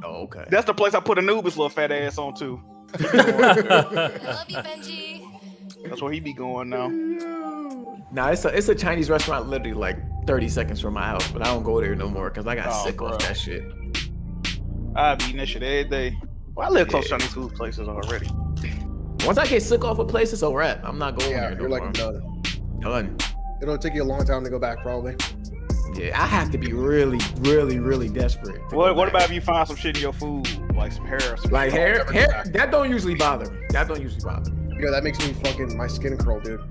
Oh, okay. That's the place I put Anubis' little fat ass on too. Love you, Benji. That's where he be going now. Nah, it's a Chinese restaurant literally like 30 seconds from my house, but I don't go there no more because I got sick off that shit. I be eating that shit every day. Well, I live close to Chinese food places already. Once I get sick off a place, it's a wrap. I'm not going there. Yeah, you're like done. It'll take you a long time to go back, probably. Yeah, I have to be really, really, really desperate. What about if you find some shit in your food, like some hair? Or some like hair? That don't usually bother me. Yeah, that makes me fucking my skin curl, dude.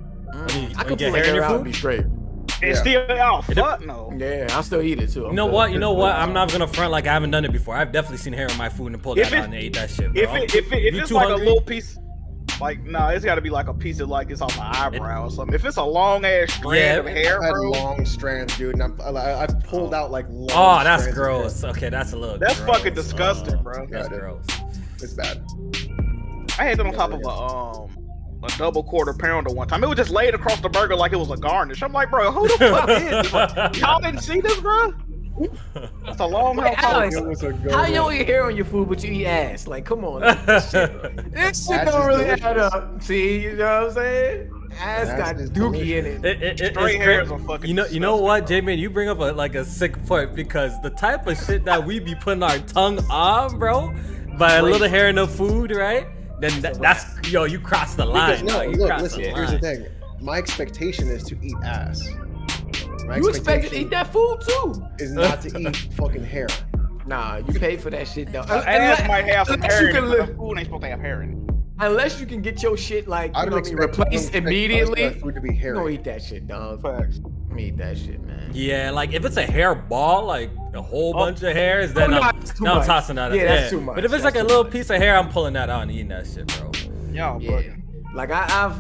I could pull hair out and be straight. It's still fuck no. Yeah, I'll still eat it too. You know what? I'm not gonna front like I haven't done it before. I've definitely seen hair in my food and pulled that out and ate that shit, bro. If it's like a little piece, like it's got to be like a piece of like it's off my eyebrow or something. If it's a long ass strand of hair, I've had bro. long strands, dude, and I've pulled out like long. Oh, that's gross. Okay, that's a little. That's gross. fucking disgusting, bro. That's gross. It's bad. I had it on top of a double quarter pounder one time. It was just laid across the burger like it was a garnish. I'm like, bro, who the fuck is this? Like, y'all didn't see this, bro? That's a long how you don't eat hair on your food, but you eat ass? Like, come on. This shit don't really add up. See, you know what I'm saying? Ass got dookie in it. Straight hairs are fucking You know what, J-Man? You bring up a sick point because the type of shit that we be putting our tongue on, bro, by a little hair in the food, right? Then that's you cross the line. Listen, here's the thing. My expectation is to eat ass. You expect to eat that food too? Is not to eat fucking hair. Nah, you pay for that shit though. Ass might have some hair in it, but food ain't supposed to have hair in it. Unless you can get your shit like replaced immediately. Food to be hairy. Don't eat that shit, dog. Facts. Eat that shit, man. Yeah, like if it's a hair ball, like a whole bunch of hairs, then I'm tossing that. Yeah, that's too much. But if it's like a little piece of hair, I'm pulling that out and eating that shit, bro. Yeah. Like I've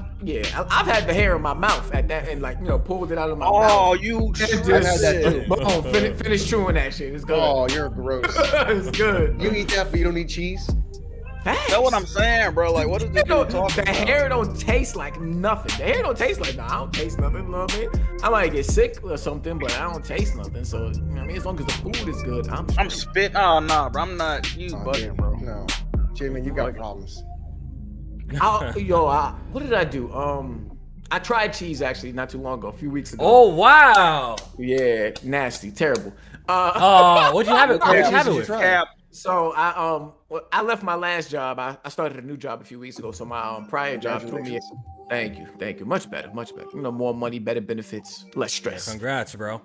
had the hair in my mouth at that and pulled it out of my mouth. Oh, you I've had that too. Finish chewing that shit. It's good. Oh, you're gross. It's good. You eat that, but you don't eat cheese? Facts. That's what I'm saying, bro. Like, what is this talking about? The hair don't taste like nothing. The hair don't taste like I don't taste nothing. You know what I mean? I might get sick or something, but I don't taste nothing. So as long as the food is good, I'm spitting. Oh nah, bro. I'm not you, bugging, bro. No, J-Man, you got problems. What did I do? I tried cheese actually not too long ago, a few weeks ago. Oh wow! Yeah, nasty, terrible. What'd you have it? What'd you have it with? So I left my last job. I started a new job a few weeks ago. So my prior job threw me. Thank you. Much better. More money, better benefits, less stress. Congrats, bro.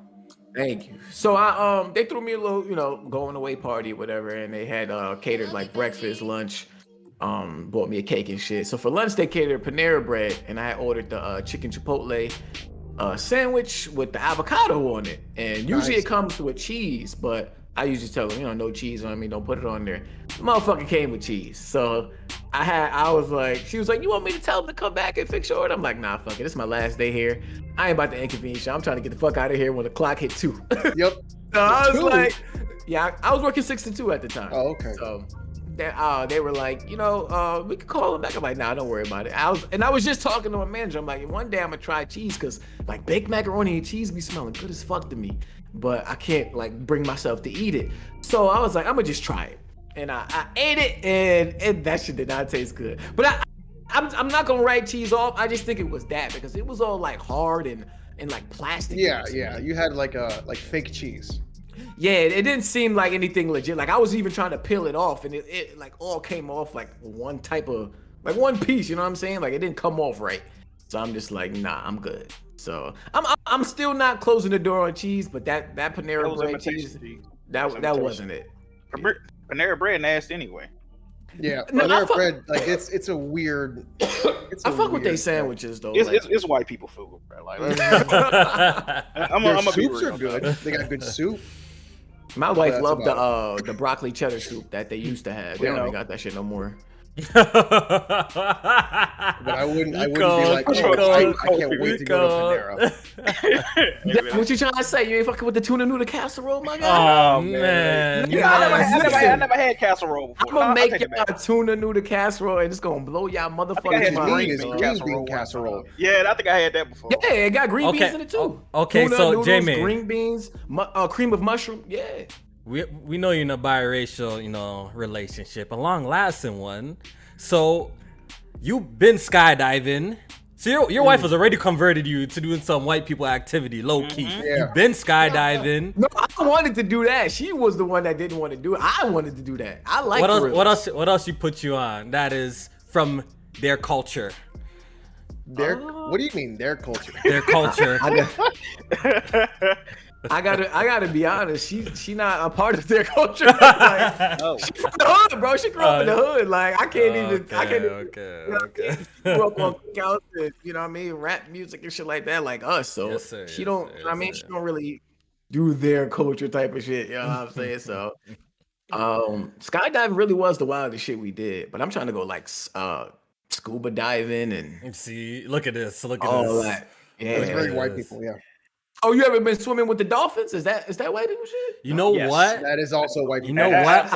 Thank you. So they threw me a little, going away party or whatever, and they had catered like breakfast, lunch. Bought me a cake and shit. So for lunch they catered Panera bread, and I ordered the chicken chipotle sandwich with the avocado on it. And usually it comes with cheese, but I usually tell them, no cheese on me, don't put it on there. The motherfucker came with cheese. So she was like, you want me to tell them to come back and fix your order? I'm like, nah, fuck it. This is my last day here. I ain't about to inconvenience you. I'm trying to get the fuck out of here when the clock hit 2. Yep. So I was like, I was working 6 to 2 at the time. Oh, okay. So they were like, we could call him back. I'm like, nah, don't worry about it. I was just talking to my manager. I'm like, one day I'm gonna try cheese because like baked macaroni and cheese be smelling good as fuck to me, but I can't bring myself to eat it. So I was like, I'm gonna just try it, and I ate it, and that shit did not taste good. But I'm not gonna write cheese off. I just think it was that because it was all like hard and like plastic. Yeah. You had like fake cheese. Yeah, it didn't seem like anything legit. Like I was even trying to peel it off, and it like all came off like one type of one piece. You know what I'm saying? Like it didn't come off right. So I'm just like, nah, I'm good. So I'm still not closing the door on cheese, but that Panera bread cheese, that wasn't it. Panera bread nasty anyway. Yeah, Panera bread it's a weird. I fuck with they sandwiches though. It's white people food, bro. Like, their soups are good. They got good soup. My wife loved the broccoli cheddar soup that they used to have. They don't even got that shit no more. But I wouldn't be like, I can't wait to go to Panera. What you trying to say? You ain't fucking with the tuna noodle casserole, my guy? Oh man. I never had casserole before. I'm gonna make y'all a tuna noodle casserole and it's gonna blow y'all motherfuckers mind. Green bean casserole. Yeah, I think I had that before. Yeah, it got green beans in it too. Okay, tuna so noodles, J-Man, green beans, cream of mushroom. Yeah. we know you're in a biracial, relationship, a long-lasting one. So you've been skydiving. So your wife has already converted you to doing some white people activity, low key. Yeah. You've been skydiving. No, I wanted to do that. She was the one that didn't want to do it. I wanted to do that. I like What else she put you on? That is from their culture. What do you mean their culture? Their culture. I gotta be honest. She not a part of their culture. Like, She from the hood, bro. She grew up in the hood. Like I can't even. Okay. She grew up on counts and what I mean, rap music and shit like that, like us. So Yes, sir. she don't. She don't really do their culture type of shit. You know what I'm saying? So, skydiving really was the wildest shit we did. But I'm trying to go like scuba diving and see. Look at this. all that. Yeah, It's very white people. Yeah. Oh, you ever been swimming with the dolphins? Is that white people shit? You know what? That is also white people. You know what?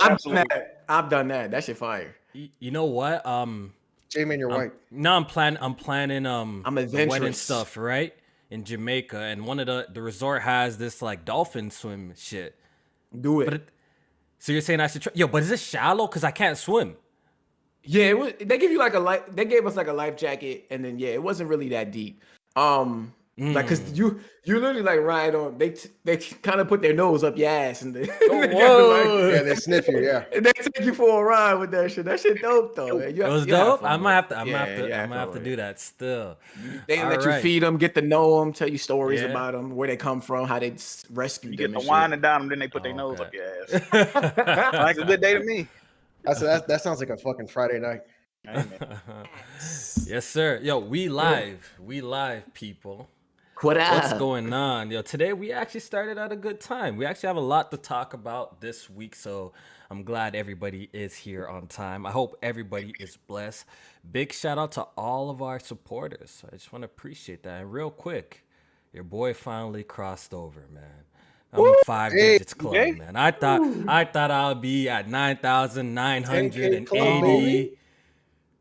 I've done that. That shit fire. You know what? J-Man, you're white. No, I'm planning I'm wedding adventurous stuff, right? In Jamaica, and one of the resort has this like dolphin swim shit. Do it. So you're saying I should try? Yo, but is it shallow? Cause I can't swim. Yeah, they give you like a life. They gave us like a life jacket, and then it wasn't really that deep. Like, cause you literally like ride on. They kind of put their nose up your ass, and they They sniff you. Yeah. and they take you for a ride with that shit. That shit dope though. Man. It was dope. I might have to do that still. They let you feed them, get to know them, tell you stories about them, where they come from, how they rescued them. You get the wine and down them, then they put their nose up your ass. Like a good day to me. That sounds like a fucking Friday night. Yes, sir. Yo, we live, people. What's going on? Yo, today we actually started at a good time. We actually have a lot to talk about this week, so I'm glad everybody is here on time. I hope everybody is blessed. Big shout out to all of our supporters. I just want to appreciate that. And real quick, your boy finally crossed over, man. I'm in 5 digits club, man. I thought I'll be at 9,980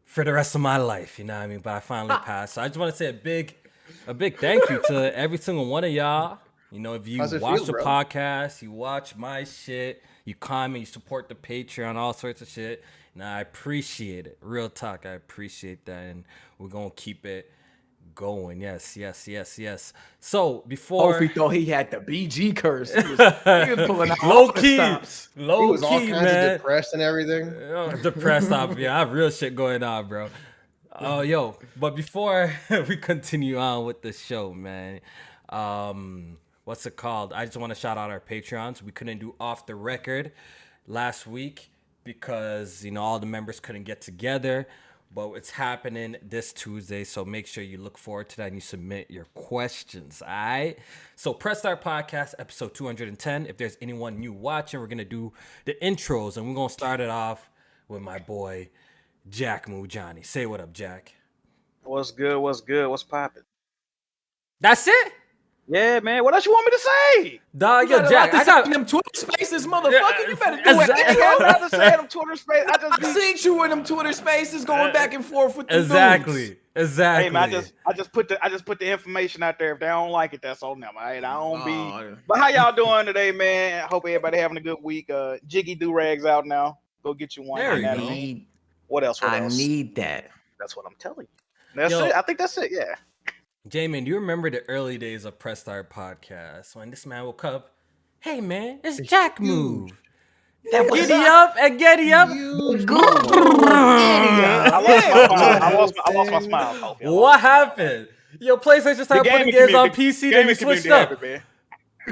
for the rest of my life. You know what I mean? But I finally passed. So I just want to say a big thank you to every single one of y'all. If you watch the podcast, you watch my shit, you comment, you support the Patreon, all sorts of shit. And I appreciate it. Real talk, I appreciate that. And we're going to keep it going. Yes. So before Kofi thought he had the BG curse. He was pulling out low key, He was all kinds of depressed and everything. Depressed off. Yeah, I have real shit going on, bro. Oh, yo, but before we continue on with the show, man, what's it called? I just want to shout out our Patreons. We couldn't do off the record last week because, all the members couldn't get together, but it's happening this Tuesday, so make sure you look forward to that and you submit your questions, all right? So Press Start Podcast, episode 210. If there's anyone new watching, we're going to do the intros, and we're going to start it off with my boy, Jack Mujani. Say what up, Jack. What's good? What's poppin'? That's it? Yeah, man. What else you want me to say? Dog, yo, Jack. I got them Twitter spaces, motherfucker. You better do it. I rather say them Twitter space. I seen you in them Twitter spaces going back and forth with the Exactly. Hey man, I just put the information out there. If they don't like it, that's on them. All right, I don't be. But how y'all doing today, man? I hope everybody having a good week. Jiggy do-rags out now. Go get you one. There you go. What else? I need that. That's what I'm telling you. That's it. I think that's it. Yeah. J-Man, do you remember the early days of Press Start Podcast when this man woke up? Hey man, it's Jack Move. Giddy up and Getty up. I lost my smile. Kofi. What happened? Yo, PlayStation started putting games on PC, then you switched up.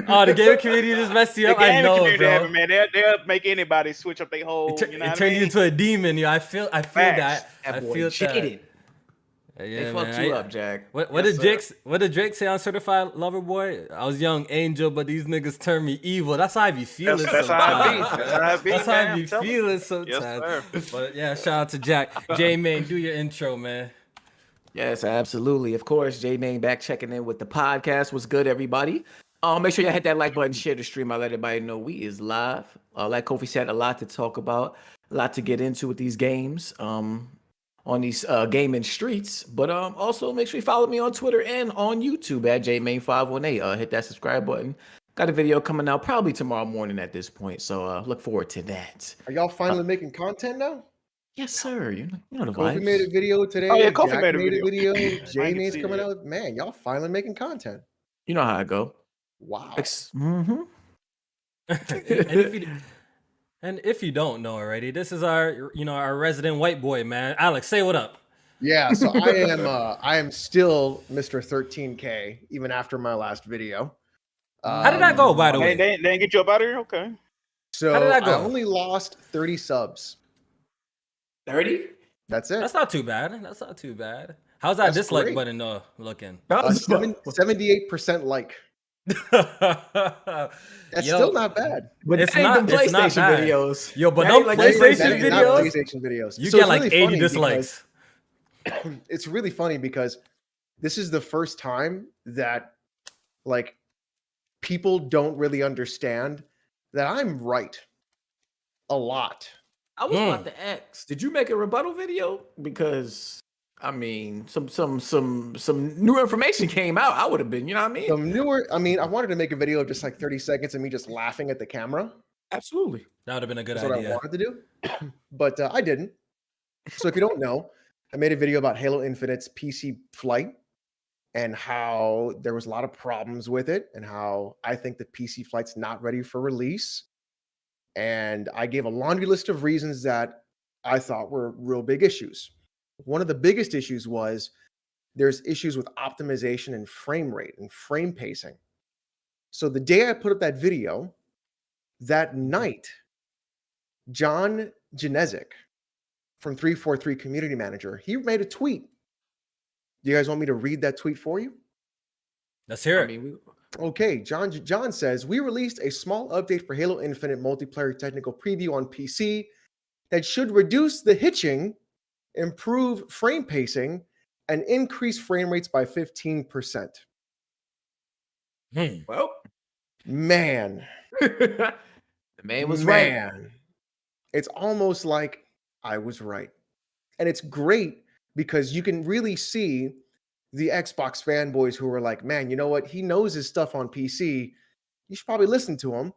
Oh, the gaming community just messed you up. I know, bro. Man, they'll make anybody switch up their whole. It turned you into a demon. I feel that. I feel cheated. Yeah, they fucked you up, Jack. What did Drake say on Certified Lover Boy? I was young angel, but these niggas turned me evil. That's how I be feeling sometimes. That's how I be feeling sometimes. But yeah, shout out to Jack. J-Man, do your intro, man. Yes, absolutely. Of course, J-Man back checking in with the podcast. What's good, everybody? Make sure y'all hit that like button, share the stream. I'll let everybody know we is live. Like Kofi said, a lot to talk about, a lot to get into with these games. On these gaming streets, but also make sure you follow me on Twitter and on YouTube at JMain518. Hit that subscribe button. got a video coming out probably tomorrow morning at this point. So look forward to that. Are y'all finally making content now? Yes, sir. You know the Kofi vibes. made a video today. Oh, yeah, Kofi Jack made a made a video. video. I J ain't May's see coming it. out. Man, y'all finally making content. You know how I go. Wow. And if you don't know already, this is our our resident white boy, man. Alex, say what up. Yeah, so I am still Mr. 13K even after my last video. How did that go, by the way? They didn't get you up out of here? Okay. So How did that go? I only lost 30 subs. 30? That's it. That's not too bad. That's not too bad. How's that That's dislike great. button looking? 78% like. That's still not bad. But It's that ain't not- them it's not PlayStation bad. videos. Yo, but That no ain't like them PlayStation That is not videos? PlayStation videos. You So get it's like really 80 funny dislikes. because it's really funny because this is the first time that like people don't really understand that I'm right a lot. I was about to ask, did you make a rebuttal video? Because I mean, some new information came out. I would have been, you know what I mean? I wanted to make a video of just like 30 seconds of me just laughing at the camera. Absolutely. That would have been a good That's what I idea. wanted to do, but I didn't. So if you don't know, I made a video about Halo Infinite's PC flight and how there was a lot of problems with it and how I think the PC flight's not ready for release. And I gave a laundry list of reasons that I thought were real big issues. One of the biggest issues was there's issues with optimization and frame rate and frame pacing. So the day I put up that video, that night, John Janezik from 343 Community Manager, he made a tweet. Do you guys want me to read that tweet for you? Let's hear I it. mean, Okay, John says, we released a small update for Halo Infinite multiplayer technical preview on PC that should reduce the hitching, improve frame pacing, and increase frame rates by 15%. well, Man, the man was right. man, it's almost like I was right. And it's great because you can really see the Xbox fanboys who are like, man, you know what? He knows his stuff on PC. You should probably listen to him.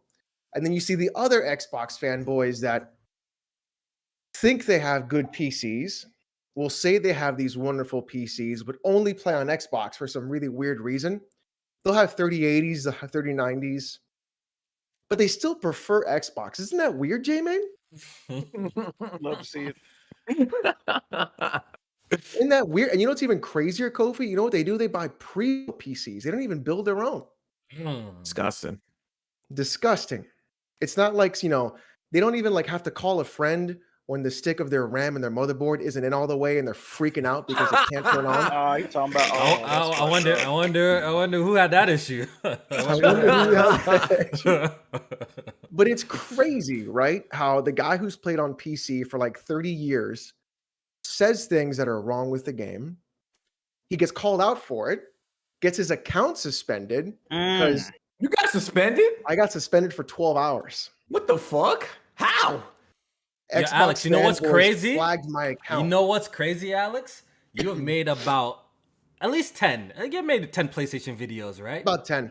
And then you see the other Xbox fanboys that think they have good PCs, will say they have these wonderful PCs, but only play on Xbox for some really weird reason. They'll have 3080s, they'll have 3090s, but they still prefer Xbox. Isn't that weird, J-Man? Love to see it. Isn't that weird? And you know what's even crazier, Kofi? You know what they do? They buy pre-PCs. They don't even build their own. Disgusting. Disgusting. It's not like, you know, they don't even like have to call a friend when the stick of their RAM and their motherboard isn't in all the way and they're freaking out because it can't turn on. You talking about? I wonder who had that issue. I wonder who held that. But it's crazy, right? How the guy who's played on PC for like 30 years says things that are wrong with the game. He gets called out for it, gets his account suspended because You got suspended? I got suspended for 12 hours. What the fuck? How? Yeah, Alex, you know what's fanboys crazy? Flagged my account. You know what's crazy, Alex? You have made about at least 10. I think you made 10 PlayStation videos, right? About 10.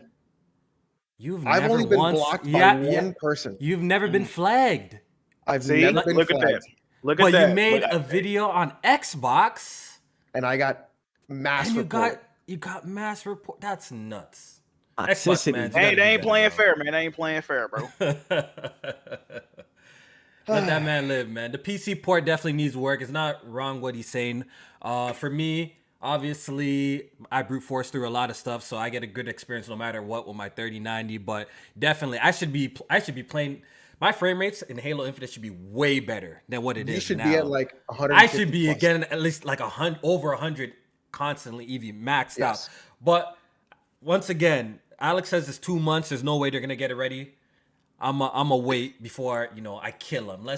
I've only been blocked by one person. You've never been flagged. I've See, never been look at flagged. that. Look at But that. you made a video on Xbox And I got mass and report. you got mass report. That's nuts. Toxicity. man, you They gotta do ain't better, playing bro. fair, man. They ain't playing fair, bro. Let that man live, man. The PC port definitely needs work. It's not wrong what he's saying. For me, obviously, I brute force through a lot of stuff, so I get a good experience no matter what with my 3090. But definitely, I should be playing. My frame rates in Halo Infinite should be way better than what it is You should now. be at like 100. I should be getting at least like over 100 constantly, even maxed Yes. out. But once again, Alex says it's 2 months. There's no way they're gonna get it ready. I'm a wait before I kill him.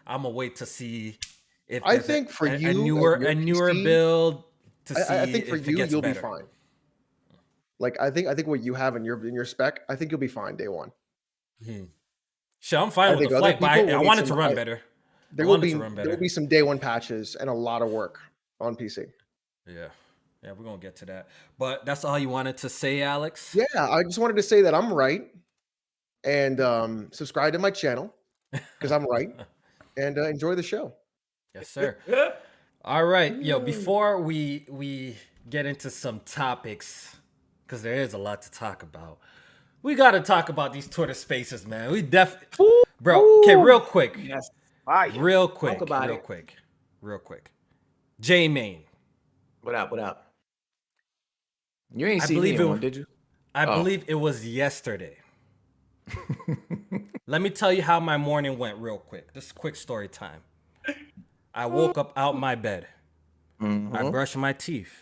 I'm gonna wait to see if I there's think for a you, newer like your newer PC, build to see I think for if it you, gets you'll better. be fine. Like I think what you have in your spec, I think you'll be fine day one. Sure, I'm fine I with think the other flight, but people I will want need it to some- run better. There I will want it be to run there better. will be some day one patches and a lot of work on PC. Yeah, we're gonna get to that. But that's all you wanted to say, Alex. Yeah, I just wanted to say that I'm right. and subscribe to my channel because I'm right, and enjoy the show. Yes, sir. All right, yo. Before we get into some topics, because there is a lot to talk about, we got to talk about these Twitter Spaces, man. We definitely, bro. Okay, real quick, Yes. Fire. real quick, Talk about real it. quick, real quick. J Main. What up? What up? You ain't I see me believe in it- one, did you? I Oh. believe it was yesterday. Let me tell you how my morning went real quick. This is quick story time. I woke up out my bed. I brushed my teeth.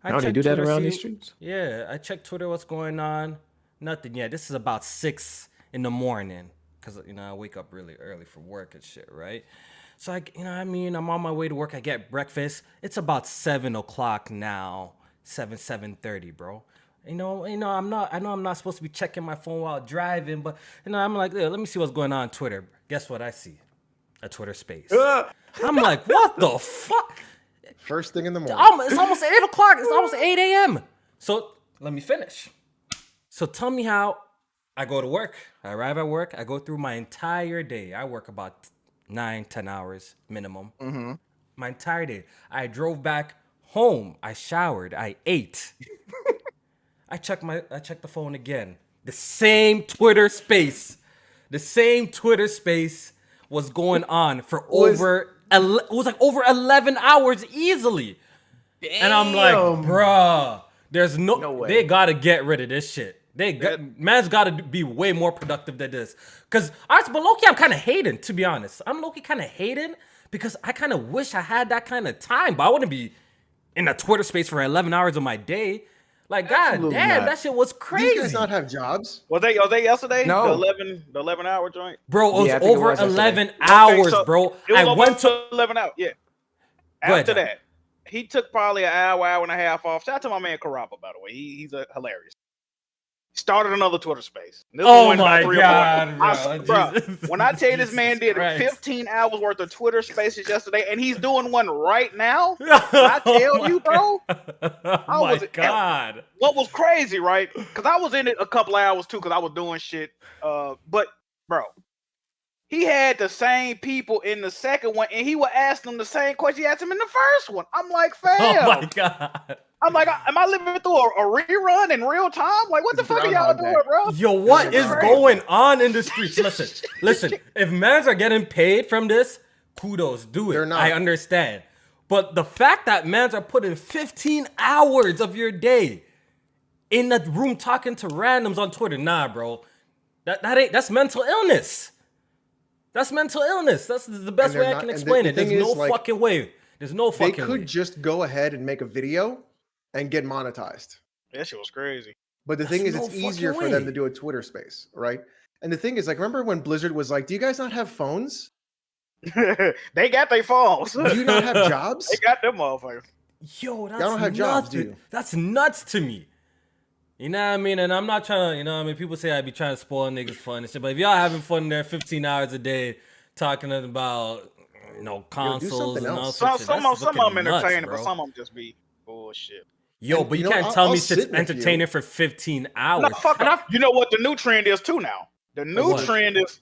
I Oh, they checked do that Twitter, around see- these streets? Yeah, I checked Twitter, what's going on. Nothing yet. This is about 6 in the morning. Because, I wake up really early for work and shit, right? So, I'm on my way to work. I get breakfast. It's about 7 o'clock now. 7:30, bro. I know I'm not supposed to be checking my phone while driving, but I'm like, yeah, let me see what's going on Twitter. Guess what I see? A Twitter space. I'm like, what the fuck? First thing in the morning. It's almost 8 o'clock. It's almost 8 a.m. So let me finish. So tell me how I go to work. I arrive at work. I go through my entire day. I work about 9-10 hours minimum. My entire day. I drove back home. I showered. I ate. I checked the phone again. The same Twitter space was going on for over 11 hours easily. And I'm like, bruh, there's no way. they gotta get rid of this shit. Man's gotta be way more productive than this. Cause but low-key, I'm kind of hating, to be honest. I'm low-key kind of hating because I kind of wish I had that kind of time, but I wouldn't be in a Twitter space for 11 hours of my day. Like, god Absolutely damn, not. that shit was These crazy. guys not have jobs. Was they yesterday? No. The 11 hour joint. Bro, it was Yeah, I think it over was yesterday. 11 Okay, hours, so bro. It was I over went to 11 hours. Yeah. Go ahead, After John. that, he took probably an hour and a half off. Shout out to my man Karapa, by the way. He's hilarious. Started another Twitter space. This Oh one went my about 3 or 4 God, hours. bro. Bruh, when I tell you this man Jesus did Christ. 15 hours worth of Twitter spaces yesterday, and he's doing one right now. When I tell you, bro, Oh I my was- god. what was crazy, right? Because I was in it a couple hours too, because I was doing shit. But bro, he had the same people in the second one, and he would ask them the same question he asked him in the first one. I'm like, Oh fam. my god. I'm like, am I living through a rerun in real time? Like, what the It's fuck are y'all Groundhog doing, Day. bro? Yo, what This is is going on in the streets? Listen. If mans are getting paid from this, kudos, do it. They're not. I understand. But the fact that mans are putting 15 hours of your day in the room talking to randoms on Twitter, nah, bro. That's mental illness. That's mental illness. That's the best they're way I not- can and the explain it. There's thing no is, like, fucking way. There's no They fucking could way. just go ahead and make a video and get monetized. That shit was crazy. But the That's thing is, no it's easier fucking for them way. to do a Twitter space, right? And the thing is, like, remember when Blizzard was like, "Do you guys not have phones? They got their phones. Do you not have jobs?" They got them motherfuckers. Yo, that's don't have jobs, do nuts. you? That's nuts to me. You know what I mean? And I'm not trying to, people say I be trying to spoil niggas fun and shit, but if y'all having fun there 15 hours a day talking about, consoles something and all else. that shit, Some that's of them fucking nuts, entertaining, bro. but some of them just be bullshit. Yo, And, but you you know, can't I'll- tell me I'll shit's sit with you. entertaining for 15 hours. No, fuck And it. You know what the new trend is too now? The new What? trend is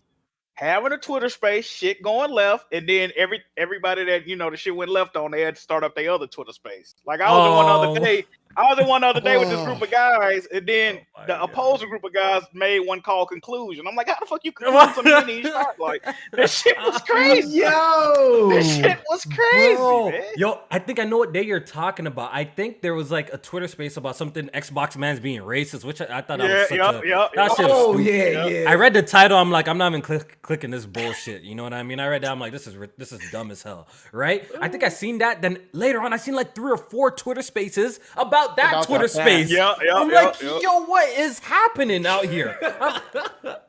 having a Twitter space, shit going left, and then everybody that the shit went left on, they had to start up their other Twitter space. Like I was in one Oh. other day. I was in one other day with this group of guys, and then Oh my the God. opposing group of guys made one called conclusion. I'm like, how the fuck you conclude something you didn't start? Like that shit was crazy. Yo, That shit was crazy, Bro, man. yo, I think I know what day you're talking about. I think there was like a Twitter space about something Xbox man's being racist, which I thought that was such that shit was Oh stupid. yeah, yeah. I read the title. I'm like, I'm not even clicking this bullshit. You know what I mean? I read that. I'm like, this is dumb as hell, right? I think I seen that. Then later on, I seen like 3 or 4 Twitter spaces about that About Twitter that. space. Yeah, I'm yeah, like, yeah. yo, what is happening out here?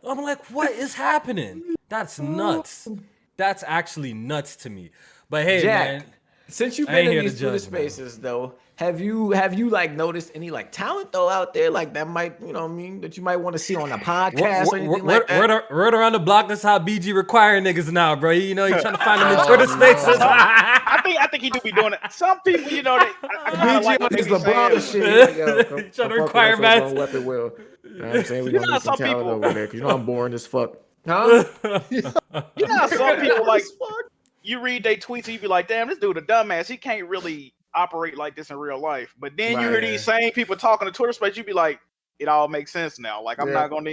I'm like, what is happening? That's nuts. That's actually nuts to me. But hey, Jack, man. since you've I ain't been here in to these Twitter judge, man. spaces though, have you like noticed any like talent though out there like that might that you might want to see on a podcast or anything like that? Word around the block, that's how BG requiring niggas now, bro. You know, you trying to find them in Twitter spaces. I I think he do be doing it. Some people, you know, I kind of like what they is be LeBron saying. shit. Yo, come Trying to fuck with require us over math. on Weapon Will. You know what I'm saying? We You gonna know need some some talent people- over there because you know I'm boring as fuck. Huh? You know how some people like As fuck. you read their tweets and you be like, damn, this dude a dumbass. He can't really operate like this in real life. But then you hear Right. these same people talking to Twitter space, you be like, it all makes sense now. Like I'm Yeah. not gonna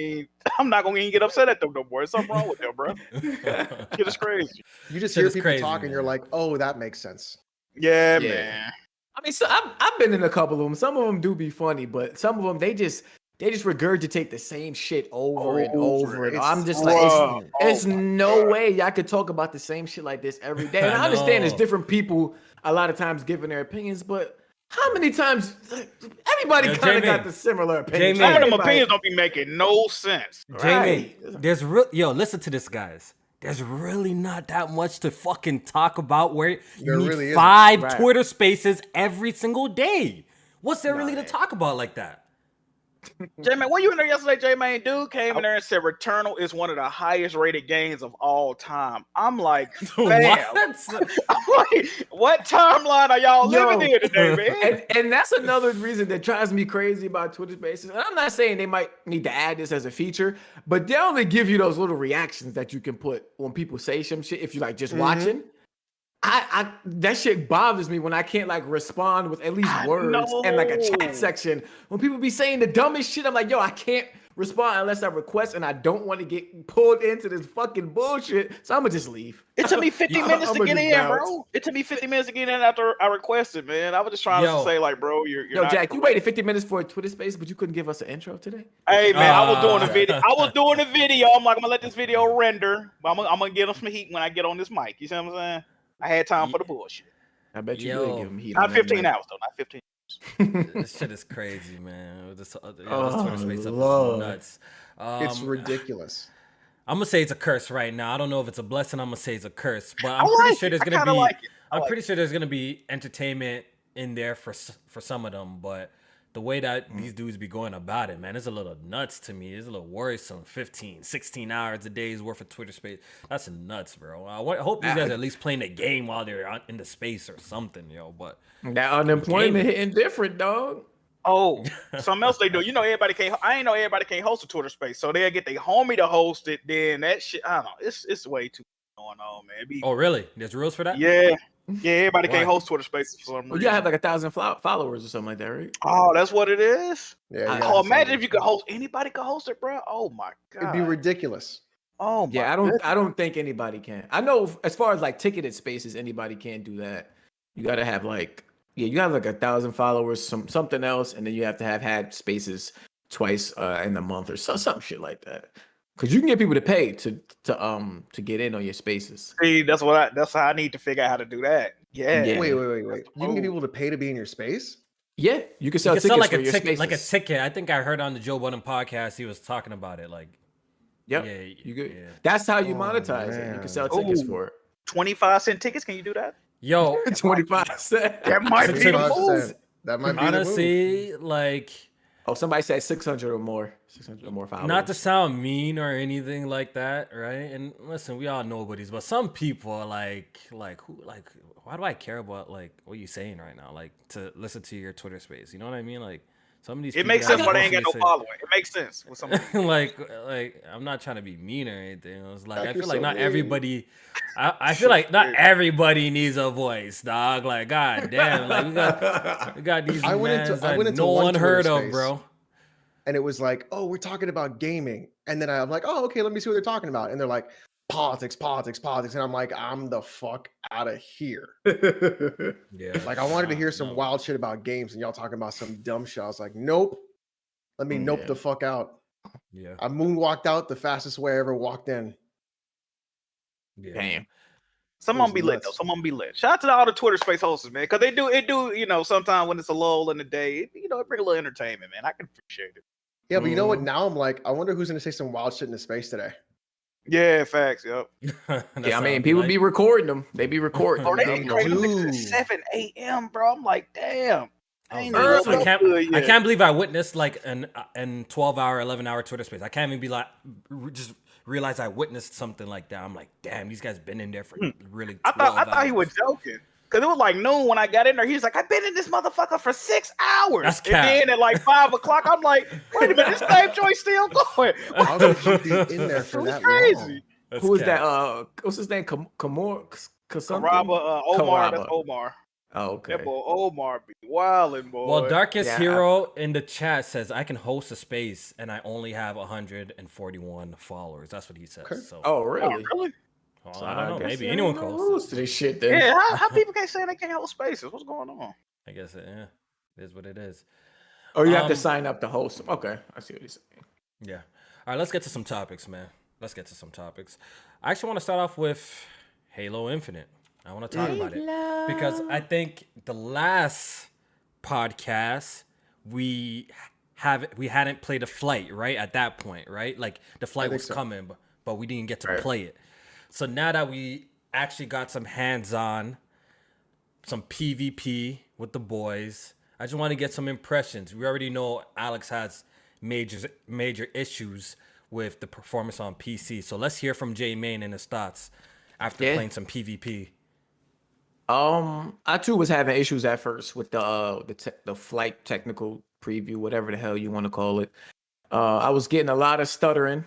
even get upset at them no more. There's something wrong with them, bro. Shit is crazy. You just Shit hear is people crazy, talk and you're man. like, oh, that makes sense. Yeah, Yeah. man. I mean, so I've been in a couple of them. Some of them do be funny, but some of them they just regurgitate the same shit over and over. And I'm just like, Bruh. it's Oh my no way y'all could talk about the same shit like this every day. And I understand there's know. different people a lot of times giving their opinions, but how many times everybody Yo, kind of got J-Man. the similar opinion? J-Man. Some of them Everybody- opinions don't be making no sense. Jamie, Right. there's listen to this, guys. There's really not that much to fucking talk about where you There need really isn't. 5 Right. Twitter spaces every single day. What's there Nah, really to man. talk about like that? J-Man, when you in there yesterday, J-Man, dude came in there and said Returnal is one of the highest rated games of all time. I'm like, fam. What? I'm like, what timeline are y'all living Yo. in today, man? And that's another reason that drives me crazy about Twitter Spaces. And I'm not saying they might need to add this as a feature, but they only give you those little reactions that you can put when people say some shit. If you like just watching, I that shit bothers me when I can't like respond with at least I words and like a know. chat section. When people be saying the dumbest shit, I'm like, yo, I can't respond unless I request, and I don't want to get pulled into this fucking bullshit. So I'm gonna just leave. It took me 50 Yeah, minutes to I'ma get just in, bounce. bro. It took me 50 minutes to get in after I requested, man. I was just trying Yo. to say, like, bro, you're Yo, not Jack, you correct. waited 50 minutes for a Twitter Space, but you couldn't give us an intro today. Hey, man, I was doing a Ah. video. I was doing a video. I'm like, I'm gonna let this video render, but I'm gonna get them some heat when I get on this mic. You see what I'm saying? I had time for the bullshit. I bet you Yo. did give him heat. Not on that 15 mic. hours though. Not 15. This shit is crazy, man. This Twitter Oh, space up is Lord. nuts. It's ridiculous. I'm gonna say it's a curse right now. I don't know if it's a blessing. I'm gonna say it's a curse, but I'm I pretty like sure it. there's I gonna kinda be. like it. I I'm like pretty sure there's gonna be entertainment in there for some of them, but the way that these dudes be going about it, man, it's a little nuts to me. It's a little worrisome. 15, 16 hours a day's worth of Twitter space. That's nuts, bro. I hope these guys are at least playing the game while they're in the space or something, yo. But That unemployment Gaming. hitting different, dog. Oh, something else they do. You know, everybody can't. I ain't know everybody can't host a Twitter space, so they'll get their homie to host it. Then that shit, I don't know. It's way too going on, man. It be- oh, really? There's rules for that? yeah, everybody Why? can't host Twitter spaces for some Well, reason. you gotta have like 1,000 followers or something like that, right? Oh, that's what it is. Yeah, you Oh, gotta Oh, have imagine something. if you could host. Anybody could host it, bro. Oh my god. It'd be ridiculous. Oh my. Yeah, goodness. I don't think anybody can. I know as far as like ticketed spaces, anybody can't do that. You gotta have like, yeah, you have like 1,000 followers, something else, and then you have to have had spaces twice in a month or some shit like that. Because you can get people to pay to get in on your spaces. See, that's how I need to figure out how to do that. Yeah. Yeah. Wait. You can get Oh. people to pay to be in your space? Yeah, you can You sell can tickets sell like for a your ticket, spaces. like a ticket. I think I heard on the Joe Budden podcast he was talking about it. Like, Yep. yeah, You could. yeah. That's how you Oh, monetize it. You man. can sell tickets Ooh. for it. 25-cent tickets. Can you do that? Yo, 25 cents. That might be the 25%. move. That might be the move. honestly, like, Oh, somebody said 600 or more. 600 or more followers. not to sound mean or anything like that, right? And listen, we all nobodies, but some people are like who, like, why do I care about like what you saying right now? Like to listen to your Twitter space, you know what I mean? Like some of these. It people makes have sense, but they ain't got no mostly say- following. It makes sense with some. like I'm not trying to be mean or anything. It's like Jack, I you're feel like so not mean. everybody. I feel like not everybody needs a voice, dog. Like god damn, like we got these I went into- mans I that went into no one one Twitter heard of, space. bro. And it was like, oh, we're talking about gaming. And then I'm like, oh, okay, let me see what they're talking about. And they're like, politics. And I'm like, I'm the fuck out of here. Yeah, Like, I wanted to hear some no. wild shit about games, and y'all talking about some dumb shit. I was like, nope. Let me nope Yeah. the fuck out. Yeah, I moonwalked out the fastest way I ever walked in. yeah. Damn. Some It of was them be lit though. nuts. Some of them be lit. Shout out to all the Twitter space hosts, man, because they do. You know, sometimes when it's a lull in the day, it bring a little entertainment, man. I can appreciate it. Yeah, but you know what? Mhm. Now I'm like, I wonder who's going to say some wild shit in the space today. Yeah, facts. Yep. Yeah, I mean, people be recording them. They be recording. Oh, them they and be crazy. uploading. At Dude. 7, 8 a.m., bro. I'm like, damn. I ain't I even woke up good I yet. can't believe I witnessed like an 12-hour, 11-hour Twitter space. I can't even be like just realize I witnessed something like that. I'm like, damn, these guys been in there for really. I 12 thought he hours. was joking. Cause it was like noon when I got in there. He was like, I've been in this motherfucker for 6 hours. That's and cap. then at like 5 o'clock, I'm like, wait a minute, this same joint still going. How could you be in there for It was that crazy. long? That's Who is cap. that? What's his name? Something? Karaba, Omar, that's Karaba. Omar. Oh, okay. That boy Omar be wildin', boy. Well, Darkest Yeah, Hero in the chat says I can host a space and I only have 141 followers. That's what he says. Okay. So Oh, Oh, really? really? well, I don't know. guess Maybe there anyone ain't can no host. rules to this shit then. Yeah, how people can't say they can't hold spaces? What's going on? I guess it is what it is. Or you have to Um, sign up to host them. Okay, I see what he's saying. Yeah. All right, let's get to some topics, man. Let's get to some topics. I actually want to start off with Halo Infinite. I want to talk about it because I think the last podcast we hadn't played a flight, right? At that point, right? Like the flight think was so. coming, but we didn't get to Right. play it. So now that we actually got some hands-on, some PvP with the boys, I just want to get some impressions. We already know Alex has major issues with the performance on PC. So let's hear from J Main and his thoughts after Yeah. playing some PvP. I too was having issues at first with the flight technical preview, whatever the hell you want to call it. I was getting a lot of stuttering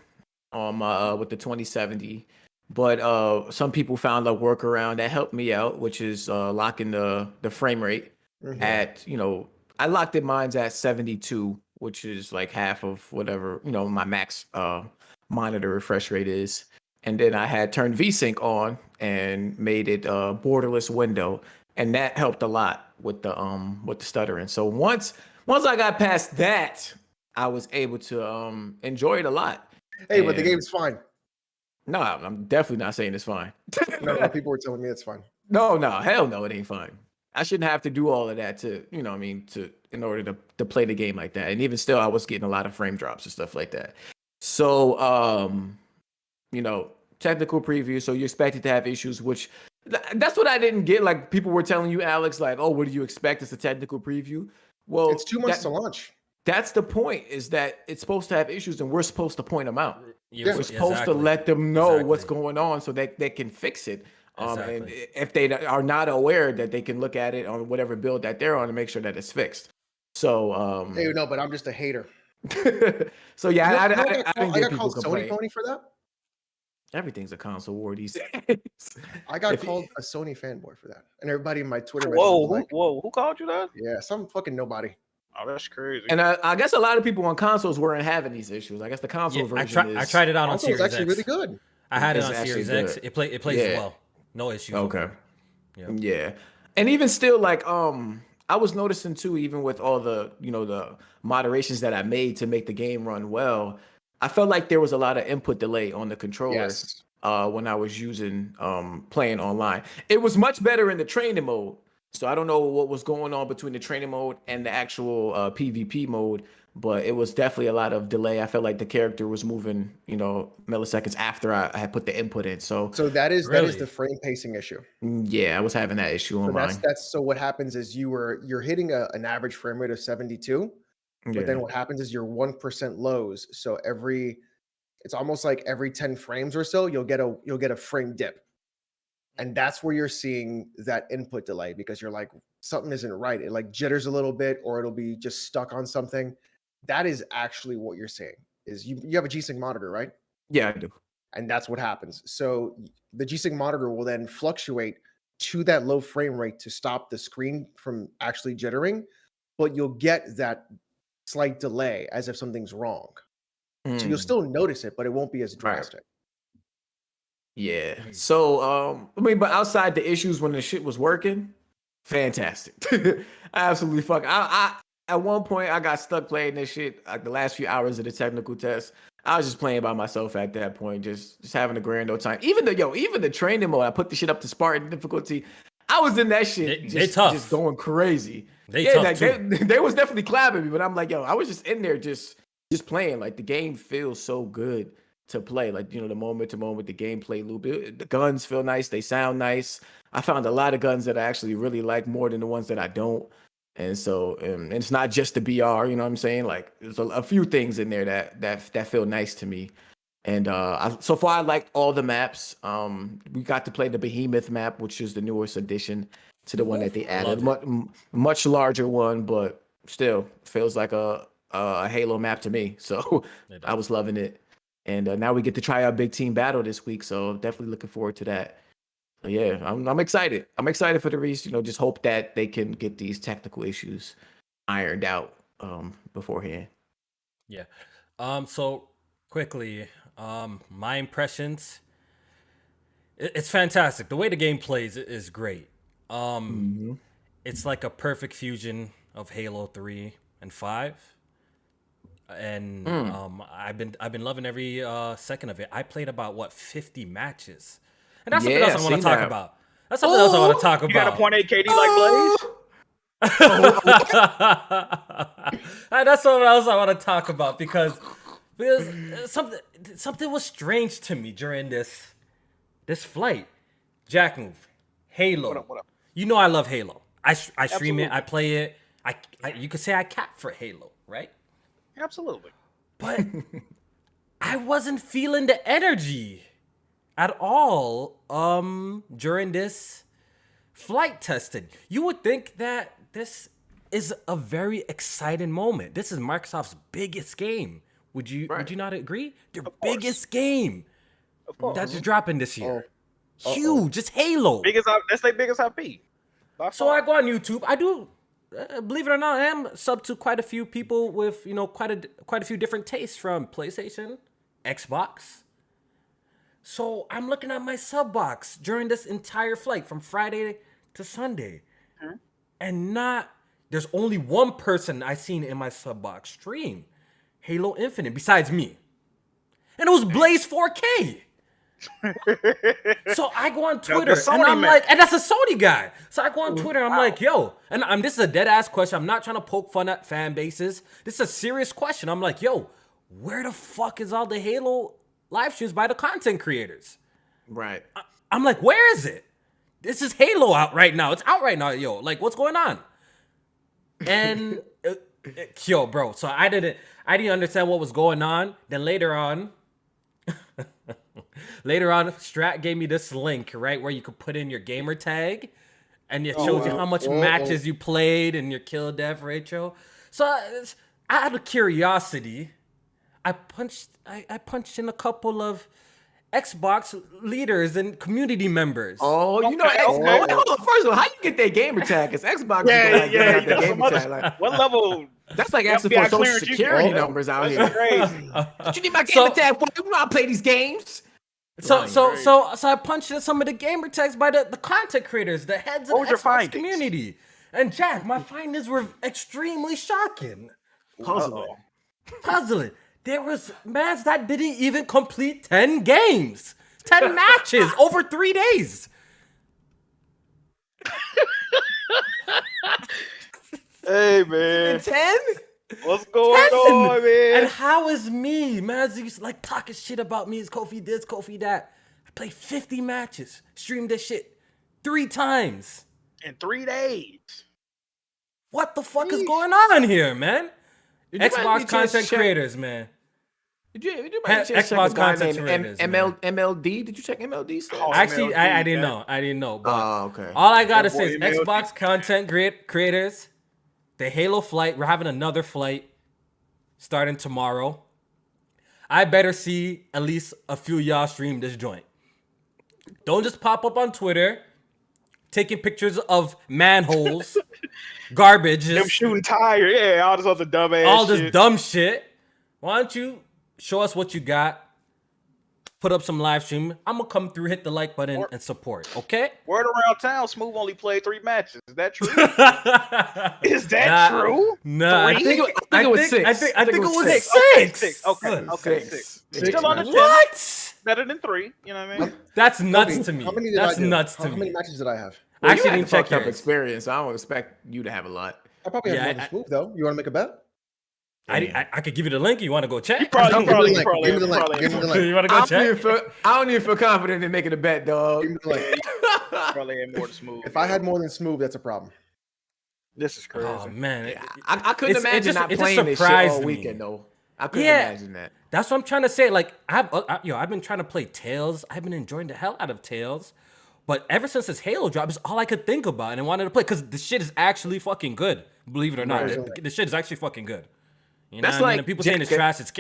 on my with the 2070, but some people found a workaround that helped me out, which is locking the frame rate at I locked it mine's at 72, which is like half of whatever my max monitor refresh rate is. And then I had turned VSync on and made it a borderless window, and that helped a lot with the stuttering. So once I got past that, I was able to enjoy it a lot. Hey, but the And- game's fine. No, I'm definitely not saying it's fine. No, people were telling me it's fine. No, hell no, it ain't fine. I shouldn't have to do all of that to, in order to play the game like that. And even still, I was getting a lot of frame drops and stuff like that. So, technical preview. So you expected to have issues, which that's what I didn't get. Like people were telling you, Alex, like, oh, what do you expect? It's a technical preview. Well, It's 2 months to launch. That's the point, is that it's supposed to have issues and we're supposed to point them out. Yeah, We're supposed to let them know what's going on so that they can fix it. And Exactly. if they are not aware, that they can look at it on whatever build that they're on and make sure that it's fixed. So, Hey, no, but I'm just a hater. so yeah, You know- I you know didn't I get got people called Sony complain. phony for that. Everything's a console war these days. I got If- called a Sony fanboy for that, and everybody in my Twitter. Whoa, was like, who called you that? yeah, some fucking nobody. Oh, that's crazy. And I guess a lot of people on consoles weren't having these issues. I guess the console Yeah, version I tried it out on Console was Series actually X. really good. I had it It's on actually Series X. good. It plays Yeah. well. No issues. Okay. Yeah. Yeah. And even still, like, I was noticing too, even with all the, the moderations that I made to make the game run well, I felt like there was a lot of input delay on the controller Yes. when I was using playing online. It was much better in the training mode. So I don't know what was going on between the training mode and the actual PvP mode, but it was definitely a lot of delay. I felt like the character was moving, milliseconds after I had put the input in. So So that is Really? the frame pacing issue. yeah, I was having that issue on So mine. that's so what happens is you're hitting an average frame rate of 72, but Yeah. then what happens is you're 1% lows. So it's almost like every 10 frames or so you'll get a frame dip. And that's where you're seeing that input delay because you're like something isn't right. It like jitters a little bit or it'll be just stuck on something. That is actually what you're seeing. Is you have a G-Sync monitor, right? Yeah, I do. And that's what happens. So the G-Sync monitor will then fluctuate to that low frame rate to stop the screen from actually jittering, but you'll get that slight delay as if something's wrong. So you'll Mm. still notice it, but it won't be as Right. drastic. Yeah. So, but outside the issues when the shit was working, fantastic. Absolutely fuck. I at one point I got stuck playing this shit like the last few hours of the technical test. I was just playing by myself at that point, just having a grand old time. Even the training mode, I put the shit up to Spartan difficulty. I was in that shit They tough. just going crazy. They yeah, tough like, too. they was definitely clapping me, but I'm like, I was just in there just playing. Like the game feels so good to play. Like, the moment to moment, the gameplay loop. The guns feel nice, they sound nice. I found a lot of guns that I actually really like more than the ones that I don't. And so and it's not just the BR, you know what I'm saying? Like there's a few things in there that feel nice to me. And so far, I liked all the maps. We got to play the Behemoth map, which is the newest addition to the one that they added. Much larger one, but still feels like a Halo map to me. So I was loving it. And now we get to try out Big Team Battle this week. So definitely looking forward to that. So yeah, I'm excited. I'm excited for the race. Just hope that they can get these technical issues ironed out beforehand. Yeah. So quickly, my impressions. It's fantastic. The way the game plays is great. It's like a perfect fusion of Halo 3 and 5. And I've been loving every second of it. I played about 50 matches. And that's something else I want to talk about. That's something else I want to talk about. You got a .8 KD like Blaze? That's something else I want to talk about because something was strange to me during this flight. Jack move, Halo. What up? You know I love Halo. I stream it. I play it. You could say I cap for Halo, right? Absolutely. But I wasn't feeling the energy at all during this flight testing. You would think that this is a very exciting moment. This is Microsoft's biggest game. Would you not agree? Their biggest game that's dropping this year. Huge. It's Halo. That's their biggest IP. So I go on YouTube. I do, believe it or not, I am sub to quite a few people with quite a few different tastes from PlayStation, Xbox. So I'm looking at my sub box during this entire flight from Friday to Sunday, and there's only one person I seen in my sub box stream Halo Infinite besides me, and it was Blaze 4K. So I go on Twitter and I'm like, and that's a Sony guy. So I go on Twitter and I'm like, yo, and this is a dead ass question. I'm not trying to poke fun at fan bases. This is a serious question. I'm like, yo, where the fuck is all the Halo live streams by the content creators? Right. I'm like, where is it? This is Halo out right now. It's out right now, yo. Like, what's going on? And yo, bro. So I didn't understand what was going on. Then later on, Strat gave me this link, right, where you could put in your gamer tag, and it shows you how much matches you played and your kill death ratio. So out of curiosity, I punched in a couple of Xbox leaders and community members. Oh, Xbox. Hold on, first of all, how you get that gamer tag? Because Xbox, Yeah. that gamer tag. Like, What level? that's like asking for social security numbers out here. Crazy. But you need my gamer tag. Why do I play these games? So I punched in some of the gamer tags by the content creators, the heads of the Xbox community. And Jack, my findings were extremely shocking. Puzzling. There was mans that didn't even complete 10 games. 10 matches over 3 days. Hey, man. 10? What's going on, man? And how is me? Mans used like talking shit about me. Is Kofi this, Kofi that. I played 50 matches. Streamed this shit 3 times. In 3 days. What the fuck is going on here, man? Xbox content creators, man. Did you Xbox content creators? MLD? Did you check MLD stuff? Actually, MLD, I didn't know. I didn't know. But okay. all I gotta say is MLD. Xbox content creators, the Halo flight. We're having another flight starting tomorrow. I better see at least a few of y'all stream this joint. Don't just pop up on Twitter taking pictures of manholes, garbage, Them shooting tires, all this other dumb ass all this shit. dumb shit. Why don't you show us what you got? Put up some live stream. I'm gonna come through, hit the like button, and support. Okay? Word around town, Smooth only played 3 matches. Is that true? Is that true? Nah, I think it was 6. I think it was 6. Okay, 6. Okay, 6. Six. Still on the 10. What? Better than 3. You know what I mean? That's nuts to me. How many did That's I do? nuts to How many me. matches did I have? I actually didn't check up yours. experience. I don't expect you to have a lot. I probably have more than Smooth, though. You want to make a bet? I could give you the link. You want to go check? You probably Give me the link. Give me the link. You want to go check? I don't even feel confident in making a bet, dog. Give me the link. probably had more than Smooth. If I had more than Smooth, that's a problem. This is crazy. Oh man, I couldn't imagine not it just playing this shit surprised all me. weekend, though. I couldn't imagine that. That's what I'm trying to say. Like, I've been trying to play Tales. I've been enjoying the hell out of Tales. But ever since this Halo drop, it's all I could think about and I wanted to play because the shit is actually fucking good. Believe it or not, the shit is actually fucking good. You know That's what I mean? like And people saying it's Jack- trash,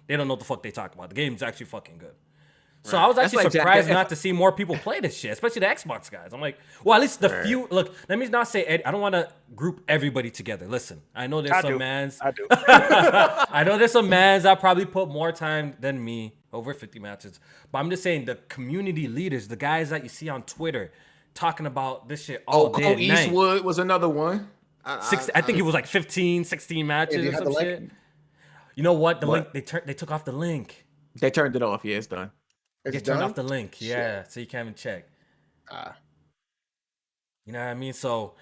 they don't know what the fuck they talk about. The game's actually fucking good. So I was actually like surprised Jack- not to see more people play this shit, especially the Xbox guys. I'm like, well, at least the few. Look, let me not say. I don't want to group everybody together. Listen, I know there's some mans. I do. I know there's some mans that probably put more time than me over 50 matches. But I'm just saying the community leaders, the guys that you see on Twitter talking about this shit all day and night. Eastwood was another one. I think it was like 15, 16 matches you or had some the shit. link? You know what? The What? link they took off the link. They turned it off. Yeah, it's done. They It's turned done? off the link. Yeah, so you can't even check. Ah. You know what I mean? So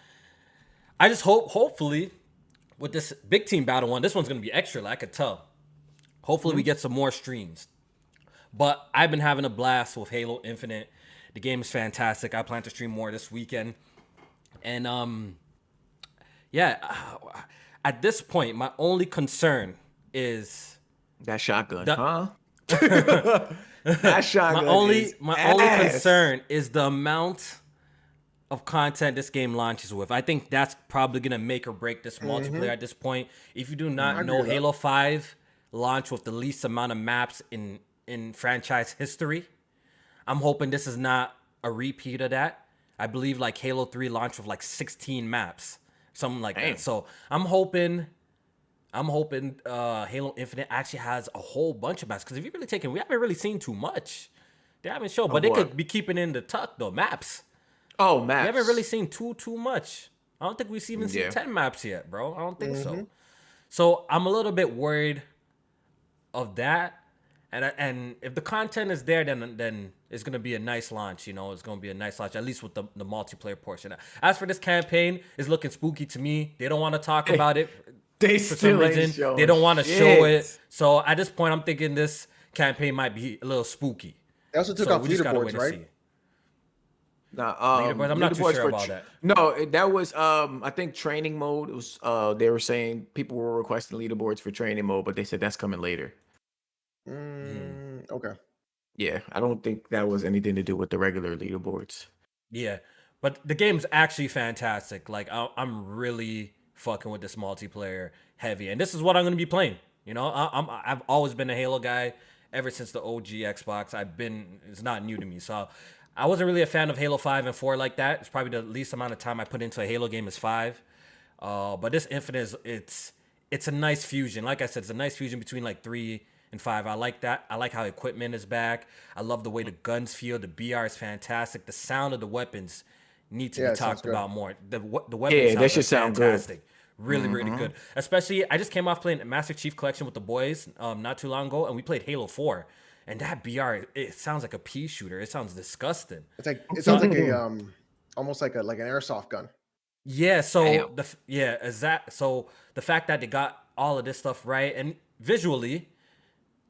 I just hopefully, with this big team battle one, this one's gonna be extra. Like I could tell. Hopefully, we get some more streams. But I've been having a blast with Halo Infinite. The game is fantastic. I plan to stream more this weekend. And at this point, my only concern is That shotgun, The- huh? That shotgun. my only is only ass. concern is the amount of content this game launches with. I think that's probably gonna make or break this multiplayer at this point. If you do not agree know, with that. Halo 5 launched with the least amount of maps in franchise history. I'm hoping this is not a repeat of that. I believe like Halo 3 launched with like 16 maps, something like Damn. that. So I'm hoping Halo Infinite actually has a whole bunch of maps. Because if you're really taking, we haven't really seen too much. They haven't shown, but they what? could be keeping in the tuck though. Maps. Oh, We maps. haven't really seen too much. I don't think we've even seen Yeah. 10 maps yet, bro. I don't think so. So I'm a little bit worried of that. And if the content is there, then it's gonna be a nice launch. You know, it's gonna be a nice launch, at least with the multiplayer portion. As for this campaign, it's looking spooky to me. They don't want to talk about it They for some still ain't reason. showing They don't want to show shit. it. So at this point, I'm thinking this campaign might be a little spooky. They also took So off we just gotta wait leaderboards, and right? see. Nah, Leaderboards, I'm not too leaderboards sure for about that. No, that was I think training mode. It was they were saying people were requesting leaderboards for training mode, but they said that's coming later. Okay. Yeah, I don't think that was anything to do with the regular leaderboards. Yeah, but the game's actually fantastic. Like I'm really fucking with this multiplayer heavy, and this is what I'm gonna be playing. You know, I've always been a Halo guy ever since the OG Xbox. It's not new to me. So I wasn't really a fan of Halo 5 and 4 like that. It's probably the least amount of time I put into a Halo game is 5. But this Infinite it's a nice fusion. Like I said, it's a nice fusion between like 3 and 5. I like that. I like how equipment is back. I love the way the guns feel. The BR is fantastic. The sound of the weapons need to Yeah, be it sounds talked good. about more. The weapons Yeah, that sounds should sound good. fantastic. Really, really good. Especially, I just came off playing Master Chief Collection with the boys not too long ago, and we played Halo 4. And that BR, it sounds like a pea shooter. It sounds disgusting. It's like it sounds like a almost like an airsoft gun. Yeah, so Damn. so the fact that they got all of this stuff right, and visually,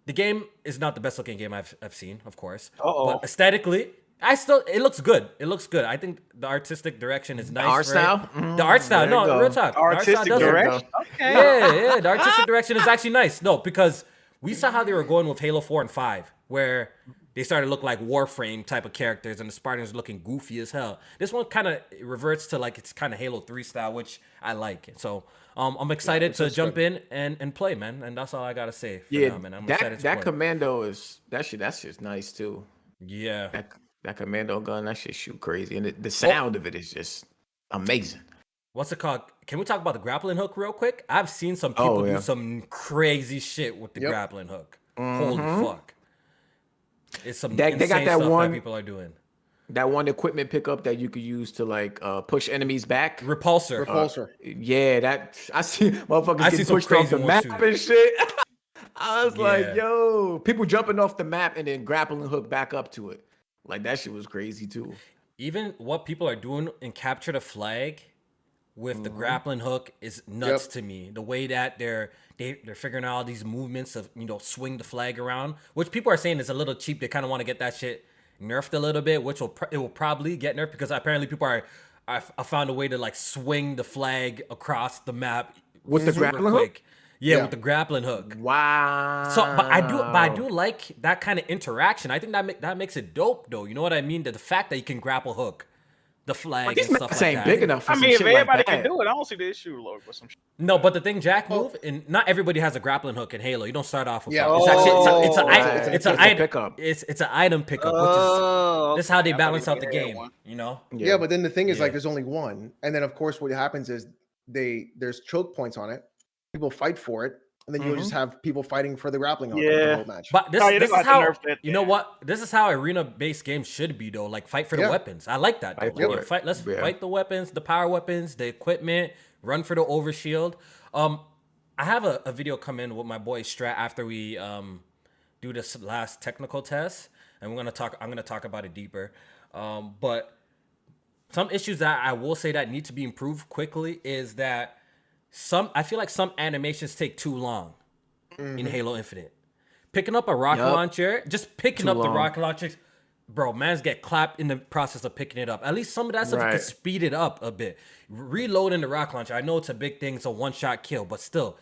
the game is not the best looking game I've seen, of course. But aesthetically, it looks good. It looks good. I think the artistic direction is nice. art right? style? The art style, there you no, go. real talk. The art style Artistic does look good. direction. Okay. Yeah, the artistic direction is actually nice. No, because we saw how they were going with Halo 4 and 5, where they started to look like Warframe type of characters, and the Spartans looking goofy as hell. This one kind of reverts to like it's kind of Halo 3 style, which I like. So I'm excited to jump in and play, man. And that's all I gotta say for Yeah, now, man. I'm excited to that play. commando is that's just nice too. Yeah. That commando gun, that shit shoot crazy, and the sound of it is just amazing. What's it called? Can we talk about the grappling hook real quick? I've seen some people do some crazy shit with the grappling hook. Holy fuck. It's some They insane got that stuff one- that people are doing. That one equipment pickup that you could use to like push enemies back. Repulsor. Repulsor. Yeah, that I see motherfuckers I see getting some pushed off crazy the ones, map too. and shit. I was Yeah. like, yo, people jumping off the map and then grappling hook back up to it. Like that shit was crazy too. Even what people are doing in Capture the Flag with the grappling hook is nuts to me. The way that they're figuring out all these movements of, swing the flag around, which people are saying is a little cheap. They kind of want to get that shit nerfed a little bit, which it will probably get nerfed because apparently people I found a way to like swing the flag across the map With the super grappling hook? Yeah, Yeah. with the grappling hook. Wow. So, but I do like that kind of interaction. I think that makes it dope, though. You know what I mean? The fact that you can grapple hook the flag These and stuff maps like ain't that. big enough for I some mean, if shit like everybody that. can do it, I don't see the issue, Lord, with some shit. No, but the thing, Jack Oh. move, and not everybody has a grappling hook in Halo. You don't start off with Yeah. that. It's actually it's Right. an It's a item pickup. It's an item pickup, which is that's how they balance out the game. You know? Yeah, but then the thing is, like, Yeah. there's only one, and then of course what happens is there's choke points on it. People fight for it, and then you'll just have people fighting for the grappling hook the whole match. But this, Oh, yeah, this they're is gonna how have to nerf that you know then. what? This is how arena-based games should be, though. Like fight for the Yeah. weapons. I like that. Though. Fight Like, for yo, it. let's Yeah. fight the weapons, the power weapons, the equipment. Run for the overshield. I have a video come in with my boy Strat after we do this last technical test, and I'm gonna talk about it deeper. But some issues that I will say that need to be improved quickly is that I feel like some animations take too long in Halo Infinite. Picking up a rocket Yup. launcher, just picking Too up the long. rocket launcher, bro, mans get clapped in the process of picking it up. At least some of that stuff you Right. could speed it up a bit. Reloading the rocket launcher, I know it's a big thing, it's a one-shot kill, but still,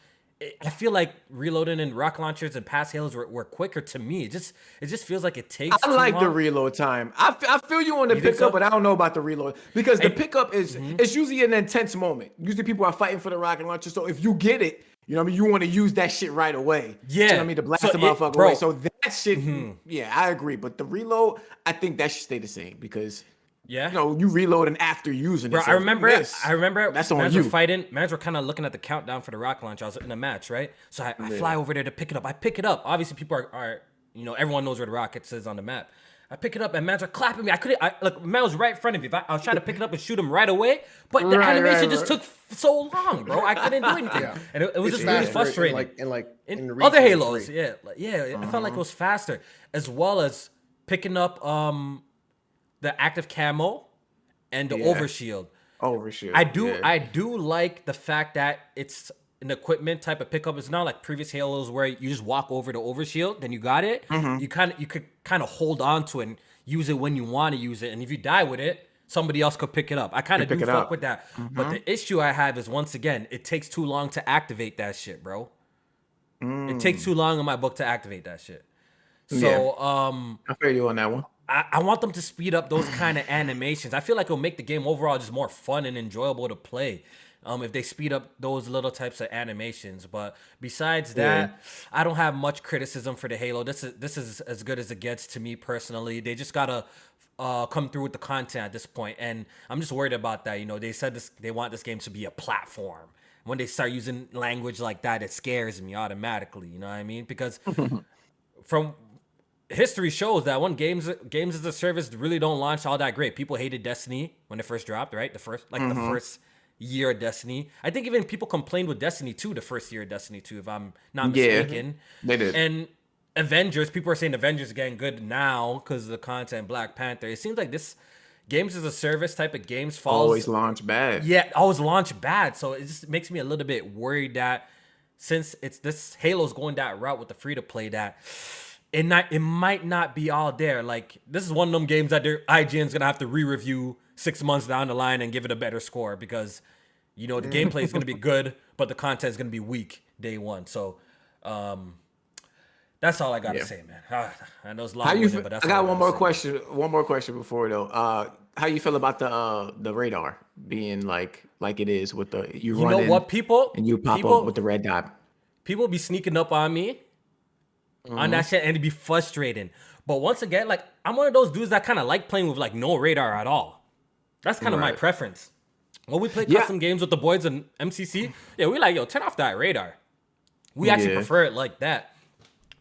I feel like reloading in rocket launchers and past Halos were quicker to me. It just feels like it takes I too like the long. reload time. I feel you on the You think pickup, so? but I don't know about the reload because the And- pickup is it's usually an intense moment. Usually people are fighting for the rocket launcher, so if you get it, you know what I mean, you want to use that shit right away. Yeah. You know what I mean, to blast So the motherfucker bro. away. So that shit, yeah, I agree. But the reload, I think that should stay the same because Yeah. you know you reloading after using Bro, it. So I if you remember. miss, I remember. that's on mans you. were fighting. Mans were kind of looking at the countdown for the rocket launcher. I was in a match, right? So I fly over there to pick it up. I pick it up. Obviously, people are you know, everyone knows where the rocket is on the map. I pick it up and mans are clapping me. Look, man was right in front of me. I was trying to pick it up and shoot him right away, but the Right, animation right, just right. took so long, bro. I couldn't do anything, Yeah. and it was It's just really faster frustrating. in the Other Reach Halos, 3. yeah, I felt like it was faster, as well as picking up the active camo and the Yeah. overshield. Overshield. I do like the fact that it's an equipment type of pickup. It's not like previous Halos where you just walk over the overshield, then you got it. You could kind of hold on to it and use it when you want to use it. And if you die with it, somebody else could pick it up. I kind of do pick it fuck up. with that. But the issue I have is, once again, it takes too long to activate that shit, bro. It takes too long in my book to activate that shit. So I feel you on that one. I want them to speed up those kind of animations. I feel like it'll make the game overall just more fun and enjoyable to play if they speed up those little types of animations. But besides that, I don't have much criticism for the Halo. This is as good as it gets to me personally. They just gotta come through with the content at this point, and I'm just worried about that. You know, they said they want this game to be a platform. When they start using language like that, it scares me automatically. You know what I mean? Because from history shows that when games as a service really don't launch all that great. People hated Destiny when it first dropped, right? The first year of Destiny. I think even people complained with Destiny 2 the first year of Destiny 2, if I'm not mistaken. They did. And Avengers, people are saying Avengers are getting good now because of the content. Black Panther. It seems like this games as a service type of games falls Always launch bad. yeah, always launch bad. So it just makes me a little bit worried that since it's this Halo's going that route with the free to play, that it might not be all there. Like, this is one of them games that IGN's gonna have to re-review 6 months down the line and give it a better score because, you know, the gameplay is gonna be good, but the content is gonna be weak day one. So that's all I gotta say, man. I know it's long, but that's I got all one gotta more say. question. One more question before though. How you feel about the radar being like it is with the you You run know in what, people? and you pop people, up with the red dot. People be sneaking up on me on that shit, and it'd be frustrating. But once again, like, I'm one of those dudes that kind of like playing with like no radar at all. That's kind of my Right. preference. When we play Yeah. custom games with the boys in MCC, yeah, we like, yo, turn off that radar. We actually Yeah. prefer it like that.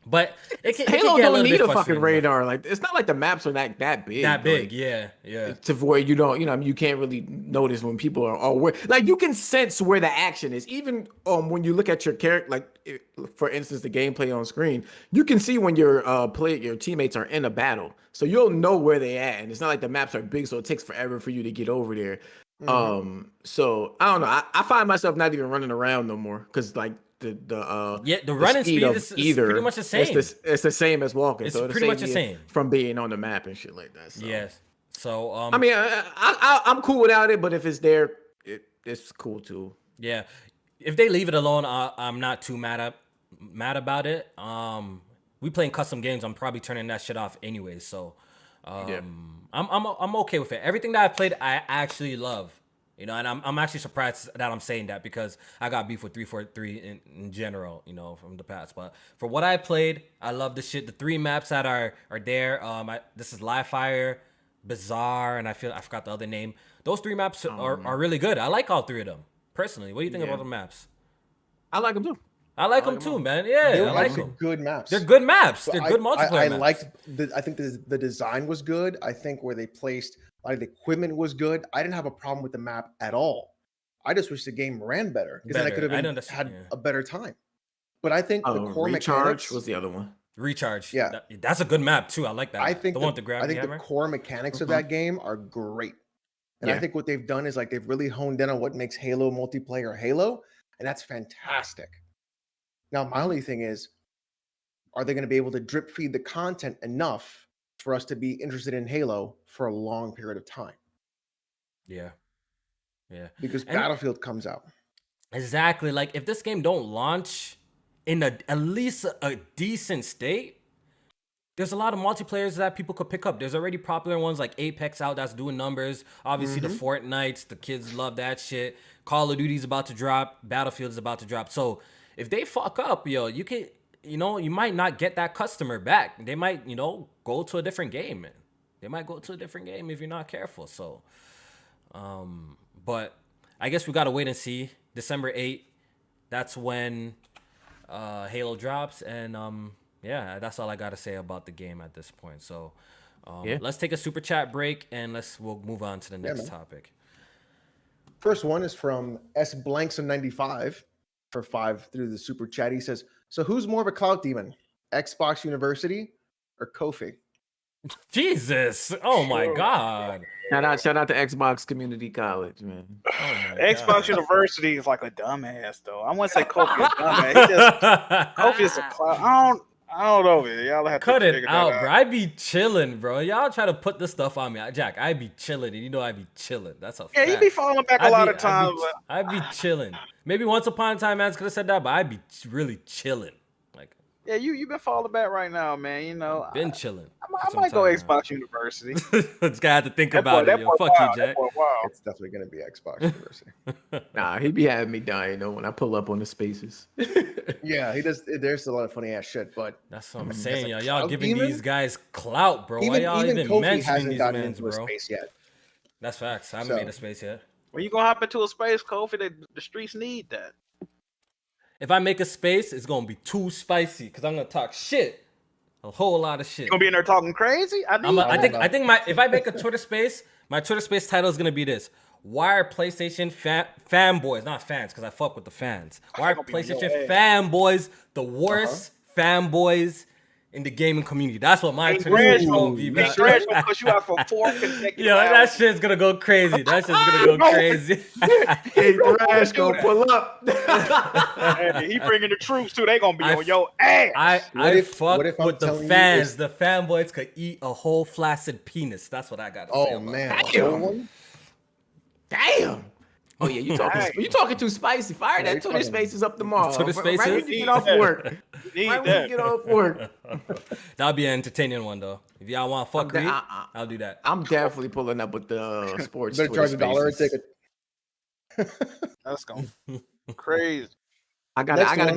But it can Halo get a don't little need bit a fucking frustrating, but- radar. Like, it's not like the maps are that big. That big, like, yeah. to where you don't, you know, you can't really notice when people are where, like, you can sense where the action is. Even when you look at your character, like for instance, the gameplay on screen, you can see when your your teammates are in a battle, so you'll know where they at. And it's not like the maps are big, so it takes forever for you to get over there. So I don't know. I find myself not even running around no more because like the running speed is pretty much the same. It's the same as walking. It's so it'll pretty much save the you same. from being on the map and shit like that. So. Yes. So I mean, I'm cool without it, but if it's there, it's cool too. yeah. if they leave it alone, I'm not too mad about it. We playing custom games. I'm probably turning that shit off anyway. So, I'm okay with it. Everything that I played, I actually love. You know, and I'm actually surprised that I'm saying that because I got beef with 343 in general, you know, from the past. But for what I played, I love the shit. The 3 maps that are there. This is Live Fire, Bizarre, and I forgot the other name. Those 3 maps are really good. I like all 3 of them personally. What do you think about the maps? I like them too. I like them too, man. Yeah, They I were like actually them. good maps. They're good maps. So They're good multiplayer maps. liked I think the design was good. I think where they placed the equipment was good. I didn't have a problem with the map at all. I just wish the game ran better because then I could have had a better time. But I think the core Recharge mechanics was the other one. Recharge. Yeah. That's a good map too. I like that. I think the one with the gravity I think hammer. the core mechanics of that game are great. And I think what they've done is like they've really honed in on what makes Halo multiplayer Halo, and that's fantastic. Now, my only thing is, are they going to be able to drip feed the content enough for us to be interested in Halo for a long period of time? Yeah. Because Battlefield comes out. Exactly. Like if this game don't launch in at least a decent state, there's a lot of multiplayers that people could pick up. There's already popular ones like Apex out that's doing numbers. Obviously the Fortnites, the kids love that shit. Call of Duty's about to drop. Battlefield's about to drop. So if they fuck up, you can, you might not get that customer back. They might, go to a different game, man. They might go to a different game if you're not careful. So, but I guess we got to wait and see. December 8th, that's when Halo drops. And yeah, that's all I got to say about the game at this point. So let's take a super chat break and we'll move on to the next topic. First one is from S Blankson 95 for 5 through the super chat. He says, so who's more of a clout demon, Xbox University or Kofi? Jesus. Oh my God. Shout out to Xbox Community College, man. Oh Xbox University is like a dumbass, though. I wouldn't say Kofi is a dumbass. Kofi is a clown. I don't know, man. Y'all have cut to it out, bro. I be chilling, bro. Y'all try to put this stuff on me, Jack. I be chilling, and I be chilling. That's a fact. You be falling back a lot of times. I be chilling. Maybe once upon a time, man, could have said that, but I be really chilling. Like, yeah, you been falling back right now, man. Been chilling. I might go Xbox University. Just gotta think about it. Yo. Fuck you, Jack. It's definitely gonna be Xbox University. Nah, he be having me dying when I pull up on the spaces. Yeah, he does. There's a lot of funny ass shit, but that's what I'm saying, y'all. Y'all giving these guys clout, bro. Why y'all even Kofi mentioning these gotten men, into bro? a space yet. That's facts. I haven't made a space yet. When you gonna hop into a space, Kofi? The streets need that. If I make a space, it's gonna be too spicy because I'm gonna talk shit, a whole lot of shit. You gonna be in there talking crazy? I think if I make a Twitter space, my Twitter space title is gonna be this: Why are PlayStation fanboys, not fans, because I fuck with the fans? Why are PlayStation fanboys the worst fanboys in the gaming community? That's what my Twitter space will be. Big Dredge gonna push you out for 4 consecutive Yo, that shit's gonna go crazy. That shit's gonna go crazy. Hey, Dredge gonna pull up. Hey, he bringing the troops too. They gonna be on your ass. I fuck with the fans. The fanboys could eat a whole flaccid penis. That's what I got to say. Oh man, damn. Oh yeah, you talking too spicy. Fire that Twitter Spaces up tomorrow. Twitter Spaces? Right when you get off work. Right when you get off work. That'll be an entertaining one though. If y'all want fuckery, I'll do that. I'm definitely pulling up with the sports. Better charge $1 a ticket. That's going crazy. I gotta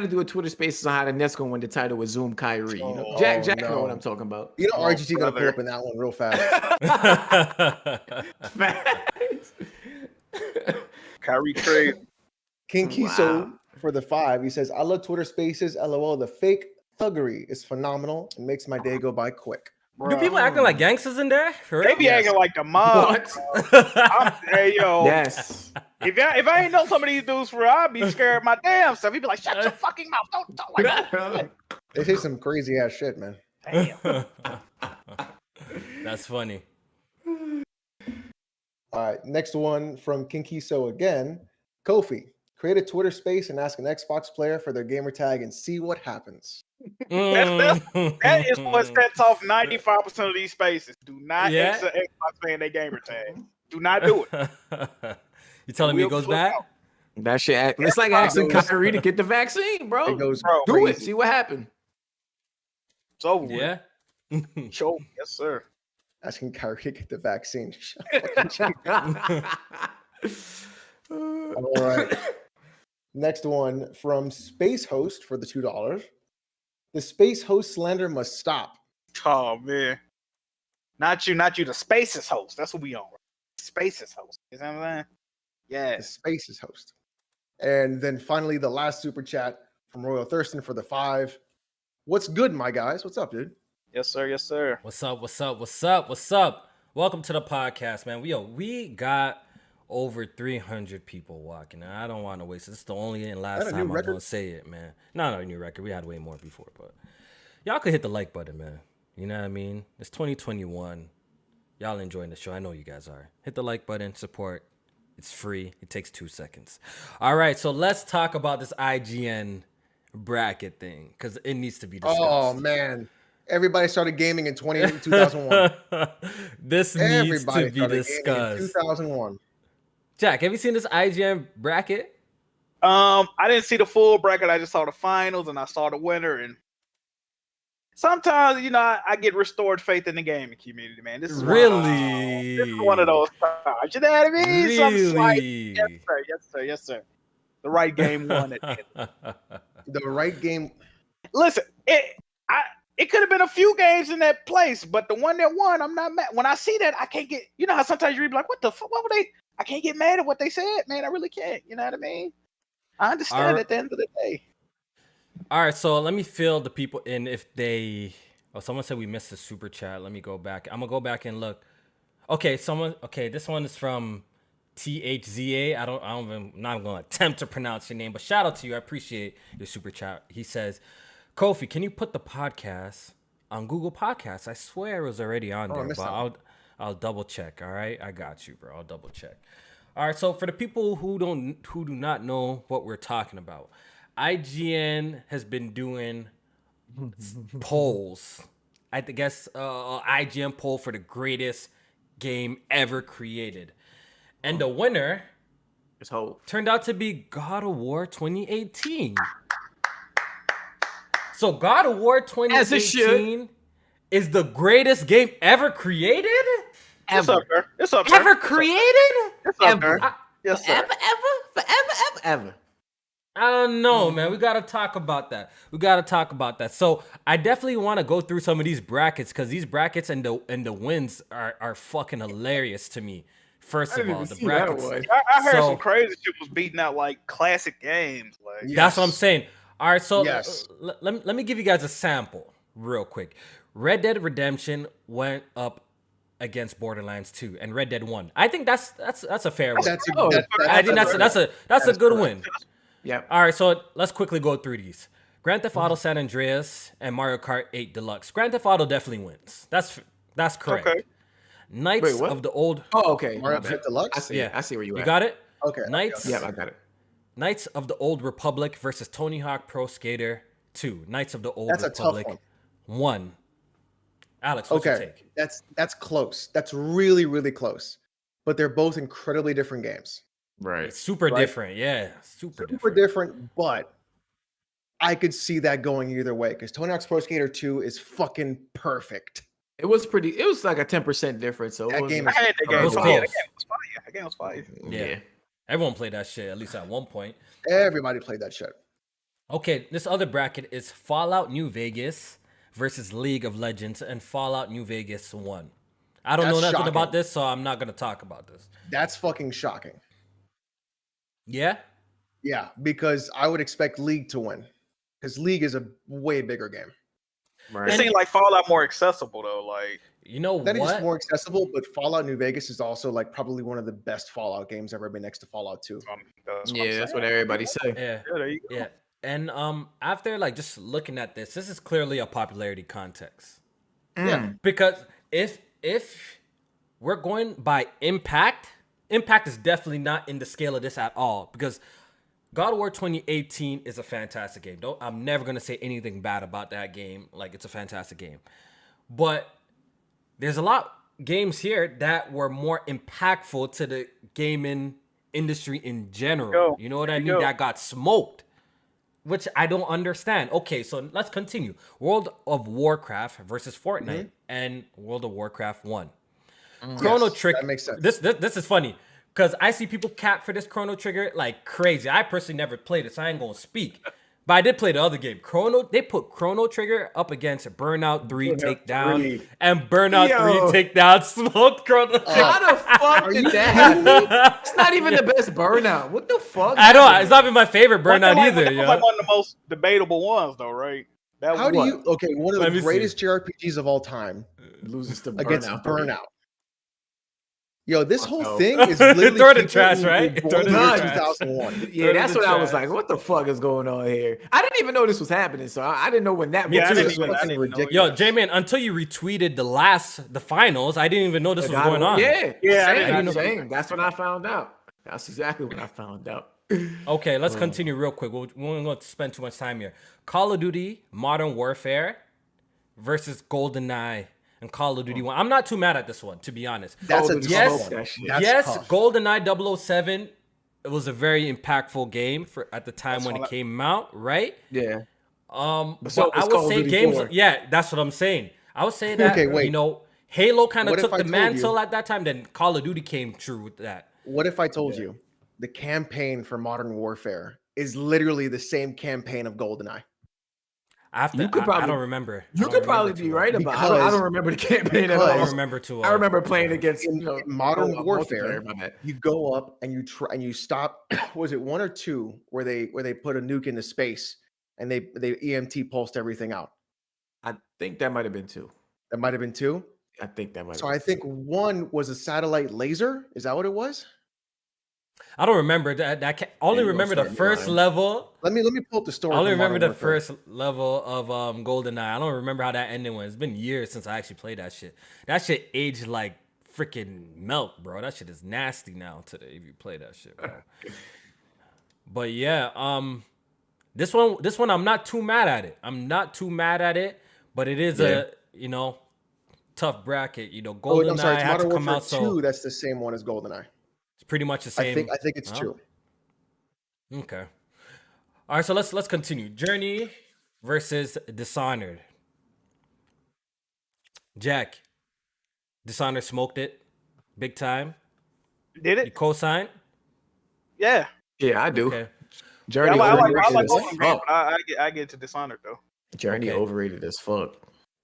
do a Twitter Spaces on how the Nets gonna win the title with Zoom Kyrie. Jack know what I'm talking about. RGT gonna pull up in that one real fast. Kyrie trade. King Kiso for the 5. He says, I love Twitter Spaces. LOL. The fake thuggery is phenomenal and makes my day go by quick. Do people acting like gangsters in there? They be acting like the mob. Hey, yo. Yes. If I ain't know some of these dudes for real, I'd be scared of my damn stuff. He'd be like, shut your fucking mouth. Don't talk like that. They say some crazy ass shit, man. Damn. That's funny. All right, next one from King Kiso again. Kofi, create a Twitter space and ask an Xbox player for their gamer tag and see what happens. That is what sets off 95% of these spaces. Do not ask an Xbox fan their gamer tag. Do not do it. You telling me it goes back? That shit. It's like asking Kyrie to get the vaccine, bro. It goes Bro, Do it. crazy. See what happened. It's over with. Yeah. Sure. Yes, sir. Asking Kyrie to get the vaccine. All right. Next one from Space Host for the $2. The Space Host slander must stop. Oh man. Not you, the Spaces host. That's what we on. Spaces host. You know what I'm saying? The Yes. Spaces host. And then finally, the last super chat from Royal Thurston for the 5. What's good, my guys? What's up, dude? Yes, sir. Yes, sir. What's up? What's up? What's up? What's up? Welcome to the podcast, man. We got over 300 people walking. And I don't want to waste it. This is the only and last That a time new I'm record? going to say it, man. Not a new record. We had way more before, but y'all could hit the like button, man. You know what I mean? It's 2021. Y'all enjoying the show. I know you guys are. Hit the like button, support. It's free. It takes 2 seconds. All right, so let's talk about this IGN bracket thing because it needs to be discussed. Oh, man. Everybody started gaming in 2001. This needs Everybody to be started gaming in discussed. 2001. Jack, have you seen this IGN bracket? I didn't see the full bracket. I just saw the finals and I saw the winner. And sometimes, I get restored faith in the gaming community, man. This is Really? This is one of those times. You know what I mean? Something's like, Really? yes, sir. Yes, sir. Yes, sir. The right game won it. The right game. Listen, it could have been a few games in that place, but the one that won, I'm not mad. When I see that, I can't get. You know how sometimes you be like, "What the fuck? What were they?" I can't get mad at what they said, man. I really can't. You know what I mean? I understand at the end of the day. All right, so let me fill the people in if they. Oh, someone said we missed the super chat. Let me go back. I'm gonna go back and look. Okay, this one is from THZA. I'm not gonna attempt to pronounce your name, but shout out to you. I appreciate your super chat. He says, Kofi, can you put the podcast on Google Podcasts? I swear it was already on there, but I'll double check. All right, I got you, bro. I'll double check. All right, so for the people who do not know what we're talking about, IGN has been doing polls. I guess IGN poll for the greatest game ever created, and the winner turned out to be God of War 2018. So God of War 2018 is the greatest game ever created? It's up there. It's up there. Ever created? It's up there. Yes, sir. Forever. I don't know, man. We got to talk about that. So I definitely want to go through some of these brackets because these brackets and the wins are fucking hilarious to me. First of all, the brackets. I heard some crazy shit was beating out like classic games. Like That's what I'm saying. All right, so Yes. let me give you guys a sample real quick. Red Dead Redemption went up against Borderlands 2, and Red Dead won. I think that's a fair win. I think that's a good win. Yeah. All right, so let's quickly go through these. Grand Theft Auto San Andreas and Mario Kart 8 Deluxe. Grand Theft Auto definitely wins. That's correct. Okay. Knights of the Old. Oh, okay. Mario My bad. Kart Deluxe? I see. Yeah, I see where you at. You got it. Okay. Knights. Yeah, I got it. Knights of the Old Republic versus Tony Hawk Pro Skater 2. Knights of the Old That's a Republic tough 1. Alex, what's your Okay. take? That's close. That's really, really close. But they're both incredibly different games. Right. Super Right. different, yeah. Super Super different. different, but I could see that going either way because Tony Hawk's Pro Skater 2 is fucking perfect. It was like a 10% difference. So That it game I is had that game. It was So, close. yeah, that game was fire. Yeah. Everyone played that shit, at least at one point. Everybody played that shit. Okay, this other bracket is Fallout New Vegas versus League of Legends and Fallout New Vegas 1. I don't know That's nothing shocking. about this, so I'm not going to talk about this. That's fucking shocking. Yeah? Yeah, because I would expect League to win because League is a way bigger game. Right. It seemed like Fallout more accessible though. Like You know That is what? more accessible, but Fallout New Vegas is also like probably one of the best Fallout games ever made next to Fallout 2. That's what everybody say. Yeah. Yeah, there you go. Yeah. And after like just looking at this is clearly a popularity context. Yeah. Because if we're going by impact is definitely not in the scale of this at all. Because God of War 2018 is a fantastic game. I'm never gonna say anything bad about that game. Like it's a fantastic game. But there's a lot games here that were more impactful to the gaming industry in general. Yo, You know what I there mean? you go. That got smoked, which I don't understand. Okay, so let's continue. World of Warcraft versus Fortnite and World of Warcraft 1. Chrono Yes, Trigger. that makes sense. This is funny because I see people cap for this Chrono Trigger like crazy. I personally never played it, so I ain't gonna speak. But I did play the other game. They put Chrono Trigger up against Burnout 3 Burnout Takedown, 3. and Burnout Yo. 3 Takedown smoked Chrono Trigger. How the fuck did that happen? It's not even the best burnout. What the fuck? I know it's not even my favorite But Burnout that either. was Yeah. like one of the most debatable ones, though, right? That How do was- you? Okay, one of Let the me see. greatest JRPGs of all time Loses to against burnout. Burnout. Yo, this whole no. thing is literally Throw it in people trash, who right? were Throw it in born in the trash. 2001. Yeah, that's the what I was trash. like. What the fuck is going on here? I didn't even know this was happening, so I didn't know when that. Yeah, I was didn't happening. even- I didn't even know it. Yo, J-Man, until you retweeted the finals, I didn't even know this was God, going on. Yeah, Yeah, I same, didn't know. same. That's when I found out. That's exactly when I found out. Okay, let's continue real quick. We won't going to spend too much time here. Call of Duty Modern Warfare versus GoldenEye and Call of Duty 1. I'm not too mad at this one, to be honest. That's a Oh, tough yes, one. that shit. That's yes, tough. GoldenEye 007. It was a very impactful game for at the time when it came out, right? Yeah. But so I was would Call of say Duty games. 4. Yeah, that's what I'm saying. I would say that Okay, wait. you know Halo kind of What if took I the told mantle you- at that time. Then Call of Duty came true with that. What if I told you the campaign for Modern Warfare is literally the same campaign of GoldenEye? I have to. You could I probably- don't remember. I You don't could probably remember be too well. right about. I Because- don't remember the campaign at I all. don't because remember too well. I remember playing against In Modern Warfare, multiplayer, my bad. you go up and you try and you stop. Was it one or two where they put a nuke into space and they EMT pulsed everything out? I think that might have been two. That might have been two. I think that might. So have I think one was a satellite laser. Is that what it was? I don't remember that. Only you gonna remember the start me first lying. level. Let me pull up the story. I only from remember Modern the Warfare. first level of GoldenEye. I don't remember how that ending went. It's been years since I actually played that shit. That shit aged like freaking milk, bro. That shit is nasty now today if you play that shit, bro. But yeah, this one I'm not too mad at it. I'm not too mad at it, but it is a tough bracket. You know, Oh, wait, I'm sorry. GoldenEye It's had to Modern come Warfare out 2. so That's the same one as GoldenEye. it's pretty much the same. I think it's Huh? 2. Okay. All right, so let's continue. Journey versus Dishonored. Jack, Dishonored smoked it big time. Did You it? co-sign? Yeah. Yeah, I do. Okay. Journey I like overrated both as of them, fuck. but I get to Dishonored though. Journey Okay. overrated as fuck.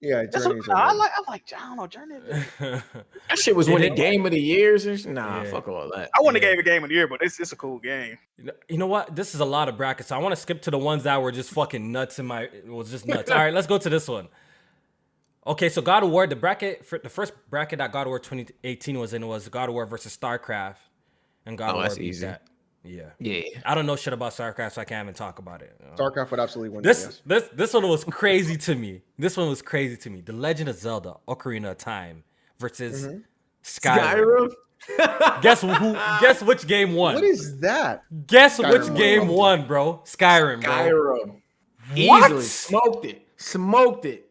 Yeah, That's what, Journey's I overrated. like. I don't know. Journey. That shit was Did winning it? game of the years. And nah, Yeah. fuck all that. I wouldn't have gave a game of the year, but it's a cool game. You know what? This is a lot of brackets. So I want to skip to the ones that were just fucking nuts in my. It was just nuts. All right, let's go to this one. Okay, so God of War, the first bracket that God of War 2018 was in was God of War versus StarCraft, and God of War that's beat easy. that. Yeah. Yeah. I don't know shit about StarCraft, so I can't even talk about it. StarCraft would absolutely win. Yes. This one was crazy to me. This one was crazy to me. The Legend of Zelda: Ocarina of Time versus Skyrim. Skyrim. Guess which game won? What is that? Guess Skyrim which won. game won, bro? Skyrim, bro. Skyrim. What? Easily smoked it. Smoked it.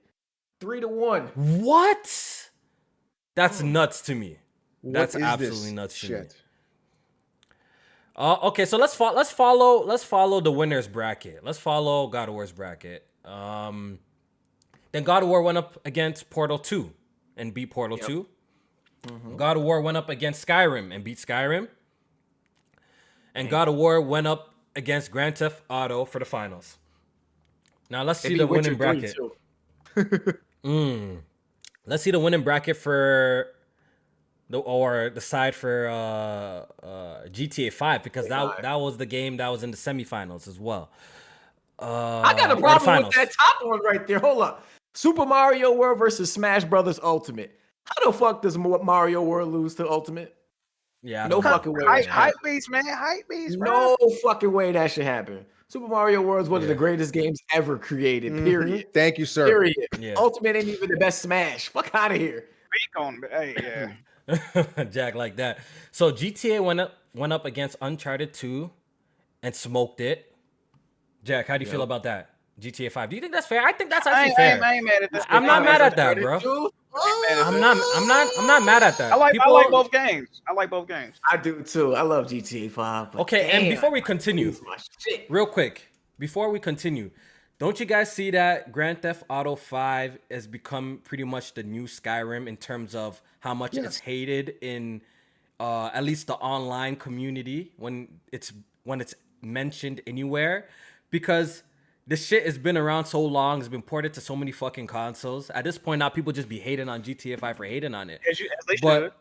3-1. What? That's nuts to me. That's What is absolutely this nuts to me. shit? Okay, so let's follow the winners bracket. Let's follow God of War's bracket. Then God of War went up against Portal 2 and beat Portal 2. God of War went up against Skyrim and beat Skyrim. And God of War went up against Grand Theft Auto for the finals. Now let's see the winning bracket. Let's see the winning bracket for the side for GTA 5 because that was the game that was in the semifinals as well. I got a or the problem finals. with that top one right there. Hold up. Super Mario World versus Smash Brothers Ultimate. How the fuck does Mario World lose to Ultimate? Yeah, I No don't know. fucking way. Hype beast, man. Hype beast, bro. No fucking way that should happen. Super Mario World is one of the greatest games ever created. Period. Thank you, sir. Period. Yeah. Ultimate ain't even the best Smash. Fuck out of here. Speak on, hey, yeah. Jack like that. So GTA went up against Uncharted 2 and smoked it. Jack, how do you feel about that? GTA 5. Do you think that's fair? I think that's I actually ain't, fair. I ain't mad at this. I'm not I mad ain't at that, bro. I'm not mad at that. I like People, both games. I like both games. I do too. I love GTA 5. But okay, damn, and before we continue, this is my shit. real quick, before we continue, don't you guys see that Grand Theft Auto 5 has become pretty much the new Skyrim in terms of how much it's hated in at least the online community when it's mentioned anywhere? Because this shit has been around so long, it's been ported to so many fucking consoles. At this point now, people just be hating on GTA 5 for hating on it. As they should. But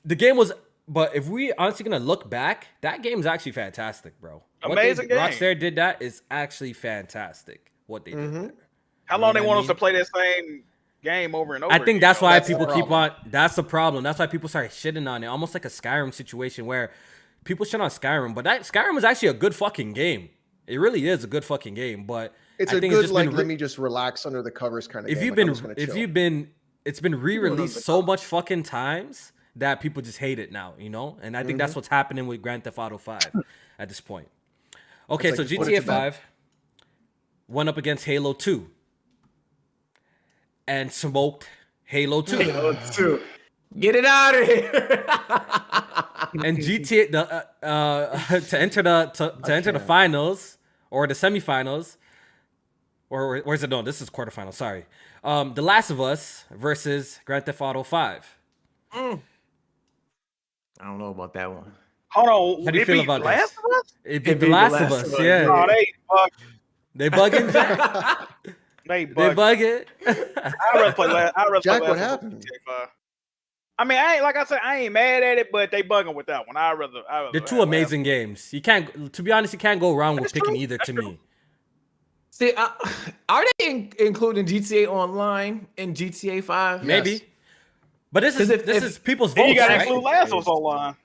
the game was. But if we honestly gonna look back, that game is actually fantastic, bro. Amazing game. Rockstar did that is actually fantastic. What they did there. How long You they know want what us to play that same game over and over? I think again, that's though? why That's the people keep problem. on. That's the problem. That's why people start shitting on it, almost like a Skyrim situation where people shit on Skyrim, but that Skyrim is actually a good fucking game. It really is a good fucking game. But It's I a think good just like been let me just relax under the covers kind of if game. you've Like, I'm been just gonna if chill. you've been it's been re-released so much fucking times that people just hate it now, you know? And I think that's what's happening with Grand Theft Auto 5 at this point. Okay, like so just put it GTA to bed. 5 went up against Halo 2 and smoked Halo 2. Dude, get it out of here. And GTA to enter the finals or the semifinals, or where's it? No, this is quarterfinals. Sorry, The Last of Us versus Grand Theft Auto 5. I don't know about that one. Hold on. How do you it feel beat about Last this? of Us? It beat The Last of Us. Yeah, Oh, they bugging. they They bugging. bugging. I'd rather play Last. I'd rather Jack, play what Last of Us happened? than GTA 5. I mean, I ain't like I said, I ain't mad at it, but they bugging with that one. I'd rather They're two have amazing games. You can't, to be honest, you can't go wrong with That's picking true. either. To me, See, are they including GTA Online in GTA 5? maybe. Yes. But this is 'Cause if- this if- is people's And votes, you got to right? include Last of Us online.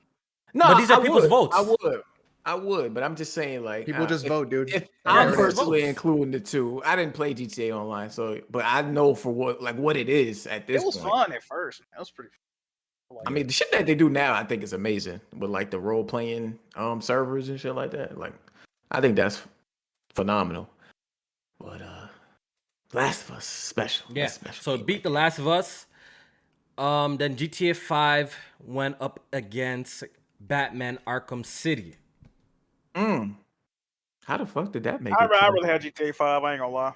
No, But these are I people's would. votes. I would, but I'm just saying, like, People just vote, dude. If Yeah, I'm it's personally votes. including the two, I didn't play GTA Online, so but I know for what it is at this It was point. fun at first. Man. It was pretty fun. I mean, the shit that they do now, I think is amazing with like the role playing servers and shit like that. Like, I think that's phenomenal. But Last of Us special. Yeah. That's special. So it beat The Last of Us. Then GTA 5 went up against Batman Arkham City. How the fuck did that make I it? rather have GTA 5. I ain't gonna lie.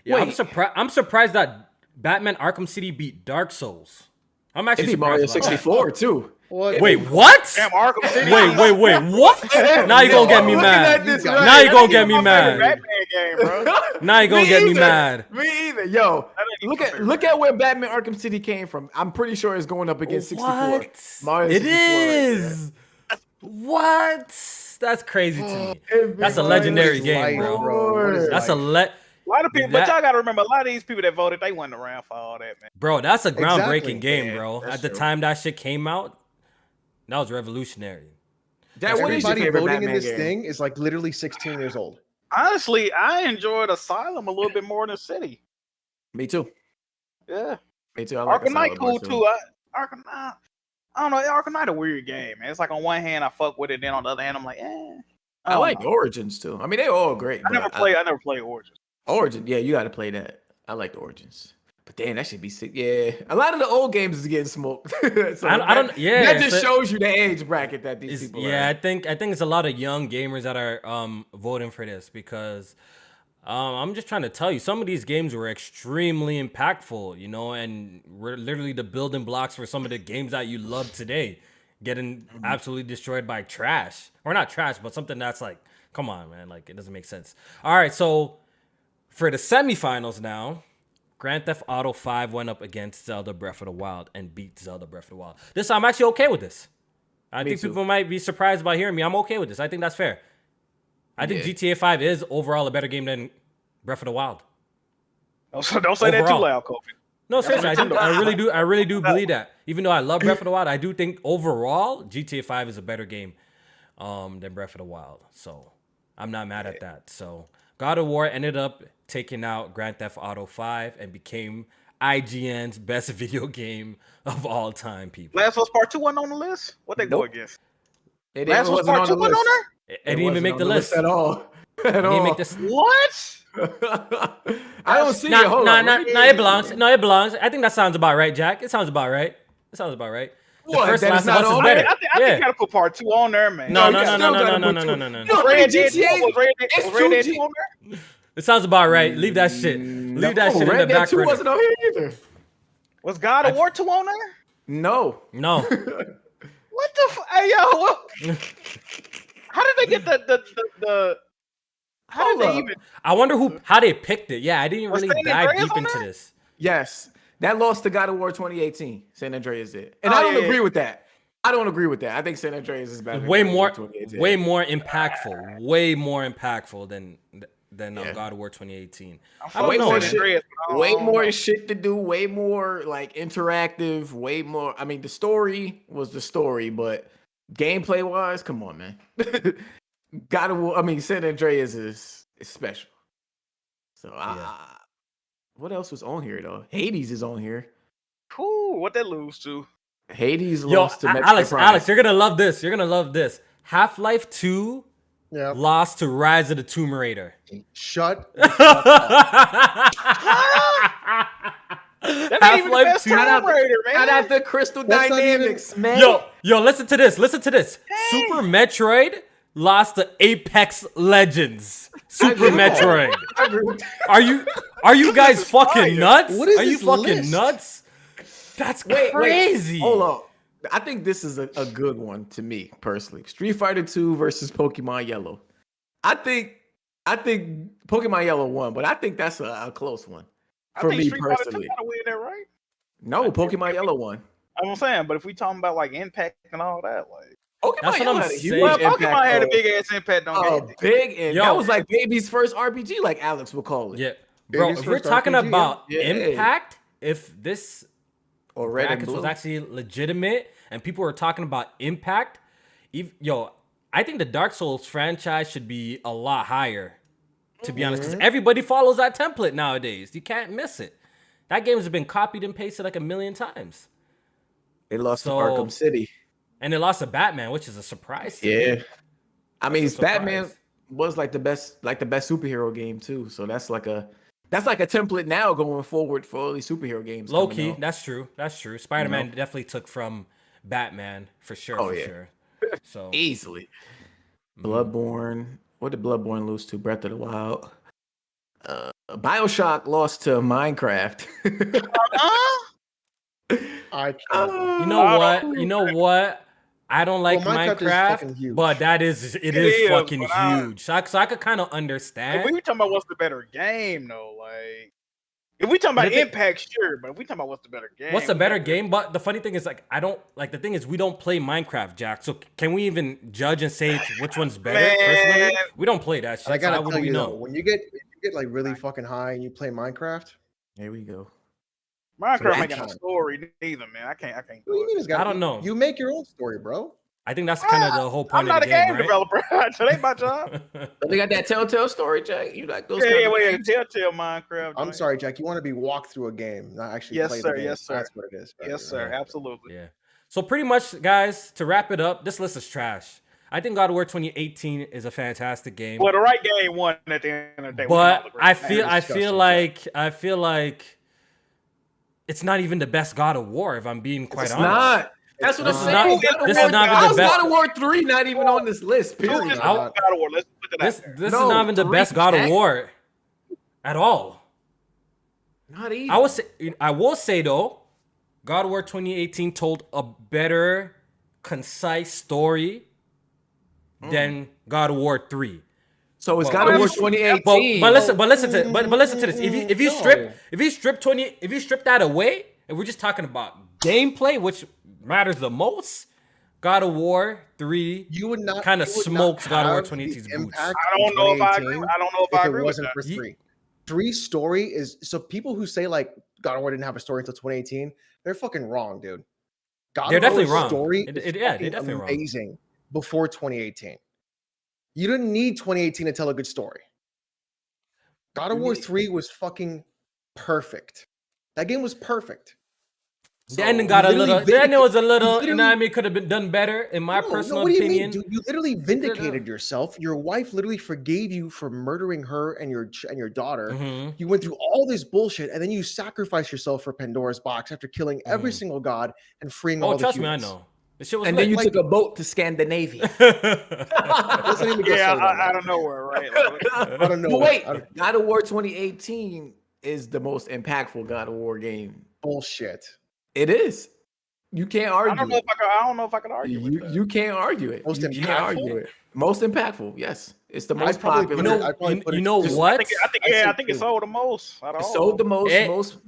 Yeah, Wait. I'm surprised that Batman Arkham City beat Dark Souls. I'm It actually beat Mario surprised about that. 64 too. What? Wait, what? Damn, Arkham City. Wait, what? Now you gonna get me Looking mad. at this Now right Now you gonna That get ain't me my favorite mad. Batman game, bro. Now you gonna Me get me either. mad. Me either. Yo, That ain't look my at favorite. look at where Batman Arkham City came from. I'm pretty sure it's going up against 64. What? Mario It 64 right is. What? That's crazy to me. there. That's a Mario legendary 64. game, bro. What is That's life? A lot of people, That- but y'all gotta remember, a lot of these people that voted, they wasn't around for all that, man. Bro, that's a groundbreaking Exactly. game, Yeah, bro. that's At the true. time that shit came out, that was revolutionary. Dad, what is your Everybody favorite voting in Batman this game? thing is like literally 16 years old. Honestly, I enjoyed Asylum a little bit more than City. Me too. Yeah, Me too. I like Arkham Knight Asylum cool too. Arkham Knight, I don't know. Arkham Knight a weird game, man. It's like on one hand I fuck with it, then on the other hand I'm like, I don't like know. Origins too. I mean, they're all great. I never played Origins. Origin. Yeah, you got to play that. I like the Origins. But damn, that should be sick. Yeah, a lot of the old games is getting smoked. So I don't. Yeah, that just so- shows you the age bracket that these It's- people yeah, are. I think it's a lot of young gamers that are voting for this because I'm just trying to tell you, some of these games were extremely impactful, you know, and were literally the building blocks for some of the games that you love today, getting absolutely destroyed by trash, or not trash, but something that's like, come on, man, like it doesn't make sense. All right, so for the semifinals now, Grand Theft Auto 5 went up against Zelda Breath of the Wild and beat Zelda Breath of the Wild. I'm actually okay with this. I think too. people might be surprised by hearing me. I'm okay with this. I think that's fair. I think Yeah. GTA 5 is overall a better game than Breath of the Wild. Don't say that too Overall. loud, Kofi. No, seriously, I really do believe that. Even though I love Breath of the Wild, I do think overall GTA 5 is a better game than Breath of the Wild. So I'm not mad at that. So God of War ended up taking out Grand Theft Auto 5 and became IGN's best video game of all time, people. Last of Us Part 2 wasn't on the list. What they go Nope. against? It Last of Us wasn't Part 2 the wasn't on list. there. It didn't even wasn't make on the list. at all. at You need to all. make this. What? I don't see it. Nah, Hold nah, on. nah, Let me- nah, it belongs. No, it belongs. I think that sounds about right, Jack. It sounds about right. It sounds about right. The What, first that Last it's of not Us is on better. there? I think you gotta put part 2 on there, man. No, you no, no, still no, no, gotta no, put no, two- no, no, no. You know, Red Red Dead GTA. was Red It's Dead 2G. 2 on there? It sounds about right. Leave that shit. Leave that shit in Red the Dead back 2 burner. wasn't on here either. Was God of War 2 on there? No. No. What the Hey, yo, what? How did they get the how Hold did they up. even I wonder how they picked it. Yeah, I didn't Was really San dive Andreas deep on into there? this. Yes. That lost to God of War 2018. San Andreas did. And Oh, I don't yeah, agree yeah. with that. I don't agree with that. I think San Andreas is better than Way God of War more, 2018. way more impactful than Yeah. God of War 2018. I'm I don't Way know, more man. San shit. Andreas, but I Way don't more know. shit to do. Way more like interactive. Way more. I mean, the story was the story, but gameplay wise, come on, man. God of War. I mean, San Andreas is special. So, what else was on here though? Hades is on here. Cool. What they lose to? Hades Yo, lost to Metroid Prime. Alex, you're gonna love this. You're gonna love this. Half-Life 2 Yeah. lost to Rise of the Tomb Raider. Shut the fuck up. That ain't even the best Tomb Raider, Shout out man. to Crystal That's not even- Dynamics, man. Yo, listen to this. Listen to this. Super Metroid lost to Apex Legends. Super Metroid. I agree with that. Are you guys is fucking fire. nuts? What is Are you this fucking list? nuts? That's Wait, crazy. Hold on. I think this is a good one to me personally. Street Fighter 2 versus Pokemon Yellow. I think Pokemon Yellow won, but I think that's a close one I for think me Street Fighter 2 personally. gotta win that, right? No, Pokemon Yellow won. I'm saying, but if we talking about like impact and all that, like Pokemon That's what Yellow I'm had a huge saying. well, impact. Pokemon had a though. big ass impact on Oh, games. big, and Yo. that was like baby's first RPG, like Alex would call it. Yeah. Bro, Baby's if we're first talking RPG, about yeah. impact, if this Or Red and brackets was Blue. actually legitimate and people were talking about impact, I think the Dark Souls franchise should be a lot higher, to be honest, because everybody follows that template nowadays. You can't miss it. That game has been copied and pasted like a million times. They lost So- to Arkham City. And they lost to Batman, which is a surprise. to me. Yeah. I mean, That's a Batman surprise. was like the best superhero game too. So that's like a template now going forward for all these superhero games. Low coming key, out. that's true. That's true. Spider-Man definitely took from Batman for sure. Oh, for yeah. sure. So Easily. Bloodborne. What did Bloodborne lose to? Breath of the Wild. BioShock lost to Minecraft. I can't. you know what? I don't like Well, Minecraft is Minecraft, fucking huge. but it is is, fucking but I- huge. So I could kind of If understand. we talking about what's the better game, though, like if we talking about But the thing- impact, sure, but if we talking about what's the better game, What's the better game? But the funny thing is, like, I don't like the thing is we don't play Minecraft, Jack. So can we even judge and say which one's better? Man. Personally, we don't play that shit. And I So gotta how would tell we you know? though, when you get like really fucking high and you play Minecraft, Here we go. Minecraft So ain't got no that- story neither, man. I can't. what do you mean it's got? I don't know. You make your own story, bro. I think that's kind of the whole point I'm not of a the game, game right? developer, so that ain't my job. They got that Telltale story, Jack. You like those? Yeah, kind yeah, of wait, games? Telltale Minecraft. I'm joint. sorry, Jack. You want to be walked through a game, not actually Yes, play sir, the game. yes, sir. That's what it is. Yes, sir, absolutely. Yeah. So pretty much, guys, to wrap it up, this list is trash. I think God of War 2018 is a fantastic game. Well, the right game won at the end of the day. But I disgusting, feel like it's not even the best God of War, if I'm being quite It's honest. not. That's what I'm This is saying. not- God of this War- is not even How's the best- God of War 3 not even on this list? Period. Period. I'll- God of War. Let's put it This out there. this No, is not even the three, best God of Jack. War at all. Not even. I will say though, God of War 2018 told a better, concise story than God of War 3. So it's Well, God of War but- 2018. But listen to this. If you No. strip that away, and we're just talking about gameplay, which matters the most, God of War 3 You would not kind of you would smokes not God of War have the 2018's boots. impact I don't in know if I agree. 2018 I don't know if I if agree it with wasn't that. for three. Three's story is so people who say like God of War didn't have a story until 2018, they're fucking wrong, dude. God They're of War's definitely wrong. story It- is it- yeah, they're fucking definitely wrong. amazing before 2018. You didn't need 2018 to tell a good story. God of War 3 was fucking perfect. That game was perfect. The ending got a little. The ending was a little. You know what I literally- mean? Could have been done better, in my personal what do you opinion. mean, dude? You literally vindicated yourself. Your wife literally forgave you for murdering her and your daughter. Mhm. You went through all this bullshit, and then you sacrificed yourself for Pandora's box after killing every single god and freeing all Oh, the trust me, I humans. know. This shit was And then you lit. took a boat to Scandinavia. Doesn't even get Yeah, started on that. out of nowhere, right? Like, I don't know. But wait, God of War 2018 is the most impactful God of War game. Bullshit. It is. You can't argue. I don't know if I could argue with that. You can't argue it. Most You can't impactful? argue it. Most impactful, yes. It's the most I'd probably popular. put it- I'd probably put You it know just- what? I think it sold the most. Out of It all sold of the them.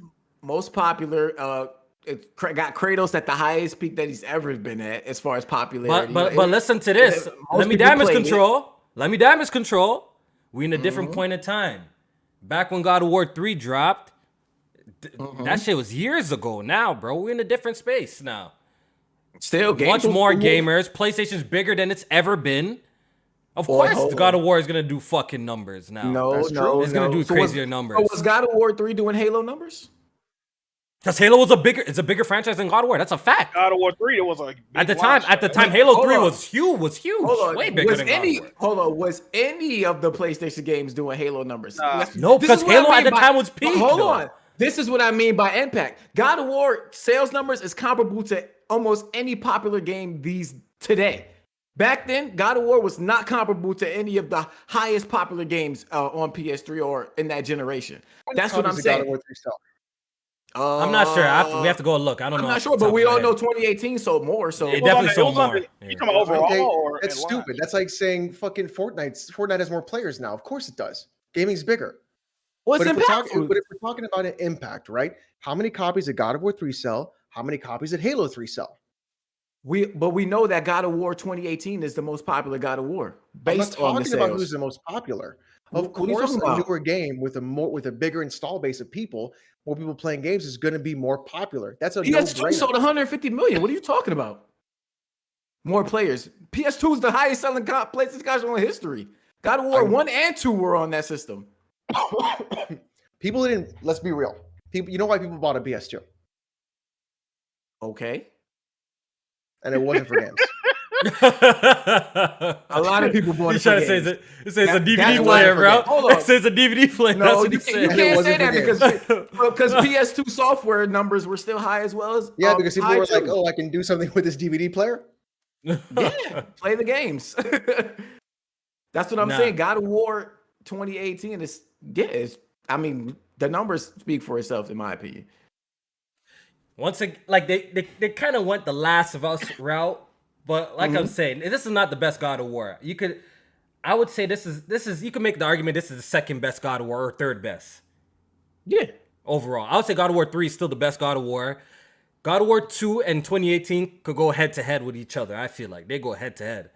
most popular. It got Kratos at the highest peak that he's ever been at as far as popularity. But listen to this. most Let me people damage played it. control. Let me damage control. We in a different point in time. Back when God of War 3 dropped, that shit was years ago now, bro. We're in a different space now. Still, games Much was more cool. gamers. PlayStation's bigger than it's ever been. Of Boy, course, hold God on. of War is gonna do fucking numbers now. No, That's no, true. It's gonna do So crazier was, numbers. So was God of War 3 doing Halo numbers? Because Halo was a bigger franchise than God of War. That's a fact. God of War 3, it was a big At the launch. time, Halo hold 3 on. was huge. Hold on. Way bigger was than God of War. Hold on. Was any of the PlayStation games doing Halo numbers? Nah. No, This because is what I Halo at mean the by- time was peak. Hold though. on. This is what I mean by impact. God of War sales numbers is comparable to almost any popular game today. Back then, God of War was not comparable to any of the highest popular games on PS3 or in that generation. That's what I'm Copies of God of saying. War 3 sell. I'm not sure. We have to go look. I don't I'm know. not off sure, the but top we of my all know head. 2018 sold more. So It definitely sold more. You Yeah. talking about overall Okay, or that's in line? stupid. That's like saying fucking Fortnite has more players now. Of course it does. Gaming's bigger. what's But if, impactful? but if we're talking about an impact, right? How many copies did God of War 3 sell? How many copies did Halo 3 sell? But we know that God of War 2018 is the most popular God of War I'm not based on the talking about sales. who's the most popular. What Of are you course, talking a about? newer game with a bigger install base of people, more people playing games is going to be more popular. That's a PS2 no-brainer. sold 150 million. What are you talking about? More players. PS2 is the highest selling PlayStation console in history. God of War 1 and 2 were on that system. People didn't. Let's be real. People, you know why people bought a PS2, Okay. and it wasn't for games. A lot of people bought He's it for trying to say games. it's a That- DVD that's player, why- bro. Hold on. It says a DVD player. That's No, what you he's can't, you saying. It can't say wasn't that for because PS2 software numbers were still high as well as Yeah, because people high were like, too. "Oh, I can do something with this DVD player." Yeah, play the games. That's what I'm Nah. saying. God of War 2018 is I mean, the numbers speak for itself in my opinion. Once again, like they kind of went the Last of Us route, but like I'm saying, this is not the best God of War. I would say this is you can make the argument this is the second best God of War or third best Yeah. overall. I would say God of War 3 is still the best God of War. God of War 2 and 2018 could go head to head with each other. I feel like they go head to head,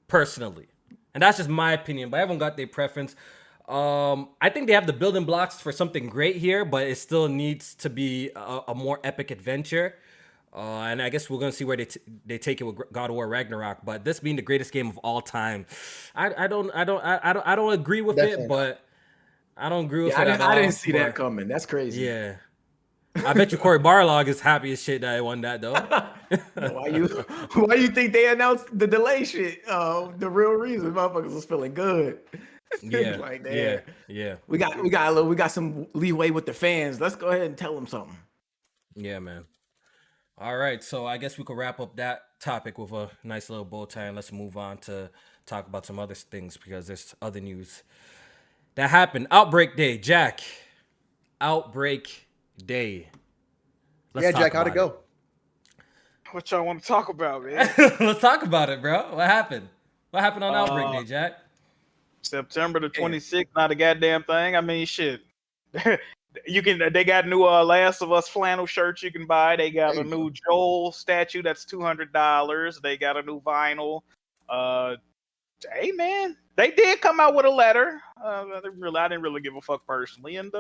personally, and that's just my opinion. But everyone got their preference. I think they have the building blocks for something great here, but it still needs to be a more epic adventure. And I guess we're gonna see where they take it with God of War Ragnarok. But this being the greatest game of all time, I don't agree with Definitely it. But I don't agree with Yeah, it at all. I didn't see that but- coming. That's crazy. Yeah. I bet you Corey Barlog is happy as shit that I won that though. Why you think they announced the delay shit? The real reason motherfuckers was feeling good. Yeah, Like, damn. yeah. We got some leeway with the fans. Let's go ahead and tell them something. Yeah, man. All right, so I guess we could wrap up that topic with a nice little bow tie, and let's move on to talk about some other things because there's other news that happened. Outbreak Day, Jack. Outbreak Day. Yeah, Jack, how'd it go? What y'all want to talk about, man? Let's talk about it, bro. What happened? What happened on Outbreak Day, Jack? September the 26th, not a goddamn thing. I mean, shit. They got new Last of Us flannel shirts you can buy. They got a new Joel statue that's $200. They got a new vinyl. Hey man, they did come out with a letter. I didn't really give a fuck personally, and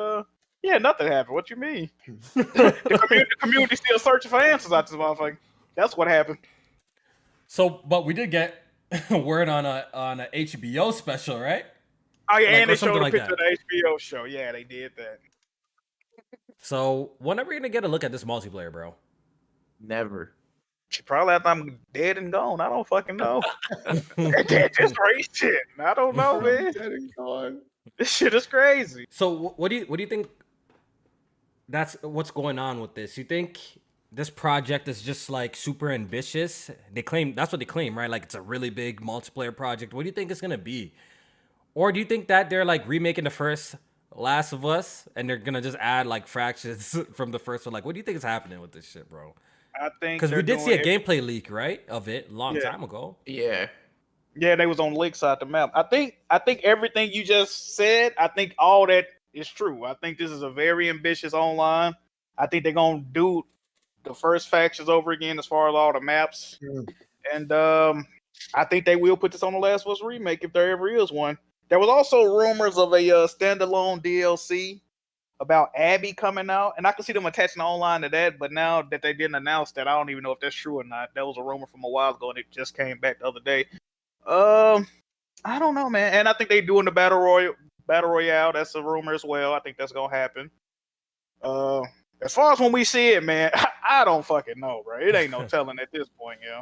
yeah, nothing happened. What you mean? the community still searching for answers out this motherfucker. That's what happened. So, but we did get word on a HBO special, right? Oh yeah, Like, and or they showed something a like picture that. of the HBO show. Yeah, they did that. So when are we gonna get a look at this multiplayer, bro? Never. She probably after I'm dead and gone. I don't fucking know. That's crazy shit. I don't know, man. Dead and gone. This shit is crazy. So what do you think? That's what's going on with this. You think this project is just like super ambitious? They claim that's what they claim, right? Like it's a really big multiplayer project. What do you think it's gonna be? Or do you think that they're like remaking the first Last of Us and they're gonna just add like fractions from the first one? Like, what do you think is happening with this shit, bro? I think Because we they're did see a doing gameplay leak, right, of it a long Yeah. time ago. Yeah. Yeah, they was on the lake side the map. I think everything you just said, I think all that is true. I think this is a very ambitious online. I think they're gonna do the first factions over again as far as all the maps. Mm. And I think they will put this on the Last of Us remake if there ever is one. There was also rumors of a standalone DLC about Abby coming out, and I can see them attaching online to that. But now that they didn't announce that, I don't even know if that's true or not. That was a rumor from a while ago, and it just came back the other day. I don't know, man. And I think they doing the battle royale. That's a rumor as well. I think that's gonna happen. As far as when we see it, man, I don't fucking know, bro. It ain't no telling at this point, yo.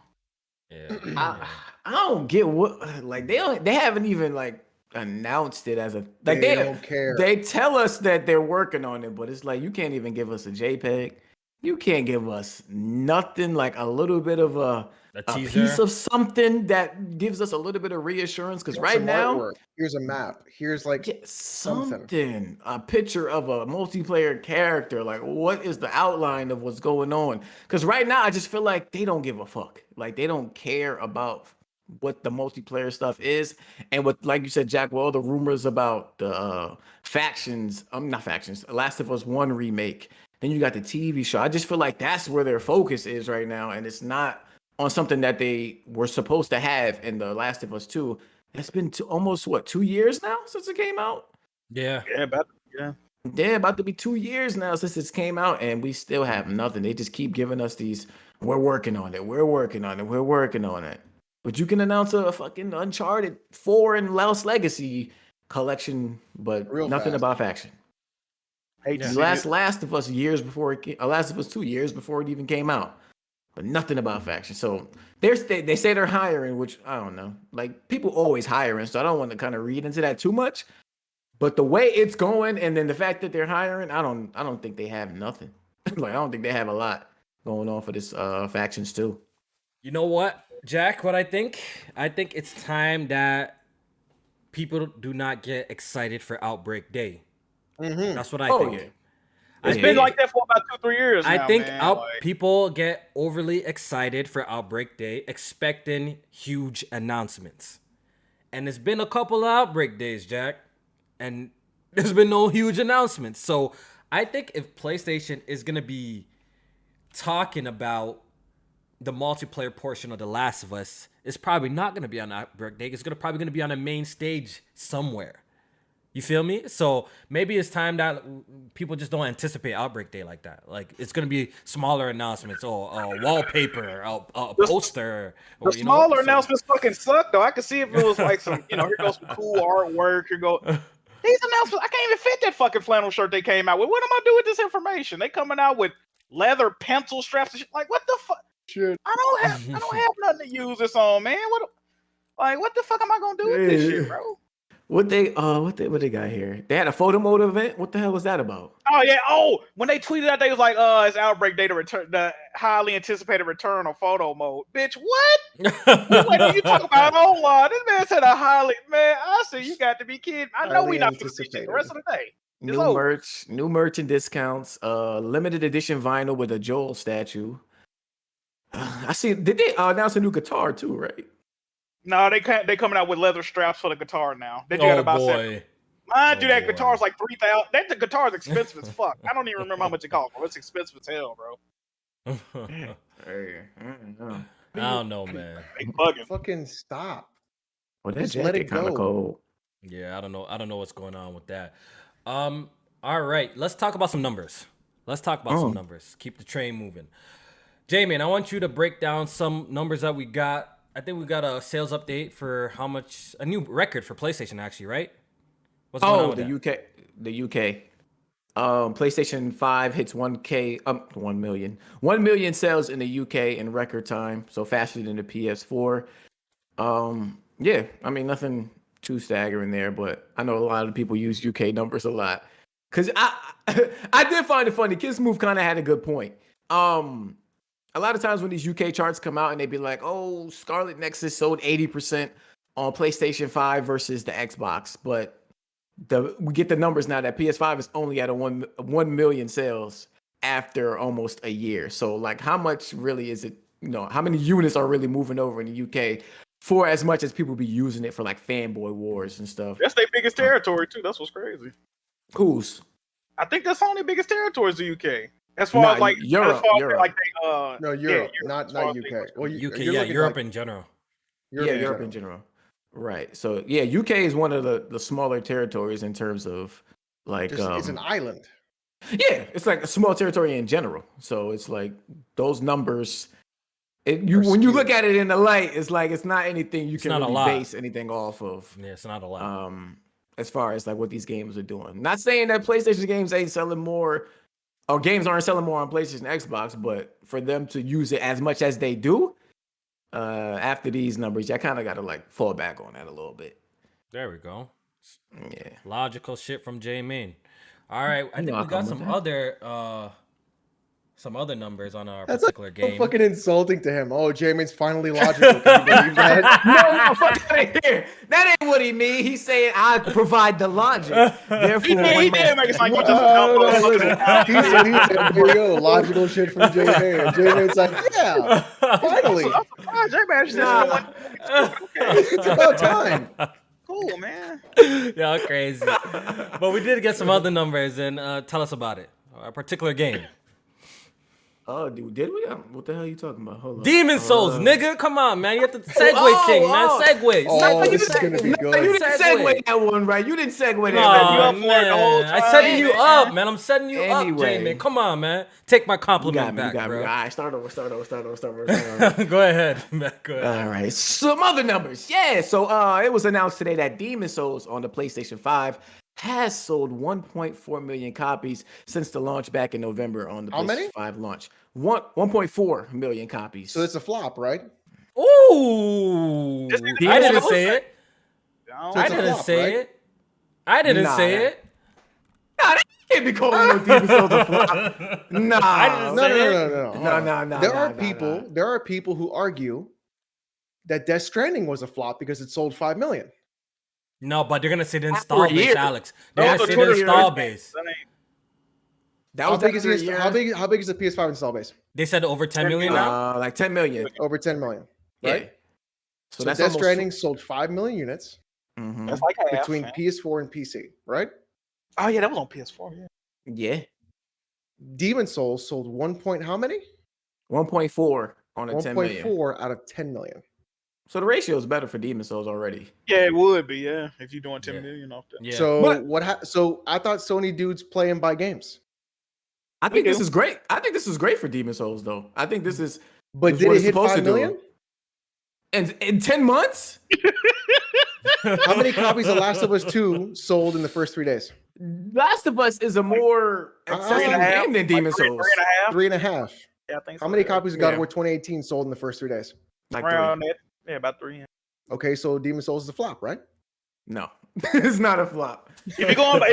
Yeah. I don't get what like they haven't even like announced it as a like They don't care. They tell us that they're working on it, but it's like you can't even give us a JPEG. You can't give us nothing like a little bit of a piece teaser. of something that gives us a little bit of reassurance. Because right Some now, artwork. Here's a map. Here's like something, a picture of a multiplayer character. Like, what is the outline of what's going on? Because right now, I just feel like they don't give a fuck. Like, they don't care about what the multiplayer stuff is. And what, like you said, Jack, well, the rumors about the factions, not factions, Last of Us 1 remake. Then you got the TV show. I just feel like that's where their focus is right now. And it's not on something that they were supposed to have in the Last of Us 2. It's been almost 2 years now since it came out. Yeah. Yeah, About to be 2 years now since it came out, and we still have nothing. They just keep giving us these. We're working on it. We're working on it. We're working on it. But you can announce a fucking Uncharted 4 and Lost Legacy collection, but Real nothing fast. about faction. hate to see Last of Us years before it came, Last of Us 2 years before it even came out, but nothing about faction. So they say they're hiring, which I don't know. Like people always hiring, so I don't want to kind of read into that too much. But the way it's going, and then the fact that they're hiring, I don't think they have nothing. Like I don't think they have a lot going on for this factions too. You know what, Jack? What I think it's time that people do not get excited for Outbreak Day. Mhm. That's what I Oh, think. yeah. It's Yeah. been like that for about 2-3 years now, I think man. people get overly excited for Outbreak Day, expecting huge announcements. And it's been a couple of Outbreak Days, Jack, and there's been no huge announcements. So I think if PlayStation is going to be talking about the multiplayer portion of The Last of Us, it's probably not going to be on Outbreak Day. It's probably going to be on a main stage somewhere. You feel me? So maybe it's time that people just don't anticipate Outbreak Day like that. Like it's gonna be smaller announcements or a wallpaper, a poster. The smaller announcements fucking suck, though. I could see if it was like some, here goes some cool artwork. Here go these announcements. I can't even fit that fucking flannel shirt they came out with. What am I doing with this information? They coming out with leather pencil straps and shit. Like what the fuck? Shit. I don't have nothing to use this on, man. What the fuck am I gonna do with this shit, bro? What they got here? They had a photo mode event. What the hell was that about? Oh yeah. Oh, when they tweeted out, they was like, it's Outbreak Day to return the highly anticipated return of photo mode. Bitch, what? What you talking about online? This man said a highly I said you got to be kidding. I know we not gonna see shit the rest of the day. It's over. New merch and discounts. Limited edition vinyl with a Joel statue. I see. Did they announce a new guitar too? Right? No, they coming out with leather straps for the guitar now. They do that about seven. Mind you, that guitar's like $3,000. That guitar's expensive as fuck. I don't even remember how much it costs, bro. It's expensive as hell, bro. I don't know, man. They bugging. Fucking stop. Well, that Just let jacket it kind of go. cold. Yeah, I don't know what's going on with that. All right, let's talk about some numbers. Some numbers. Keep the train moving. Jamie, I want you to break down some numbers that we got. I think we got a sales update for a new record for PlayStation, actually, right? What's going on with the UK. PlayStation 5 hits 1 million sales in the UK in record time, so faster than the PS4. Yeah, I mean nothing too staggering there, but I know a lot of people use UK numbers a lot. Cause I did find it funny. Kids Move kind of had a good point. A lot of times when these UK charts come out and they be like, "Oh, Scarlet Nexus sold 80% on PlayStation 5 versus the Xbox," but we get the numbers now that PS5 is only at a 1 million sales after almost a year. So like, how much really is it? You know, how many units are really moving over in the UK for as much as people be using it for like fanboy wars and stuff? That's their biggest territory too. That's what's crazy. Whose? I think that's only biggest territory is the UK. As far as like Europe, as far as Europe. like they, No, Europe, not UK. Well, UK, you're yeah, looking Europe like in general. Europe in general. Right. So yeah, UK is one of the smaller territories in terms of like it's an island. yeah, it's like a small territory in general. So it's like those numbers. When you look at it in the light, it's like it's not anything you can not a really lot. base anything off of. Yeah, it's not a lot. As far as like what these games are doing. Not saying that PlayStation games ain't selling more, or games aren't selling more on PlayStation and Xbox, but for them to use it as much as they do, after these numbers, I kind of got to like fall back on that a little bit. There we go. Yeah. Logical shit from J Main. All right, I think I'll we got come some other numbers on our That's particular like so game. fucking insulting to him. Oh, Jamin's finally logical. Can you believe that? No, fuck out of here. That ain't what he mean. He's saying I provide the logic. Therefore, he did make it like you just He said, there you go, logical shit from J-Man. J-Man's like, yeah, finally. J-Man just Nah. It's about time. cool, man. Y'all crazy. But we did get some other numbers, and tell us about it. A particular game. Oh, dude, did we? What the hell are you talking about? Hold on. Demon Souls, nigga. Come on, man. You have to segue, King, man. Segue. Oh, this is gonna be You good. didn't segue that one, right? You didn't segue that. Aw, you up for it the whole man. I time, setting you man. up, man. I'm setting you up, Anyway. J-Man. Come on, man. Take my You compliment got me. back, bro. All right, start over. Go ahead, man. Go ahead. All right, some other numbers. Yeah, so it was announced today that Demon Souls on the PlayStation 5 has sold 1.4 million copies since the launch back in November on the How PlayStation many? 5 launch. 1.4 million copies. So it's a flop, right? Ooh. I didn't say it. So I it's a didn't flop, say right? it. I didn't Nah, say that- it. Nah, that can't be calling no Demon Souls a flop. Nah, I didn't No, say no, it. no, no, no. No. There are people who argue that Death Stranding was a flop because it sold 5 million. No, but they're gonna say the After install a base, year. Alex. That They're was gonna a say the 20 install years, base. that ain't- That How was big is after a the year. how big is the PS5 install base? They said over 10 million now. Like 10 million. Over 10 million, right? Yeah. So that's Death almost- Stranding sold 5 million units Mhm. That's like half, between man. PS4 and PC, right? Oh yeah, that was on PS4. Yeah. Yeah. Demon Souls sold 1 point how many? 1.4 on a 10 million. 1.4 out of 10 million. So the ratio is better for Demon Souls already. Yeah, it would be. Yeah, if you're doing 10 Yeah. million off that. Yeah. So But- so I thought Sony dudes play and buy games. I think We this do. is great. I think this is great for Demon Souls, though. I think this is But That's did what it it's hit supposed 5 to do. million? and in 10 months. How many copies of Last of Us 2 sold in the first 3 days? Last of Us is a more accessible 3.5, game than Demon Souls. 3.5. 3.5. Yeah, I think. How many so, copies of God of Yeah. War 2018 sold in the first 3 days? Like Around 3. that. Yeah, about 3. Yeah. Okay, so Demon Souls is a flop, right? No, it's not a flop. If you're going by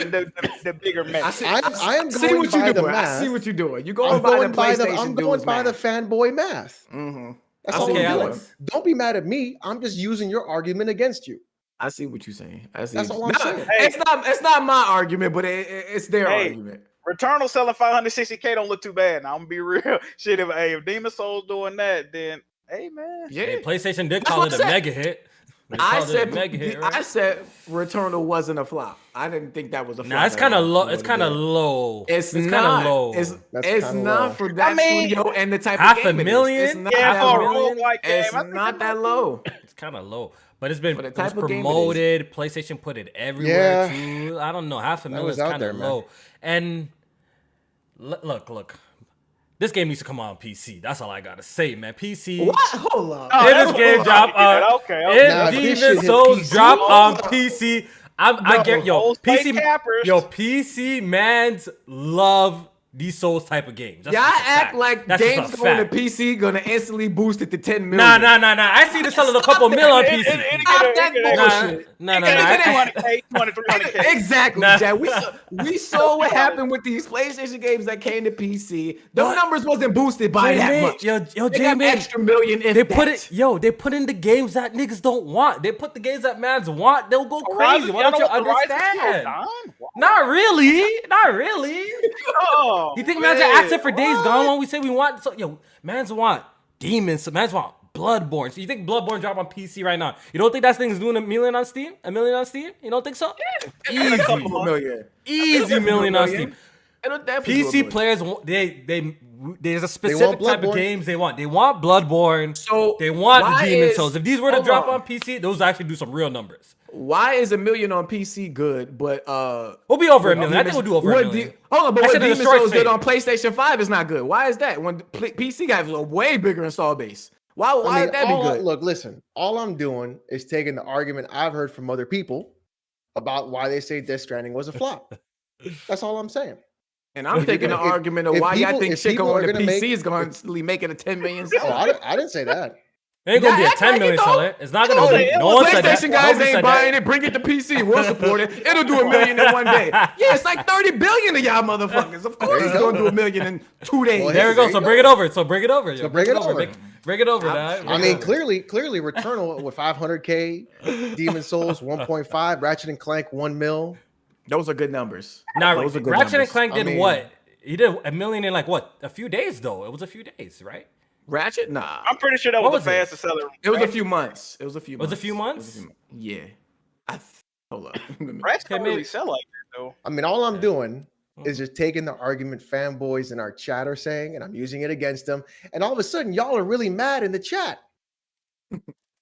the bigger I match, see, I am see going what by you're the doing. I math. see what you're doing. You're I'm going by the going by the PlayStation I'm going dude's by the math. fanboy math. Mm-hmm. That's I all see I'm Okay, what you're doing. Alex. Don't be mad at me. I'm just using your argument against you. I see what you're saying. I see. That's what all I'm Nah, saying. Hey. It's not my argument, but it's their Hey. argument. Returnal selling 560K don't look too bad. Now I'm gonna be real. Shit, if Demon Souls doing that, then hey man. Yeah. Hey, PlayStation did That's call what it I a said. mega hit. They I called it a said mega hit, right? I said Returnal wasn't a flop. I didn't think that was a flop. Nah, it's at kind of all. low. It's kind of low. It's kind not. of low. It's That's it's kinda not low. for that I mean, studio and the type half of a game it is. million? It's not Yeah, that for a low. roguelike game, It's I think not that low. It's kind of low, but it's been For the it was type of game it is. promoted. PlayStation put it everywhere Yeah. too. I don't know. Half a million was is out kind there, of man. low. And look. This game needs to come out on PC. That's all I gotta say, man. PC. What? Hold on. Oh, If that's this game cool. drop Okay, on, okay. if Nah, if this Demon shit hit Souls PC, drop on hold on. PC, I get yo those fake PC cappers. yo PC mans love these Souls type of games. That's Y'all just a act fact. like That's games just a on the fact. PC gonna instantly boost it to 10 million. Nah. I see this selling a couple mil on PC. Stop that bullshit. Nah. Get 200K, 300K. Exactly, Nah. Jack. We saw what happened with these PlayStation games that came to PC. Those numbers wasn't boosted by that much. Yo, They got J-Man, extra million if they put that. they put in the games that niggas don't want. They put the games that mans want. They'll go crazy. Why don't you understand? Not really. Oh, You think mans are asking for Days Gone when we say we want? So, yo, mans want demons. Mans want Bloodborne. So you think Bloodborne drop on PC right now? You don't think that thing's doing a million on Steam? You don't think so? A couple million. Easy million on Steam. It'll definitely do a PC million. players, there's a specific type of Bloodborne. games they want. They want Bloodborne. So they want the why Demon is- Souls. If these were to hold drop on. on PC, those actually do some real numbers. Why is a million on PC good, but We'll be over a million. I think we'll do over a million. Hold on, but That what shit is Demon a short Souls did fade. on PlayStation 5 is not good. Why is that? When PC got a way bigger install base. Why would that be good? Look, listen. All I'm doing is taking the argument I've heard from other people about why they say Death Stranding was a flop. That's all I'm saying. And I'm taking the argument of if why y'all people- think if shit people going are to gonna PC make- is going to make it a 10 million Oh, seller. I didn't say that. It ain't gonna be a act 10 like million it, though. seller. It's not gonna be. No one said that. PlayStation guys Nobody ain't said buying that. it. Bring it to PC. We'll support it. It'll do $1 million in one day. Yeah, it's like 30 billion of y'all motherfuckers. Of course, it's gonna do $1 million in 2 days. Well, There we There go. you So go. bring it over. Bring it over. So bring it over. Bring it over, dog. I mean, clearly, Returnal with 500K, Demon Souls 1.5, Ratchet and Clank 1 mil. Those are good numbers. Now, Those are good Ratchet and numbers. Clank I did mean- what? He did $1 million in like what? A few days though. It was a few days, right? Ratchet? Nah. I'm pretty sure that What was the was it? fastest seller. It was a few months. It was a few Was months. it a few months? Yeah. Hold up. Ratchet don't Okay, really maybe- sell like that though. I mean, all I'm doing is just taking the argument fanboys in our chat are saying, and I'm using it against them. And all of a sudden, y'all are really mad in the chat.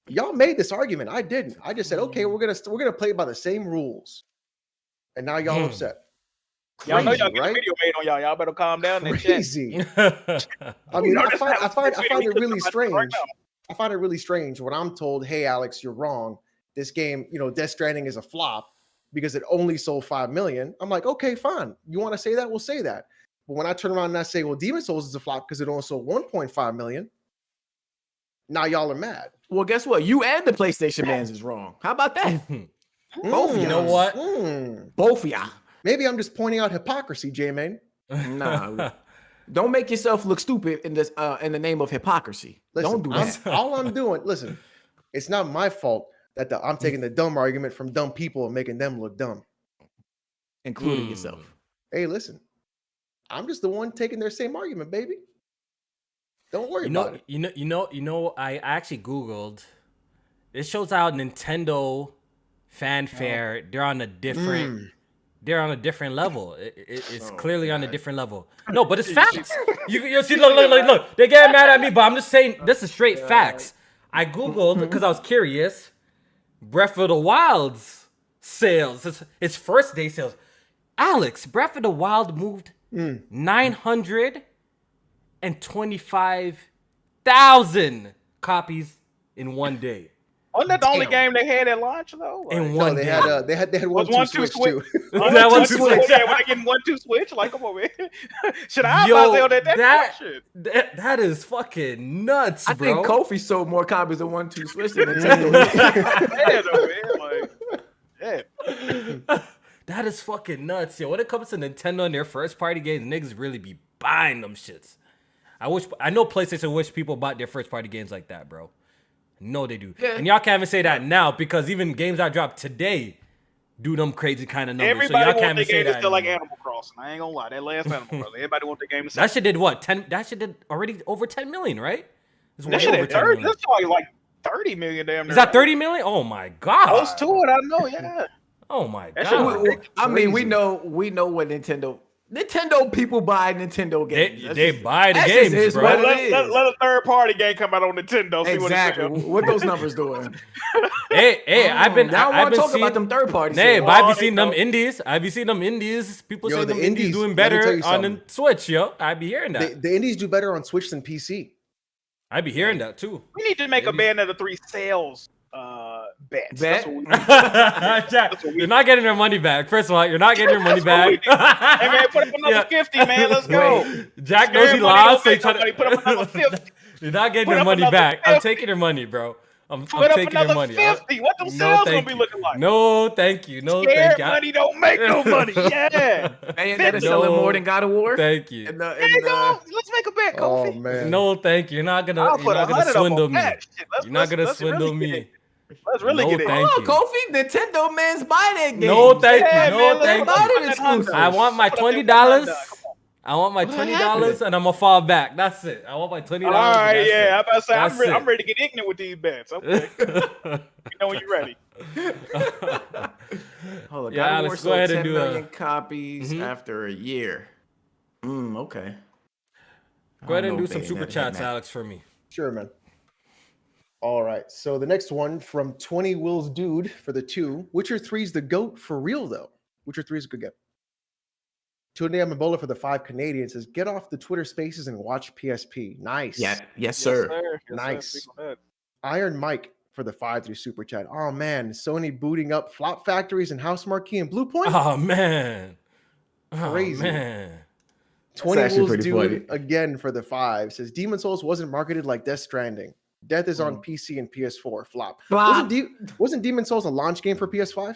Y'all made this argument. I didn't. I just said, okay, we're gonna play by the same rules. And now y'all upset. Y'all know Crazy, y'all get right? a video made on y'all. Y'all better calm down and chat. Crazy. I mean, I find it really Right strange. now. I find it really strange when I'm told, "Hey, Alex, you're wrong. This game, Death Stranding is a flop because it only sold 5 million." I'm like, okay, fine. You want to say that? We'll say that. But when I turn around and I say, "Well, Demon Souls is a flop because it only sold 1.5 million," now y'all are mad. Well, guess what? You and the PlayStation mans is wrong. How about that? Both of You know y'all. what? Both of y'all. Maybe I'm just pointing out hypocrisy, J-Man. Nah. Don't make yourself look stupid in this in the name of hypocrisy. Listen, Don't do that. all I'm doing, listen, it's not my fault that I'm taking the dumb argument from dumb people and making them look dumb. Including yourself. Hey, listen, I'm just the one taking their same argument, baby. Don't worry about it. You know. I actually Googled. It shows how Nintendo fanfare. They're on a different. They're on a different level. It's clearly on a different level. No, but it's facts. You see, look. They get mad at me, but I'm just saying this is straight facts. I Googled because I was curious. Breath of the Wild's sales, its first day sales. Alex, Breath of the Wild moved 925,000 copies in one day. Wasn't that the only game they had at launch though? Like, In No, one they day. had Was 1-2 switch too. That one Switch. switch. Yeah, when I get 1-2 switch, like come on, man. Should I buy sell that shit? that is fucking nuts, I bro. think Kofi sold more copies of 1-2 Switch than Nintendo. Yeah, though, man. Like, yeah. That is fucking nuts, yo. When it comes to Nintendo and their first party games, niggas really be buying them shits. I know PlayStation wish people bought their first party games like that, bro. No, they do. Yeah. And y'all can't even say that now because even games that dropped today do them crazy kind of numbers. Everybody so y'all can't want their even say game to that. sell like anymore. Animal Crossing. I ain't gonna lie. That last Animal Crossing. Everybody want their game to sell. That shit did what? 10? That shit did already over 10 million, right? It's That way shit over at 10 30. million. That's probably like 30 million damn near. Is that 30 million? Oh my god. Close to it, I know, yeah. Oh my That shit was god. ridiculous. I mean, we Crazy. know what Nintendo people buy Nintendo games. They buy the that games, just is bro. what it Let is. a third party game come out on Nintendo. See Exactly. what it's What those numbers doing? Hey, I've been. Now I I've want to been talk seeing, about them third party. Hey, sales. but I Oh, be they seeing them know. indies. I be seeing them indies. People Yo, say the them indies indies, doing let me tell better you on the something. Switch, yo. I be hearing that. The indies do better on Switch than PC. I be hearing that too. We need to make a Bayonetta 3 sales bets. Bet? That's what we Jack, what we you're not getting your money back. First of all, you're not getting your money back. Hey man, put up another 50, man. Let's go. Jack knows he Scared money lost, so don't he tried make no money. Put up another 50. You're not getting Put your up money another back. I'm 50. taking your money, bro. I'm Put up taking your another money. 50. What them No, sales gonna thank be you. looking like? No, thank you. No, Scared thank you. money don't make no money. Yeah. Man, that is selling more than God of War. Thank you. And the, There you go. Let's make a bet, Oh Kofi. man. No, thank you. You're not gonna. I'll You're put not gonna 100 up swindle on me. that shit. You're not gonna let's swindle really get me. it. Let's really No, get it. thank you. Kofi, Nintendo man's buy that game. No, thank you. Yeah, No, man, let's thank put you. up that Honda. I want my Put up that $20. Honda. Come on. I want my What $20 happened? and I'm gonna fall back. That's it. I want my $20. All right, yeah. I'm about to say That's it. I'm ready to get ignorant with these bets. Okay. You know when you're ready. Hold on, Yeah, God of War Alex, go sold ahead 10 and do million a- copies after a year. Okay. Go ahead and do I don't know some if they super never chats, had that. Alex, for me. Sure, man. All right. So the next one from 20 Will's Dude for the 2. Witcher 3's the GOAT for real, though. Witcher 3 is a good game. Tony Amabola for the 5 Canadians says, get off the Twitter spaces and watch PSP. Nice. Yeah, yes, sir. Yes, Nice. Speak on that. Iron Mike for the 5 through Super Chat. Oh, man. Sony booting up Flop Factories and House Marquee and Blue Point? Oh man. Oh, Crazy. man. 20 actually Will's pretty Dude funny. again for the 5 says, Demon Souls wasn't marketed like Death Stranding. Death is on PC and PS4. Flop. Flop. Wasn't Demon Souls a launch game for PS5?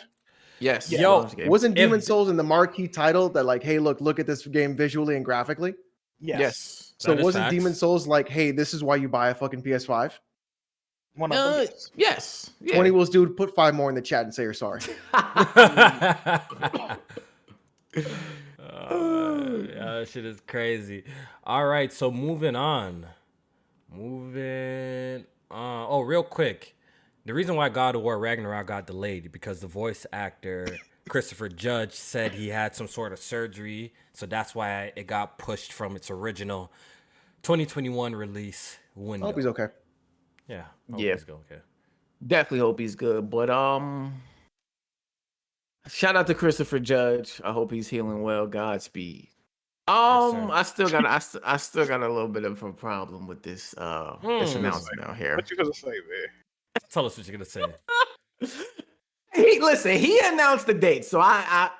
Yes. Yo, launch game. Wasn't If- Demon Souls in the marquee title that like, hey, look at this game visually and graphically? Yes. So That is wasn't facts. Demon Souls like, hey, this is why you buy a fucking PS5? One of them. Yes. Yes. Yeah. 20 Will's Dude, put 5 more in the chat and say you're sorry. Yeah, that shit is crazy. All right, so moving on. Oh, real quick. The reason why God of War Ragnarok got delayed because the voice actor Christopher Judge said he had some sort of surgery, so that's why it got pushed from its original 2021 release window. I hope he's okay. Yeah. Hope Yeah. he's okay. Definitely hope he's good. But shout out to Christopher Judge. I hope he's healing well. Godspeed. sir. I still got a little bit of a problem with this this announcement out here. What you gonna say, man? Tell us what you're gonna say. He announced the date, so I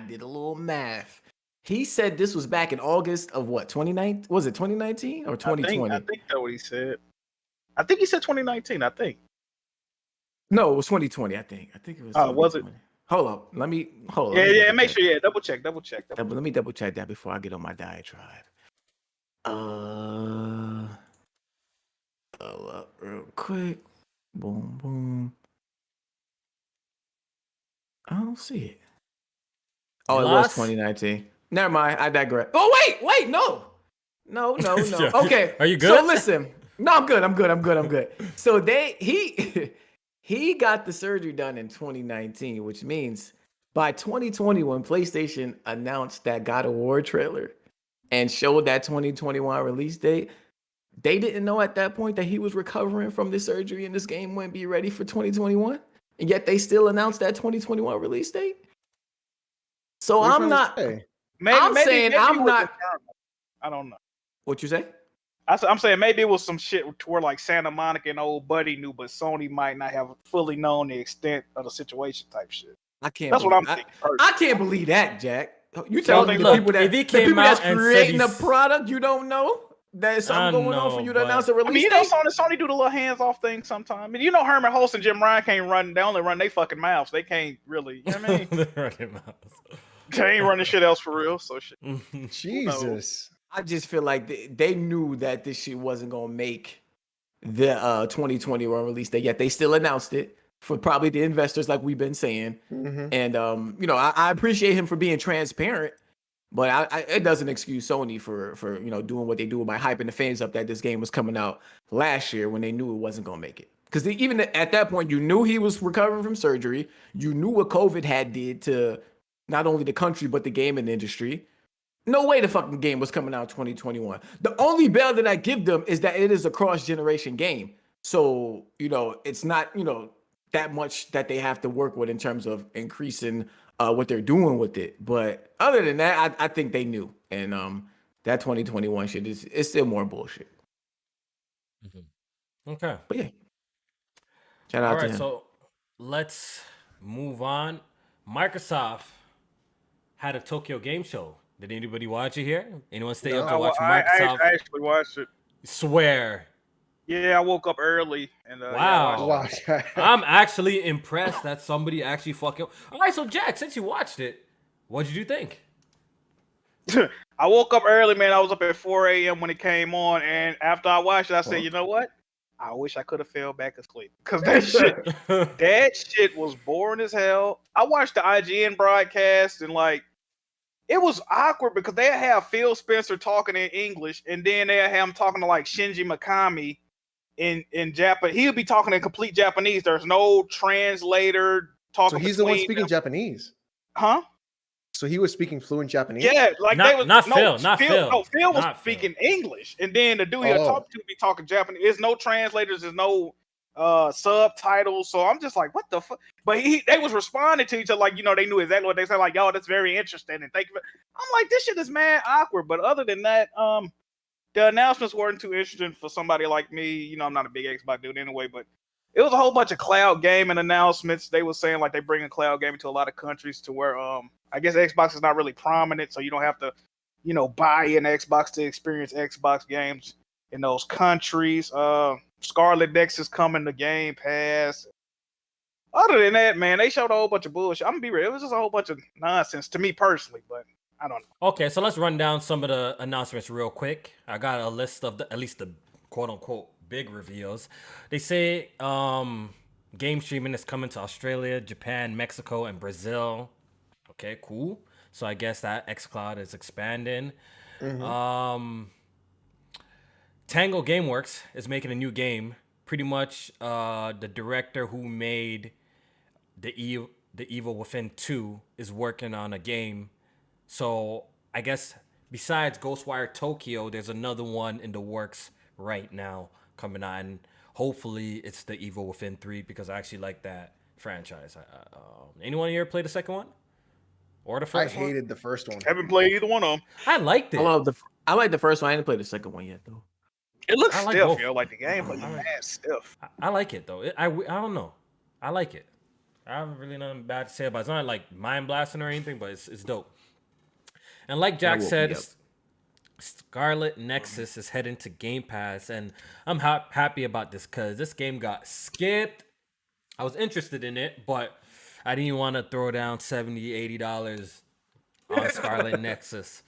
did a little math. He said this was back in August of what, 2019? Was it 2019 or 2020? I think that's what he said. I think he said 2019. I think. No, it was 2020. I think it was. Was it? 2020. Hold up. Let me hold. Yeah, let me yeah. double Make check. sure. Yeah, double check. Let me double check that before I get on my diatribe. Hold up real quick. Boom, boom. I don't see it. Oh, it was Lost? 2019. Never mind. I digress. Oh, wait, no. No. Yeah. Okay. Are you good? So listen. No, I'm good. So he got the surgery done in 2019, which means by 2020, when PlayStation announced that God of War trailer and showed that 2021 release date, they didn't know at that point that he was recovering from the surgery and this game wouldn't be ready for 2021. And yet they still announced that 2021 release date. So What are you I'm trying to not. say? I'm saying maybe I'm it was not- internal. I don't know. What you say? I'm saying maybe it was some shit to where like Santa Monica and old buddy knew, but Sony might not have fully known the extent of the situation type shit. I can't. That's what I'm believe- thinking. I can't believe that, Jack. You telling me the look, people if he the came people out that's and said creating a he's- personally you don't know there's something I going on for know, you to but- announce a release I mean, you know, date? Sony do the little hands off thing sometimes. I mean, you know, Herman Hulst and Jim Ryan can't run. They only run their fucking mouths. They can't really. You know what I mean? They're running mouths. They ain't running shit else for real. So shit. Jesus. I just feel like they knew that this shit wasn't gonna make the 2021 release date yet. They still announced it for probably the investors, like we've been saying. Mhm. And I appreciate him for being transparent, but it doesn't excuse Sony for doing what they do by hyping the fans up that this game was coming out last year when they knew it wasn't gonna make it. Because even at that point, you knew he was recovering from surgery. You knew what COVID had did to not only the country but the gaming industry. No way the fucking game was coming out in 2021. The only bail that I give them is that it is a cross-generation game. So, it's not, that much that they have to work with in terms of increasing what they're doing with it. But other than that, I think they knew. And that 2021 shit is still more bullshit. Okay. But yeah. Shout out All to right, him. so let's move on. Microsoft had a Tokyo Game Show. Did anybody watch it here? Anyone stay up to No. watch I Microsoft? actually watched it. Swear. Yeah, I woke up early and yeah, I watched Wow. it. Wow. I'm actually impressed that somebody actually fucking. All right, so Jack, since you watched it, what did you think? I woke up early, man. I was up at 4 a.m. when it came on, and after I watched it, I said, you know what? I wish I could have fell back asleep because that shit was boring as hell. I watched the IGN broadcast and like it was awkward because they have Phil Spencer talking in English, and then they have him talking to like Shinji Mikami in Japan. He'll be talking in complete Japanese. There's no translator talking. So he's the one between speaking them. Japanese. Huh? So he was speaking fluent Japanese. Yeah, like Not- they was not no, Phil, not Phil. No, Phil was Not Phil. speaking English, and then the dude he'll Oh. talk to be talking Japanese. There's no translators. There's no subtitles. So I'm just like, what the fuck? But they was responding to each other like, you know, they knew exactly what they said. Like, yo, that's very interesting, and thank you. I'm like, this shit is mad awkward. But other than that, the announcements weren't too interesting for somebody like me. You know, I'm not a big Xbox dude anyway, but it was a whole bunch of cloud gaming announcements. They were saying like they bringing cloud gaming to a lot of countries to where I guess Xbox is not really prominent, so you don't have to, you know, buy an Xbox to experience Xbox games in those countries. Scarlet Nexus coming to Game Pass. Other than that, man, they showed a whole bunch of bullshit. I'm gonna be real, it was just a whole bunch of nonsense to me personally, but I don't know. Okay, so let's run down some of the announcements real quick. I got a list of at least the quote unquote big reveals. They say game streaming is coming to Australia, Japan, Mexico, and Brazil. Okay, cool. So I guess that xCloud is expanding. Tango Gameworks is making a new game. Pretty much the director who made the Evil Within 2 is working on a game. So I guess besides Ghostwire Tokyo, there's another one in the works right now coming out, and hopefully it's the Evil Within 3 because I actually like that franchise. Anyone here play the second one or the I first one? hated the first one. Haven't played either one of them. I liked it. I like the first one. I didn't play the second one yet though. It looks I like stiff, both. yo. Like the gameplay, mad stiff. I like it though. I don't know. I like it. I have really nothing bad to say about it. It's not like mind blasting or anything, but it's dope. And like Jack said, Scarlet Nexus is heading to Game Pass, and I'm happy about this because this game got skipped. I was interested in it, but I didn't want to throw down $70, $80 on Scarlet Nexus.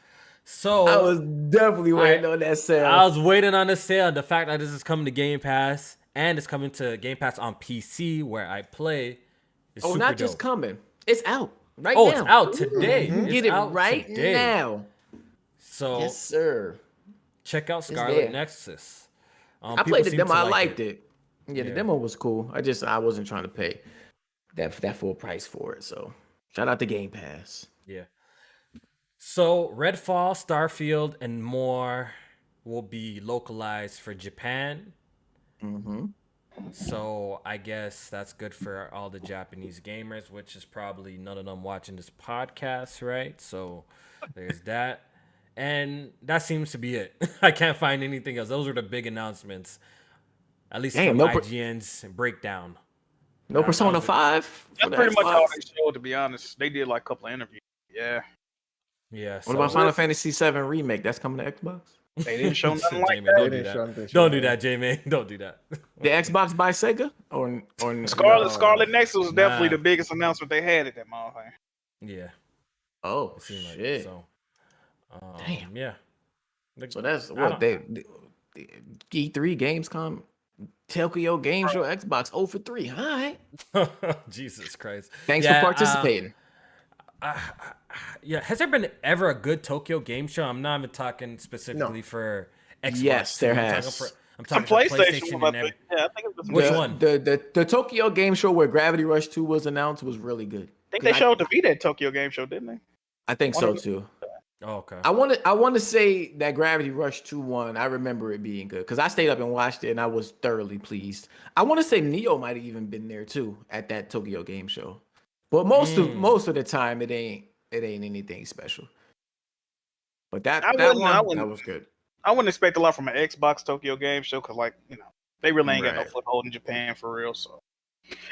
So I was definitely waiting on that sale. I was waiting on the sale. The fact that this is coming to Game Pass and it's coming to Game Pass on PC where I play is super not just dope. coming. It's out right Oh, now. it's out today. You It's get it out right today. now. So Yes, sir. check out there. Scarlet Nexus. I played the seem demo. to I like liked it. Yeah, the demo was cool. I wasn't trying to pay that full price for it. So shout out to Game Pass. Yeah. So Redfall, Starfield, and more will be localized for Japan. Mm-hmm. So I guess that's good for all the Japanese gamers, which is probably none of them watching this podcast, right? So there's that. And that seems to be it. I can't find anything else. Those are the big announcements, at least from IGN's breakdown. No Persona 5. for That's the pretty much all Xbox? they showed, to be honest. They did like a couple of interviews. Yeah. Yeah. What about Final Fantasy 7 remake? That's coming to Xbox. They didn't show nothing like Jamie, that. don't They do didn't show that. anything, Don't do that, Jamie. Don't do that. The Xbox by Sega or Scarlet Nexus was definitely the biggest announcement they had at that motherfucker. Yeah. Oh It seemed like shit! it, so. Damn. Yeah. So that's I what don't- the E3 Gamescom Tokyo Game Show Xbox 0 for 3. All right. Jesus Christ. Thanks Yeah, for participating. Yeah, has there been ever a good Tokyo Game Show? I'm not even talking specifically for Xbox. Yes, there I'm has. I'm Some talking for PlayStation PlayStation one, and I think. Yeah, I think it was Which the, one? The Tokyo Game Show where Gravity Rush 2 was announced was really good. I think they showed the Vita at Tokyo Game Show, didn't they? I think one so of the- too. Oh, okay. I want to say that Gravity Rush 2 one. I remember it being good because I stayed up and watched it and I was thoroughly pleased. I want to say Neo might have even been there too at that Tokyo Game Show, but most of the time it ain't anything special. But that was good. I wouldn't expect a lot from an Xbox Tokyo Game Show because, like, you know, they really ain't got no Right. foothold in Japan for real. So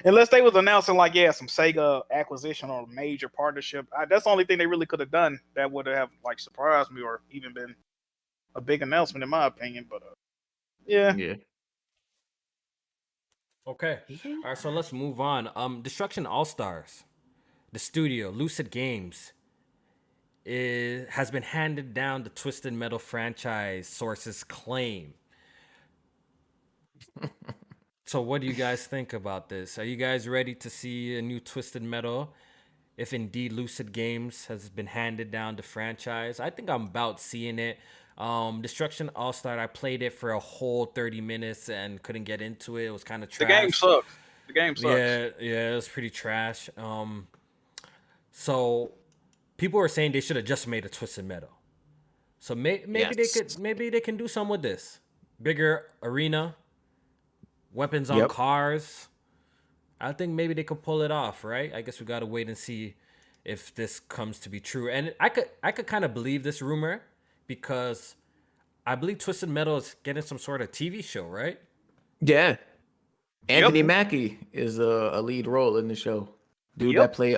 Unless they was announcing like, yeah, some Sega acquisition or major partnership. That's the only thing they really could have done that would have like surprised me or even been a big announcement in my opinion. But yeah. Yeah. Okay. All right, so let's move on. Destruction All Stars, the studio Lucid Games, has been handed down the Twisted Metal franchise, sources claim. So what do you guys think about this? Are you guys ready to see a new Twisted Metal? If indeed Lucid Games has been handed down the franchise, I think I'm about seeing it. Destruction All Star, I played it for a whole 30 minutes and couldn't get into it. It was kind of The trash. game sucks. The game sucks. Yeah, it was pretty trash. So people were saying they should have just made a Twisted Metal. So maybe they can do something with this. Bigger arena, weapons on cars. I think maybe they could pull it off, right? I guess we gotta wait and see if this comes to be true. And I could kind of believe this rumor because I believe Twisted Metal is getting some sort of TV show, right? Yeah. Anthony Mackie is a lead role in the show. Dude that play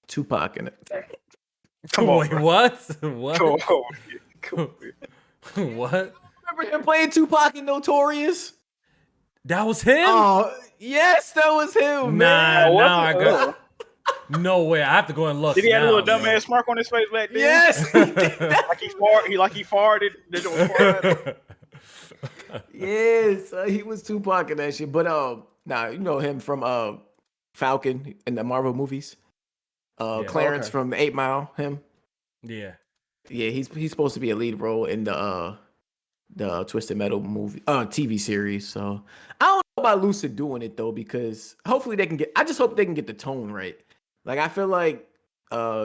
Tupac in it. Come on, Wait, bro. what? Come on. What? Remember him playing Tupac in Notorious? That was him? Oh, yes, that was him, man. Nah, now I got. No way! I have to go and look. Did he have a little now, dumbass smirk on his face back then? Yes. Like he farted. They don't fart. Yes, he was Tupac in that shit. But nah, you know him from Falcon in the Marvel movies. Clarence from the 8 Mile. Him. Yeah. Yeah, he's supposed to be a lead role in the Twisted Metal movie TV series. So I don't know about Lucid doing it though, because hopefully they can get. I just hope they can get the tone right. Like I feel like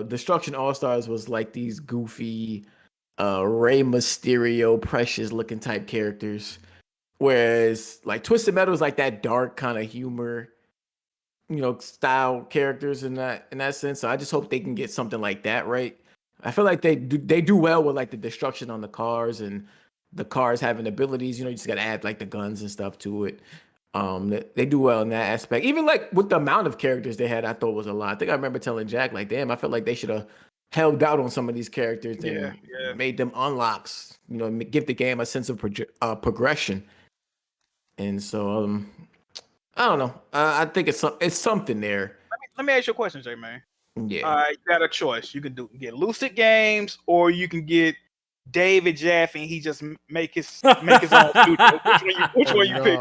Destruction All Stars was like these goofy Rey Mysterio, Precious looking type characters, whereas like Twisted Metal is like that dark kind of humor, style characters in that sense. So I just hope they can get something like that right. I feel like they do well with like the destruction on the cars and the cars having abilities. You just got to add like the guns and stuff to it. They do well in that aspect. Even like with the amount of characters they had, I thought was a lot. I think I remember telling Jack like, "Damn, I felt like they should have held out on some of these characters and made them unlocks. Give the game a sense of progression." And so, I don't know. I think it's something there. Let me ask you a question, Jay, man. Yeah. You got a choice. You can get Lucid Games, or you can get David Jaffe, and he just make his own studio. Which one you pick?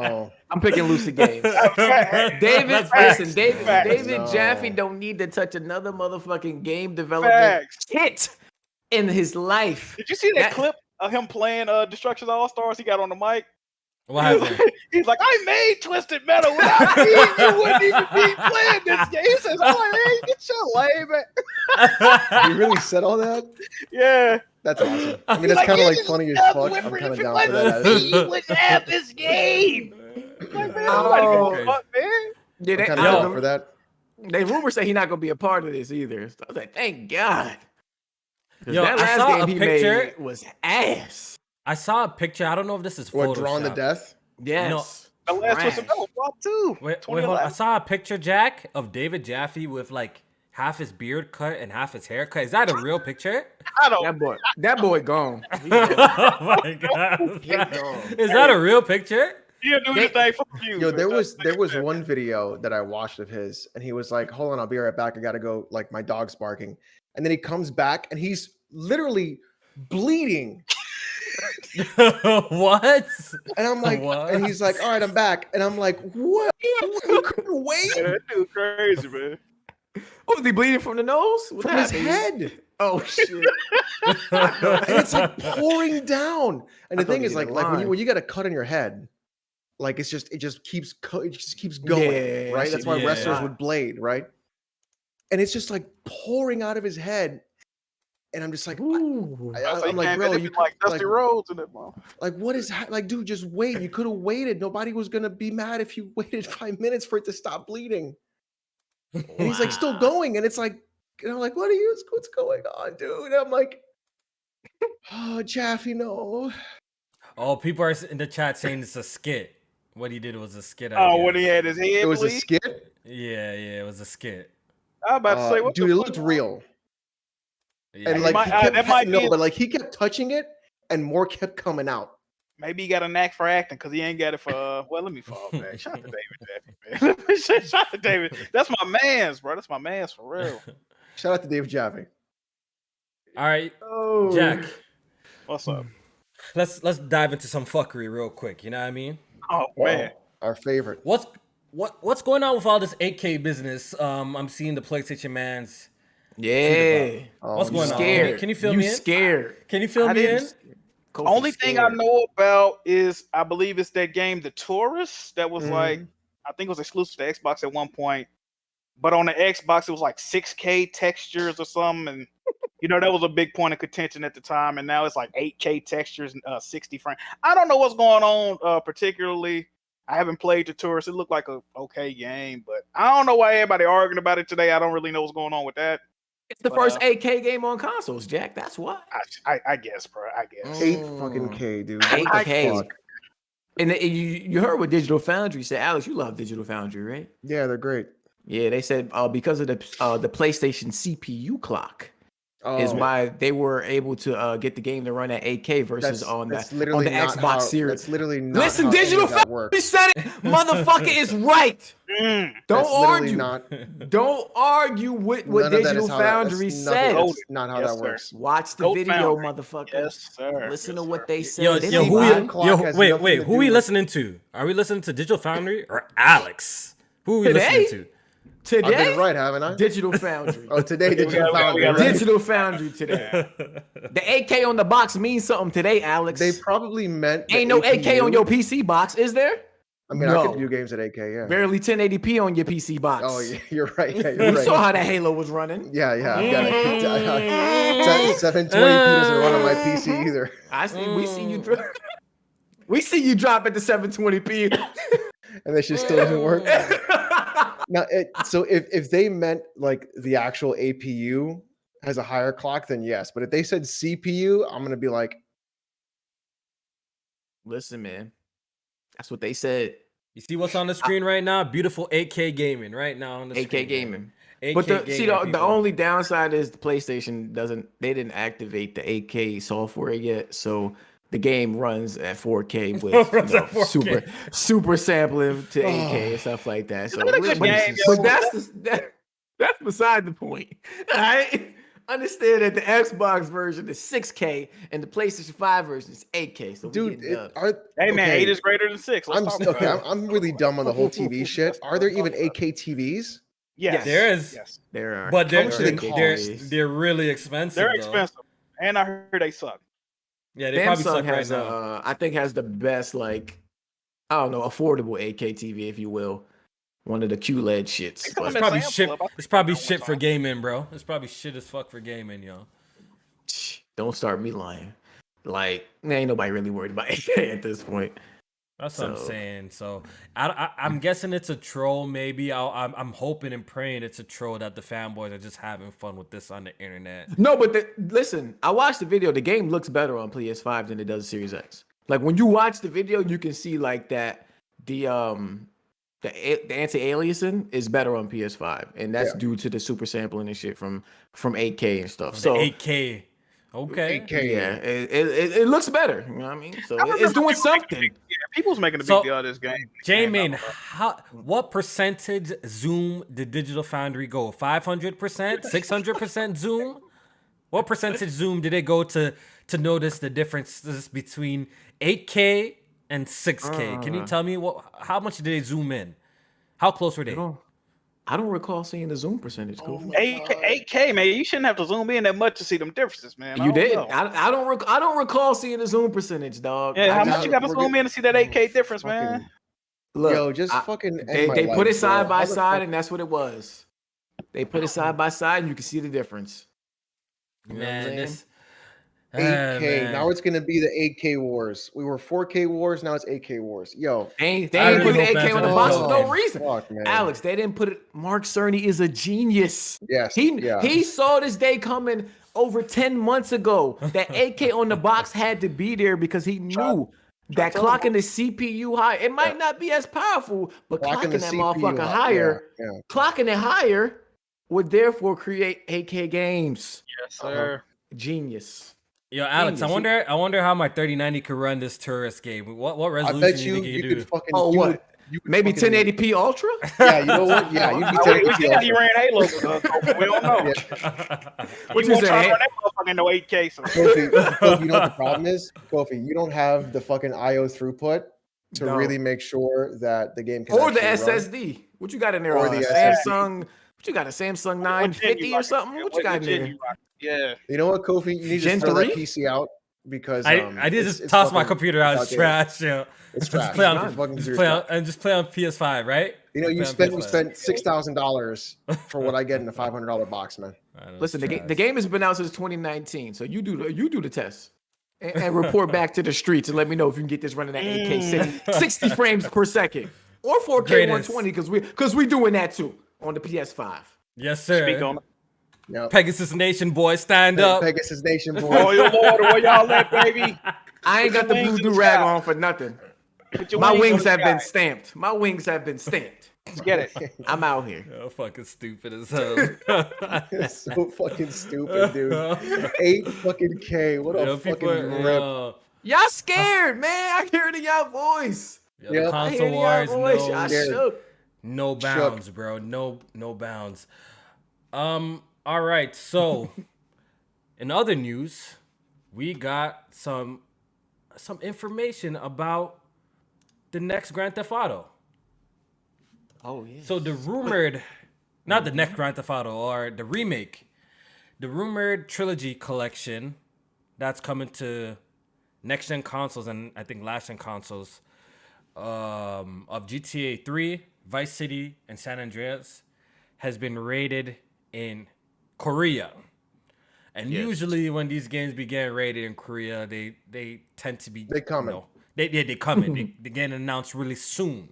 I'm picking Lucid Games. David Jaffe don't need to touch another motherfucking game development hit in his life. Did you see that clip of him playing Destruction All Stars? He got on the mic. What happened? He's like, I made Twisted Metal without me. You wouldn't even be playing this game. He says, I'm like, hey, get your lame man. You really said all that? Yeah. That's awesome. I mean, it's kind of like funny as fuck. I'm kind of down for that. You wouldn't have this game. Like, man, fuck, man. Yeah, I'm kind of down for that. They rumors say he's not gonna be a part of this either. So I was like, thank God. Yo, that I saw last a game he picture. made was ass. I saw a picture. I don't know if this is What, Photoshop. Drawn to Death? Yes. The last Twisted Metal flop too. Wait, hold on. I saw a picture, Jack, of David Jaffe with like half his beard cut and half his hair cut. Is that a real picture? I don't. That boy gone. Oh my god! Is that a real picture? He'll do the thing for you. Yo, there was one video that I watched of his, and he was like, "Hold on, I'll be right back. I gotta go. Like my dog's barking," and then he comes back, and he's literally bleeding. What? And I'm like, What? and he's like, "All right, I'm back," and I'm like, "What? You couldn't wait?" Yeah, that dude crazy, man. What was he bleeding from the nose? From his head. Oh shit! And it's like pouring down. And the thing is, like lying. when you got a cut on your head, like it just keeps going, Yeah, right? That's why yeah. wrestlers would blade, right? And it's just like pouring out of his head, and I'm just like, I'm like, bro, you like Dusty Rhodes in that mom. like, what is like, dude? Just wait. You could have waited. Nobody was gonna be mad if you waited 5 minutes for it to stop bleeding. And he's like still going, and it's like, and I'm like, what's going on, dude? And I'm like, oh, Jaffe, no. Oh, people are in the chat saying it's a skit. What he did was a skit. Oh, when he had his head It was a bleed? skit. Yeah, it was a skit. I was about to say, what Dude, the it fuck? looked real. Yeah. And It like might- he kept that might be- but like he kept touching it, and more kept coming out. Maybe he got a knack for acting because he ain't got it for. Well, let me fall back. Shout out to David Jaffe, man. Shout out to David. That's my man's, bro. That's my man's for real. Shout out to Dave Jaffe. All right, Oh, Jack. What's up? Let's dive into some fuckery real quick. You know what I mean? Oh man, our favorite. What's going on with all this 8K business? I'm seeing the PlayStation man's. Yeah. What's going on? Scared. Can you fill you me in? scared. Can you fill I me in? didn't- Only thing I know about is I believe it's that game, The Tourist, that was like I think it was exclusive to Xbox at one point, but on the Xbox it was like 6K textures or something, and you know that was a big point of contention at the time. And now it's like 8K textures, 60 frames. I don't know what's going on particularly. I haven't played The Tourist. It looked like a okay game, but I don't know why everybody arguing about it today. I don't really know what's going on with that. It's the first 8K game on consoles, Jack. That's why. I guess, bro. I guess. 8 fucking K, dude. 8K. Fuck? And you heard what Digital Foundry said. Alex, you love Digital Foundry, right? Yeah, they're great. Yeah, they said because of the PlayStation CPU clock is why they were able to get the game to run at 8K versus on the Xbox Series. That's literally not Listen, how Digital any of that Foundry works. said it. Motherfucker is right. Mm. Don't That's literally argue. not- Don't argue with what None of that Digital is how that- Foundry that's said. That's not how Yes, that sir. works. Watch the Goat video, Foundry. motherfucker. Yes, sir. Listen Yes, to what sir. they said. Yo, They yo, say who bye. we, clock yo, has wait, nothing wait, to who do we with- listening to? Are we listening to Digital Foundry or Alex? Who are we Today? listening to? I've Today, been right, haven't I? Digital Foundry. Oh, today Digital we Foundry. got- right? Digital Foundry today. The 8K on the box means something today, Alex. They probably meant the Ain't no 8K on APU. your PC box, is there? I mean, I No. could do games at 8K, yeah. Barely 1080p on your PC box. Oh, yeah, you're right. Yeah, You you're right. saw how that Halo was running. Yeah, I've got it. 720p doesn't run on my PC either. I see. We see you drop. We see you drop at the 720p. And that shit still doesn't work. Now, so if they meant like the actual APU has a higher clock, then yes. But if they said CPU, I'm gonna be like, Listen, man. That's what they said. You see what's on the screen right now? Beautiful 8K gaming right now on the 8K screen. gaming. 8K But gaming, the people. only downside is the PlayStation didn't activate the 8K software yet, so the game runs at 4K with Runs at 4K. super sampling to 8K and stuff like that. So, that a good but, game, but yo? that's beside the point. I understand that the Xbox version is 6K and the PlayStation 5 version is 8K. So dude, we getting Hey man, okay, 8 is greater than 6. Let's talk about it. I'm really dumb on the whole TV shit. Are there even 8K TVs? Yes. There is. Yes. there are, But How much do they they're really expensive. They're though. expensive. And I heard they suck. Yeah, they probably Samsung suck right has now. I think has the best affordable 8K TV, if you will. One of the QLED shits. It's But It's probably Samsung shit. Club. I think It's probably that shit one's for on. gaming, bro. It's probably shit as fuck for gaming, yo. don't start me lying. Like, ain't nobody really worried about 8K at this point. That's what I'm So- saying. So I'm guessing it's a troll. Maybe I'm hoping and praying it's a troll that the fanboys are just having fun with this on the internet. No, but listen, I watched the video. The game looks better on PS5 than it does Series X. Like when you watch the video, you can see like that the anti-aliasing is better on PS5, and that's due to the super sampling and shit from 8K and stuff. So The 8K. Okay. 8K. yeah, it looks better. You know what I mean? So I remember it's doing people making a something. big- Yeah, people's making a big So, deal of this game. J-Main, what percentage zoom did Digital Foundry go? 500%? 600% zoom? What percentage zoom did it go to notice the differences between 8K and 6K? Can you tell me how much did they zoom in? How close were they? I don't recall seeing the zoom percentage. Kofi. 8K, man. You shouldn't have to zoom in that much to see them differences, man. You did. Know. I don't recall seeing the zoom percentage, dog. Yeah, I how just- much you got to we're zoom in to see that 8K difference, man? Look, Yo, just I- fucking end They my put life, it side bro. by How the side, fuck- and that's what it was. They put it side by side, and you can see the difference. You know what I'm Man, saying? this 8K. man. Now it's gonna be the 8K wars. We were 4K wars. Now it's 8K wars. Yo, They ain't I put really the hope 8K on the that's box a for no joke. reason. fuck, man. Alex, they didn't put it. Mark Cerny is a genius. Yes. He saw this day coming over 10 months ago that 8K on the box had to be there because he knew that clocking the CPU high, it might not be as powerful, but clocking that motherfucker higher, clocking it higher would therefore create 8K games. Yes, sir. Genius. Yo, Alex, Genius. I wonder how my 3090 could run this tourist game. What I resolution bet do you you think you could can do? fucking. Oh, you what? would- you would Maybe fucking- 1080p Ultra? Yeah, you know what? Yeah, you'd be We 1080p. said he ran Halo. We don't know. What you you won't try to saying? run that motherfucker in no 8K. So. Kofi, you know what the problem is? Kofi, you don't have the fucking IO throughput to No. really make sure that the game can Or the actually run. SSD. What you got in there? Or On the a SSD. Samsung. What you got? A Samsung What gen 950 you or rocking? something? What you got in gen there? you rocking? Yeah. You know what, Kofi? You need Gen to throw that 3? PC out because I did it's just toss my fucking- computer out. It's outdated. trash. Yo. It's Just trash. play on, Your fucking just computer's play on, trash. and just play on PS5, right? You know, you Play on spent PS5. $6,000 for what I get in a $500 box, man. I know, it's Listen, the trash. game has been out since 2019, so you do the test and report back to the streets and let me know if you can get this running at 8K 60 frames per second or 4K Greatest. 120 because we doing that too on the PS5. Yes, sir. Speak on it. Yep. Pegasus Nation, boys, stand up. Pegasus Nation, boy. Oh, your lord, where y'all at, baby? I ain't got the Wings blue in the do rag sky. on for nothing. Put your My in wings the have been sky. stamped. My wings have been stamped. Let's get it. I'm out here. Oh, fucking stupid as hell. It's so fucking stupid, dude. 8 fucking K. What a Yo, fucking people are, rip. Y'all scared, man. I hear it in y'all voice. yo, Yep. the I console hear it in y'all wars, voice. no, Y'all scared. shook. no bounds, bro. No bounds. All right. So, in other news, we got some information about the next Grand Theft Auto. Oh yeah. So the rumored, not the next Grand Theft Auto or the remake, the rumored trilogy collection that's coming to next gen consoles and I think last gen consoles of GTA 3, Vice City, and San Andreas has been rated in Korea. And Yes. usually when these games begin rated in Korea, they tend to be They coming. they coming. they get announced really soon.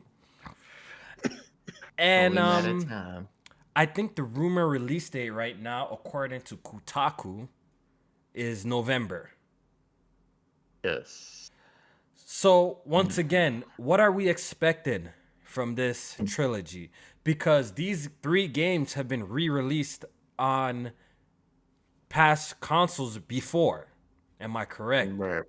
And time. I think the rumor release date right now, according to Kotaku, is November. Yes. So once again, what are we expecting from this trilogy? Because these 3 games have been re-released on past consoles before. Am I correct? Right.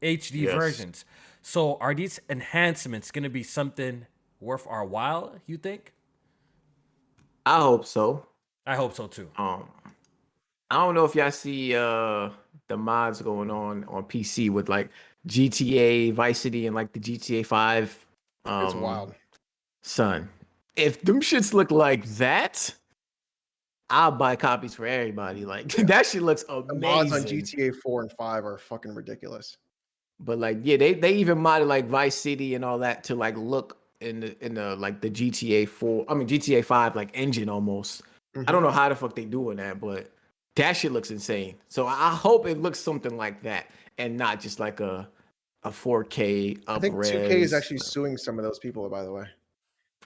HD Yes. versions. So are these enhancements going to be something worth our while, you think? I hope so. I hope so too. I don't know if y'all see the mods going on PC with like GTA, Vice City, and like the GTA 5. It's wild. Son, if them shits look like that, I'll buy copies for everybody. Like that shit looks The amazing. mods on GTA 4 and 5 are fucking ridiculous. But like, yeah, they even modded like Vice City and all that to like look in the like the GTA 4. I mean GTA 5 like engine almost. I don't know how the fuck they doing that, but that shit looks insane. So I hope it looks something like that and not just like a 4K up I think res. 2K is actually suing some of those people, by the way.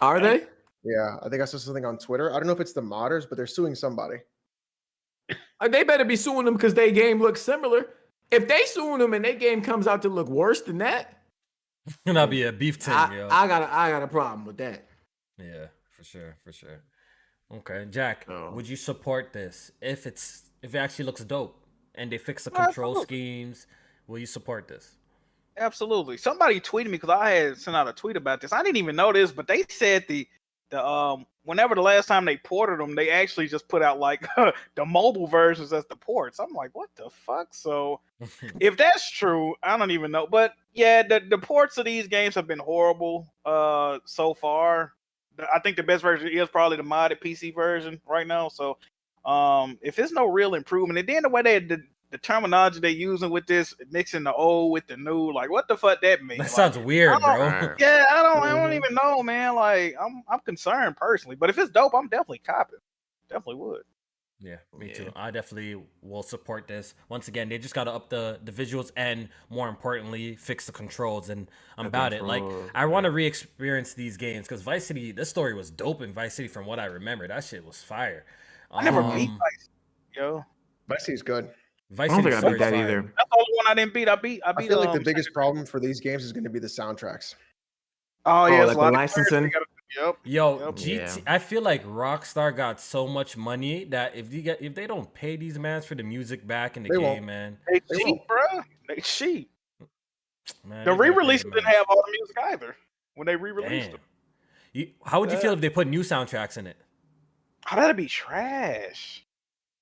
Are they? Yeah, I think I saw something on Twitter. I don't know if it's the modders, but they're suing somebody. They better be suing them because their game looks similar. If they suing them and their game comes out to look worse than that, That'll be a beef thing, yo. I got a problem with that. Yeah, for sure. Okay, Jack, Oh. would you support this if it actually looks dope and they fix the control Absolutely. schemes? Will you support this? Absolutely. Somebody tweeted me because I had sent out a tweet about this. I didn't even know this, but they said the whenever the last time they ported them, they actually just put out like the mobile versions as the ports. I'm like, what the fuck? So if that's true, I don't even know. But yeah, the ports of these games have been horrible so far. I think the best version is probably the modded PC version right now. So if there's no real improvement, and then the way the terminology they're using with this, mixing the old with the new, like what the fuck that means? That sounds weird, I don't- bro. Yeah, I don't even know, man. Like I'm concerned personally, but if it's dope, I'm definitely copying. Definitely would. Yeah, me Yeah. too. I definitely will support this. Once again, they just gotta up the visuals and more importantly, fix the controls. And I'm about it. Like controls, I want to re-experience these games because Vice City, this story was dope in Vice City from what I remember. That shit was fire. I never beat Vice, yo. Vice City's good. Vice I don't City think I beat that fire. either. That's the only one I didn't beat. I beat. I feel like the biggest problem for these games is going to be the soundtracks. Oh yeah, Oh, it's like a lot the of clearance they licensing? gotta- Yep. Yo, Yep. GT. Yeah. I feel like Rockstar got so much money that if they don't pay these mans for the music back in the They game, won't. man, They They cheap, won't. bro. They cheap. man, The they gotta pay re-release the didn't mans. have all the music either when they re-released Damn. them. How would you feel if they put new soundtracks in it? Oh, that'd be trash.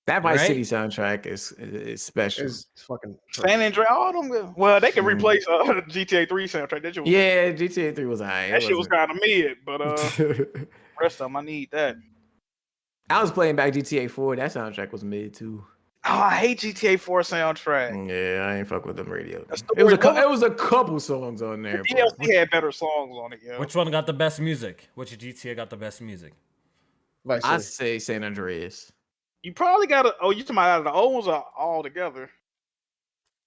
That Vice Right? City soundtrack is special. Is fucking San Andreas, all them good. Well, they can Mhm. replace GTA 3 soundtrack. That shit was, Yeah, GTA 3 was alright. that shit was kind of mid, but wasn't- rest of them, I need that. I was playing back GTA 4. That soundtrack was mid too. Oh, I hate GTA 4 soundtrack. Yeah, I ain't fuck with them radio. That's It was the it was a couple songs on there. The but- DLC had better songs on it, yeah. Which one got the best music? Which GTA got the best music? Vice I City. say San Andreas. You probably got to. Oh, you talking about out of the old ones or all together?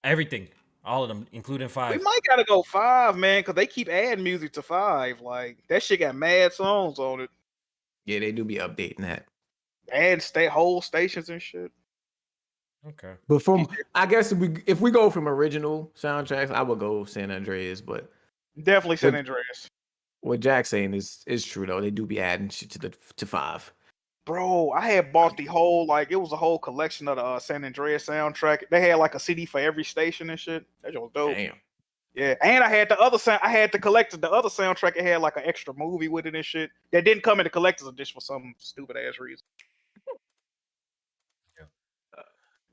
Everything, all of them, including We 5. might gotta go 5, man, because they keep adding music to 5. Like that shit got mad songs on it, Yeah, they do be updating that. and whole stations and shit. Okay. But I guess if we go from original soundtracks, I would go San Andreas. But Definitely San But- Andreas. what Jack's saying is true though. They do be adding shit to 5. Bro, I had bought the whole it was a whole collection of the San Andreas soundtrack. They had like a CD for every station and shit. That shit was dope. Damn. Yeah, and I had the other I had to collect the other soundtrack. It had like an extra movie with it and shit that didn't come in the collector's edition for some stupid ass reason.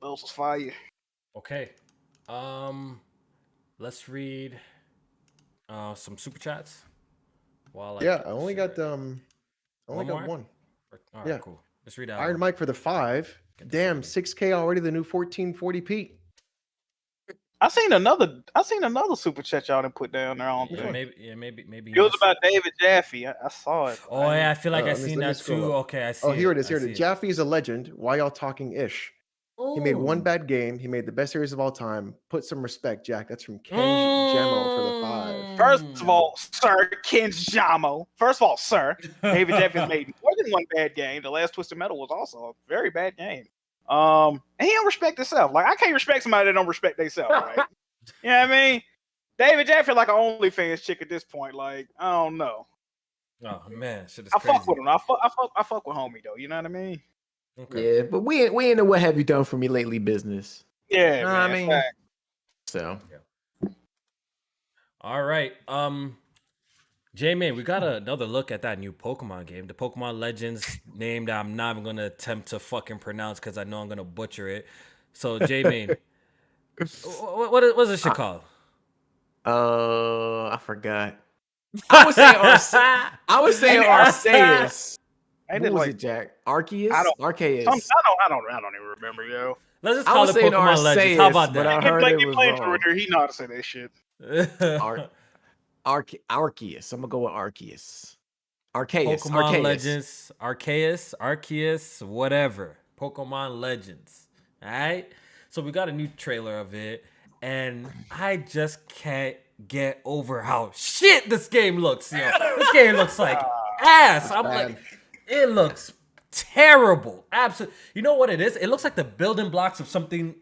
Those was fire. Okay. Let's read some super chats. While Yeah, I only got One only got more? one. All right, yeah. cool. Let's read that. Iron one. Mike for the 5. Get the Damn, second. 6K already. The new 1440p. I seen another super chat y'all didn't put down there. I don't Yeah, think. maybe. It was about David Jaffe. I saw it. Oh yeah, I feel like I let me seen that scroll too. up. Okay, I see. Oh, here it it. is. Here I it see is. Jaffe is a legend. Why y'all talking ish? He made one Ooh. bad game. He made the best series of all time. Put some respect, Jack. That's from Ken Jamo for the 5. First of all, sir, Ken Jamo. First of all, sir, David Jaffe has made more than one bad game. The last Twisted Metal was also a very bad game. And he don't respect himself. Like I can't respect somebody that don't respect themselves, right? You know what I mean? David Jaffe like an OnlyFans chick at this point. Like I don't know. Oh man, shit is I crazy. fuck with him. I fuck with homie though. You know what I mean? Okay. Yeah, but we ain't the what have you done for me lately business. Yeah, Know man. what I mean? fact. So All right. J-Man, we got another look at that new Pokemon game. The Pokemon Legends name that I'm not even gonna attempt to fucking pronounce because I know I'm gonna butcher it. So J-Man, what is this shit called? I forgot. I was saying Arceus. I What did was like it, Jack? Arceus? I don't- Arceus. I don't even remember, yo. Let's just I call was it saying Pokemon Legends. How Arceus, about but I that? heard it He was played wrong. through there. He know how to say that shit. Arceus. I'm gonna go with Arceus. Arceus. Pokemon Arceus. Legends, Arceus, whatever. Pokemon Legends. All right. So we got a new trailer of it, and I just can't get over how shit this game looks. Yo, this game looks like ass. I'm bad. like, it looks terrible. Absolutely. You know what it is? It looks like the building blocks of something.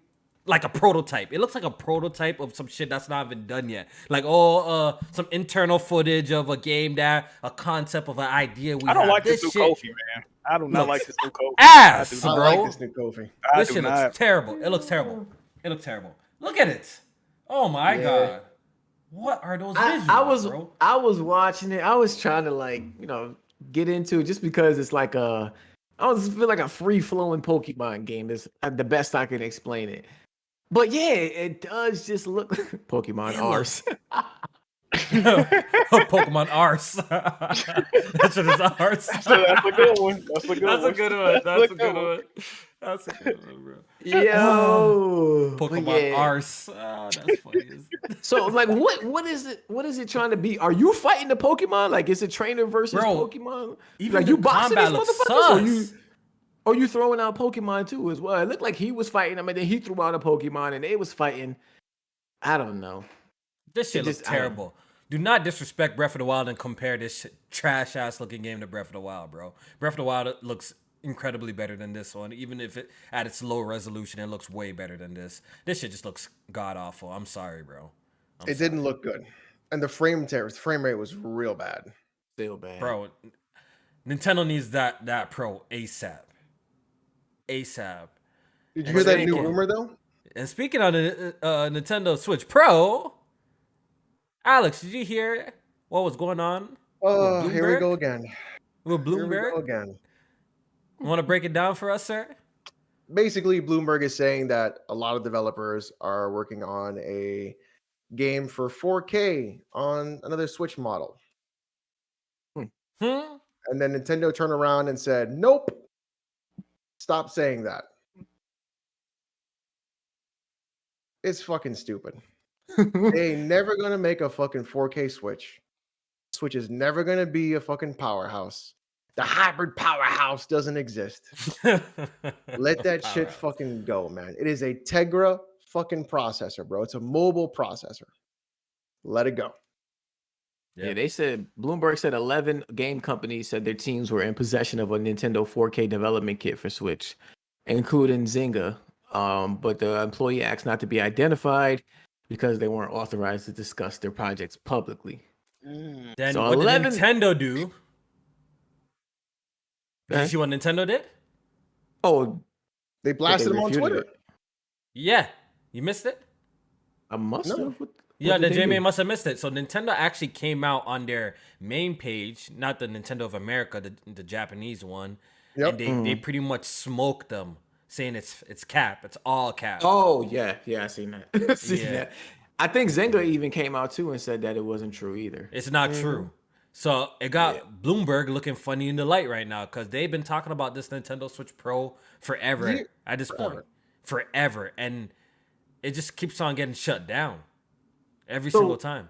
Like a prototype. It looks like a prototype of some shit that's not even done yet. Like, some internal footage of a game that a concept of an idea we I don't have. like this new shit Kofi, man. I do not like this new Kofi. ass, I I do bro. like this new Kofi. I This do shit not. looks terrible. It looks terrible. It looks terrible. Look at it. Oh my Yeah. god. What are those visuals, bro? I was watching it. I was trying to get into it just because it's like I almost feel like a free flowing Pokemon game. Is the best I can explain it. But yeah, it does just look Pokemon It arse. Pokemon arse. That's what it's arse. That's a good one. That's a good That's one. a good one. That's a good one. That's a good one, bro. Yo, but Pokemon yeah. arse. Oh, that's funny. So like, what is it? What is it trying to be? Are you fighting the Pokemon? Like, is it trainer versus Bro, Pokemon? even Like the you boxing combat these looks motherfuckers, sus. or you throwing out Pokemon too as well? It looked like he was fighting them, and then he threw out a Pokemon, and they was fighting. I don't know. This shit It looks just- I don't- terrible. Do not disrespect Breath of the Wild and compare this trash ass looking game to Breath of the Wild, bro. Breath of the Wild looks incredibly better than this one. Even if it at its low resolution, it looks way better than this. This shit just looks god awful. I'm sorry, bro. It didn't look good, and the frame rate was real bad. Still bad. Bro, Nintendo needs that Pro ASAP. ASAP. Did you hear that new rumor though? And speaking of the Nintendo Switch Pro, Alex, did you hear what was going on? Oh, here we go again. With Here we Bloomberg? go again. You want to break it down for us, sir? Basically, Bloomberg is saying that a lot of developers are working on a game for 4K on another Switch model. And then Nintendo turned around and said, nope, stop saying that. It's fucking stupid. They ain't never going to make a fucking 4K Switch. Switch is never going to be a fucking powerhouse. The hybrid powerhouse doesn't exist. Let that shit fucking go, man. It is a Tegra fucking processor, bro. It's a mobile processor. Let it go. Yeah, they said Bloomberg said 11 game companies said their teams were in possession of a Nintendo 4K development kit for Switch, including Zynga. But the employee asked not to be identified because they weren't authorized to discuss their projects publicly. Then So what 11 did Nintendo do? Did you see what Nintendo did? Oh, They blasted them on refuted Twitter. it. Yeah. You missed it? I must No. have. What Yeah, did the they J-Man do? must have missed it. So Nintendo actually came out on their main page, not the Nintendo of America, the Japanese one. Yep. And they pretty much smoked them, saying it's cap. It's all cap. Oh yeah, I seen that. Seen Yeah. that. I think Zynga even came out too and said that it wasn't true either. It's not true. So it got Bloomberg looking funny in the light right now because they've been talking about this Nintendo Switch Pro forever at this point. Forever. And it just keeps on getting shut down every single time.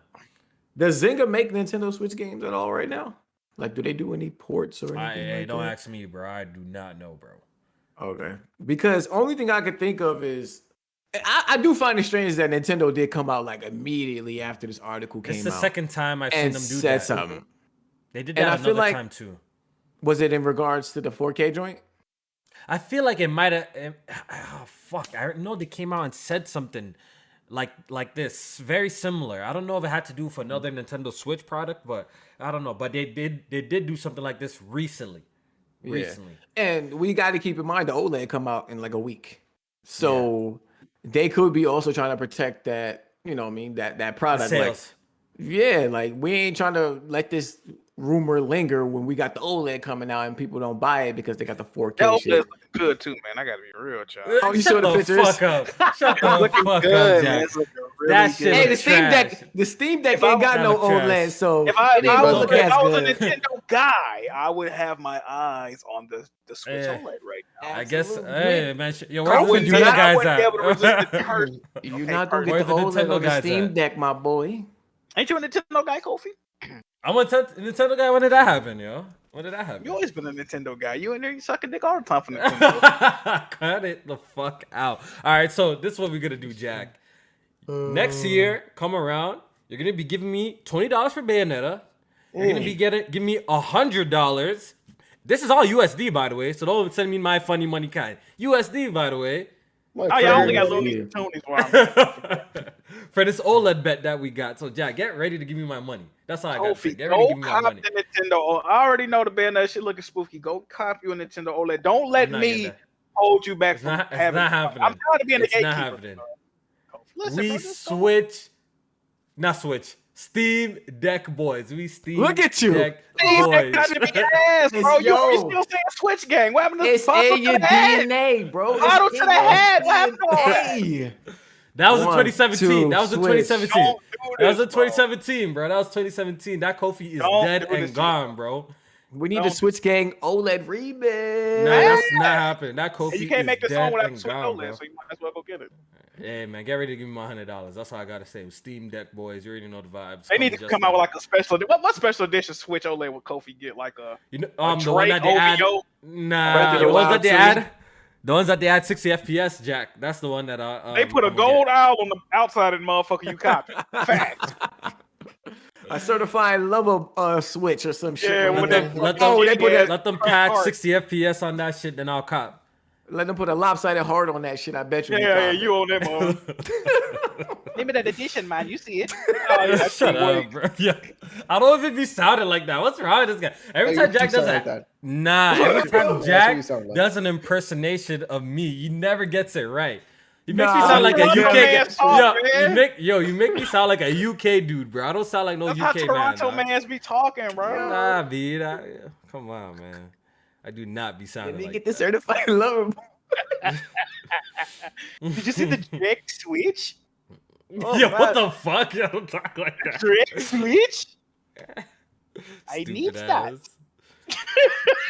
Does Zynga make Nintendo Switch games at all right now? Like, do they do any ports or anything? Don't ask me, bro. I do not know, bro. Okay. Because only thing I could think of is I do find it strange that Nintendo did come out like immediately after this article came out. It's the second time I've seen and them do said that. something. They did And that I feel another like- time too. Was it in regards to the 4K joint? I feel like it might have. Oh, fuck! I know they came out and said something like this, very similar. I don't know if it had to do with another Nintendo Switch product, but I don't know. But they did do something like this recently. Recently, And we got to keep in mind the OLED come out in like a week, so they could be also trying to protect that. You know what I mean? That product. Like, sales. yeah, like we ain't trying to let this rumor linger when we got the OLED coming out and people don't buy it because they got the 4K That shit. OLED's looking good too, man. I gotta be real, child. Oh, you Shut saw the pictures? Fuck up. Shut the Looking fuck good, up, man. Jack. It's looking really That good. shit Hey, the looks Steam trash. Deck ain't got no Kinda trash. OLED, so If I it ain't gonna was look a as good. Nintendo guy, I would have my eyes on the Switch Yeah. OLED right now. I guess. Absolutely. Hey, man. Yo, I where's the wouldn't, Nintendo I guys wouldn't be able to resist the at? curse. You're Okay, not gonna Where's get the the OLED Nintendo on the guys Steam at? Deck, my boy. Ain't you a Nintendo guy, Kofi? I'm a Nintendo guy. When did that happen, yo? When did that happen? You always been a Nintendo guy. You in there, you sucking dick all the time for Nintendo. Cut it the fuck out. All right, so this is what we're gonna do, Jack. Next year, come around. You're gonna be giving me $20 for Bayonetta. You're gonna be giving me $100. This is all USD, by the way. So don't send me my funny money kind. USD, by the way, Oh yeah, I only got Looney Tunes. for this OLED bet that we got. So Jack, get ready to give me my money. That's all I got. Kofi, Get ready to go give me my cop money. the Nintendo. I already know the Bayonetta shit looking spooky. Go cop you a Nintendo OLED. Don't let I'm not getting me that. hold you back It's from not having. happening. I'm tired of being the It's not gatekeeper. happening. Listen, We bro, just don't- switch, not switch. Steam Deck boys. We Steam. Look at you. Deck Steam boys. Deck got to be ass, bro. You Yo. still saying Switch gang? What happened to It's bottle in to your the head? DNA, bro. Bottle It's to in the your head. What happened to all that? DNA. That was in 1, 2017. 2, That was in switch. 2017. Don't do That was this, in 2017, bro. That was 2017. That Kofi is Don't dead do this and shit. gone, bro. We need Don't- the Switch Gang OLED remix. Nah, that's not happening. That Kofi And you can't make is the song dead without and the Switch gone, bro. OLED, so you might as well go get it. Hey, man, get ready to give me my $100. That's all I gotta say. Steam Deck boys, you already know the vibes. They need to come out with like a special. What special edition Switch OLED would Kofi get? Like a you know, a the one Drake that they add. OVO? Nah, Breath of the the ones Wild that they 2. add. The ones that they add 60 FPS, Jack. That's the one that They put a I'm gonna gold get. owl on the outside of the motherfucker you copy. Fact. a certified level switch or some shit. Yeah, like with that. that- Let Oh, them, they put that. let them pack 60 FPS on that shit, then I'll cop. Let them put a lopsided heart on that shit. I bet you. Yeah, you on that, man. Limited edition, man. You see it? Oh, yeah, Shut up, bro. Yeah. I don't know if he sounded like that. What's wring with this guy? Every Hey, time you Jack sound does like that. that. Nah, every time what Jack you sound like. does an impersonation of me, he never gets it right. He makes Nah, me sound like a Toronto UK man's guy. talk, Yo, man. you make me sound like a UK dude, bro. I don't sound like no That's how UK man. Toronto dog. mans be talking, bro. Nah, B. Come on, man. I do not be Let sounding me like get the that. certified lover. Did you see the Drake switch? Oh, Yo, man. what the fuck? Yo, don't talk like that. Drake switch? I Stupid need that.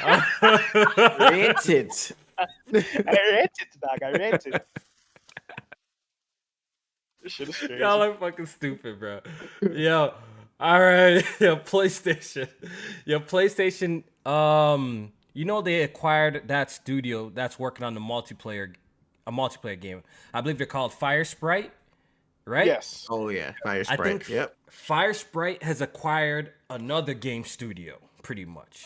ass. Rent it. I read it, dog. I read it. This shit is crazy. Y'all are fucking stupid, bro. Yo, all right. Yo, PlayStation. You know they acquired that studio that's working on a multiplayer game. I believe they're called Fire Sprite, right? Yes. Oh yeah, Fire I Sprite. think Yep. Fire Sprite has acquired another game studio, pretty much.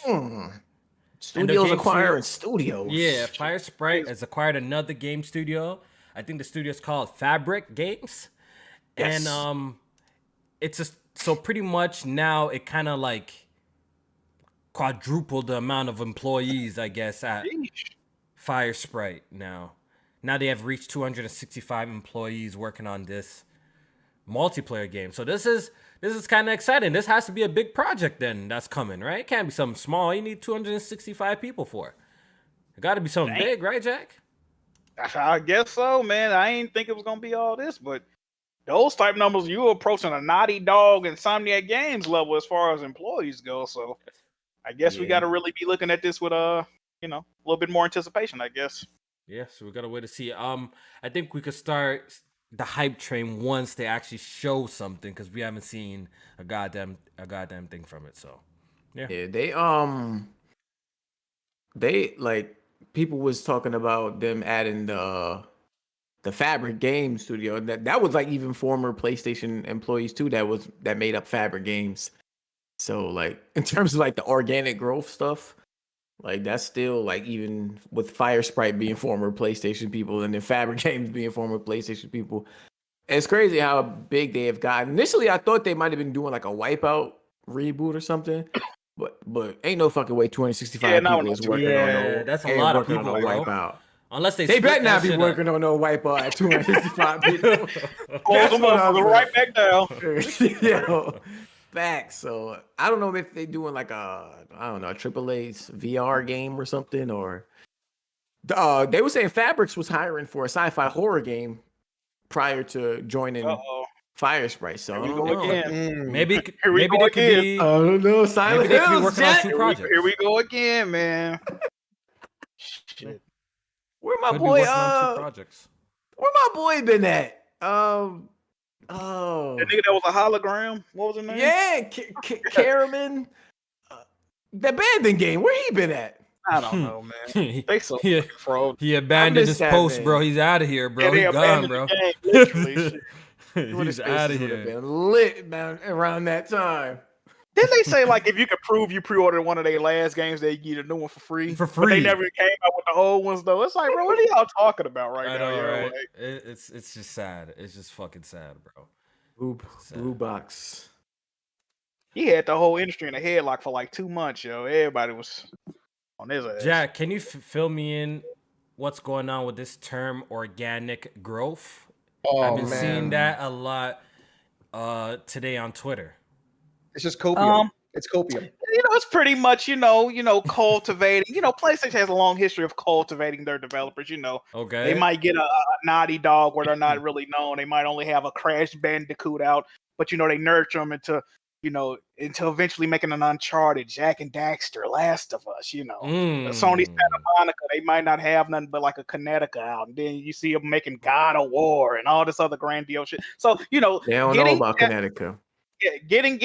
Studios game acquiring studios. Yeah, Fire Sprite has acquired another game studio. I think the studio's called Fabric Games. Yes. And so pretty much now it kind of like quadrupled the amount of employees, I guess, at Fire Sprite now. Now they have reached 265 employees working on this multiplayer game. So this is kind of exciting. This has to be a big project then that's coming, right? It can't be something small. You need 265 people for it. It got to be something big, right, Jack? I guess so, man. I ain't think it was gonna be all this, but those type numbers, you were approaching a Naughty Dog and Insomniac Games level as far as employees go. So I guess we got to really be looking at this with a little bit more anticipation, I guess. Yeah, so we gotta wait to see. I think we could start the hype train once they actually show something, because we haven't seen a goddamn thing from it. So Yeah, they like people was talking about them adding the Fabric Game Studio. That was like even former PlayStation employees too. That made up Fabric Games. So like in terms of like the organic growth stuff, like that's still like even with Fire Sprite being former PlayStation people and then Fabric Games being former PlayStation people. It's crazy how big they have gotten. Initially, I thought they might have been doing like a Wipeout reboot or something, but ain't no fucking way 265 people is working on no. That's a ain't lot of working on people, no bro. Wipeout. Unless they They split better that not be shit working on no Wipeout at 265 people. Close them what up, I'm go right back down. Yo, facts. So I don't know if they doing like a AAA's VR game or something, or they were saying Fabrics was hiring for a sci-fi horror game prior to joining Fire Sprite. So I Here we don't go know. again. maybe Here we maybe go they could again. be I don't know. Silent maybe they could be Hills, working on Jack. two projects. Here we go again, man. Shit. Where my Could be boy? working on two projects. Where my boy been at? That nigga that was a hologram. What was his name? Yeah, Caraman. The abandoned game. Where he been at? I don't know, man. They so Yeah. fucking fraud. He abandoned miss his that post, man. bro. He's out of here, bro. Yeah, they He's gone, abandoned bro. the game, literally. Shit. What He's his out of faces would have here. been lit, man, around that time. Didn't they say like if you could prove you pre-ordered one of their last games, they get a new one for free? For But they free. never came out with the old ones though. It's like, bro, what are y'all talking about right I now? know, yo? right? Like, It's just sad. It's just fucking sad, bro. Blue box. he had the whole industry in a headlock for like 2 months, yo. Everybody was on his ass. Jack, can you fill me in what's going on with this term organic growth? I've been seeing that a lot today on Twitter. It's just copium. It's copium. It's pretty much, cultivating. PlayStation has a long history of cultivating their developers. Okay. They might get a Naughty Dog where they're not really known. They might only have a Crash Bandicoot out, but they nurture them into eventually making an Uncharted, Jack and Daxter, Last of Us. Sony Santa Monica, they might not have nothing but like a Connecticut out, and then you see them making God of War and all this other grandiose shit. So They don't know about Connecticut. Yeah, getting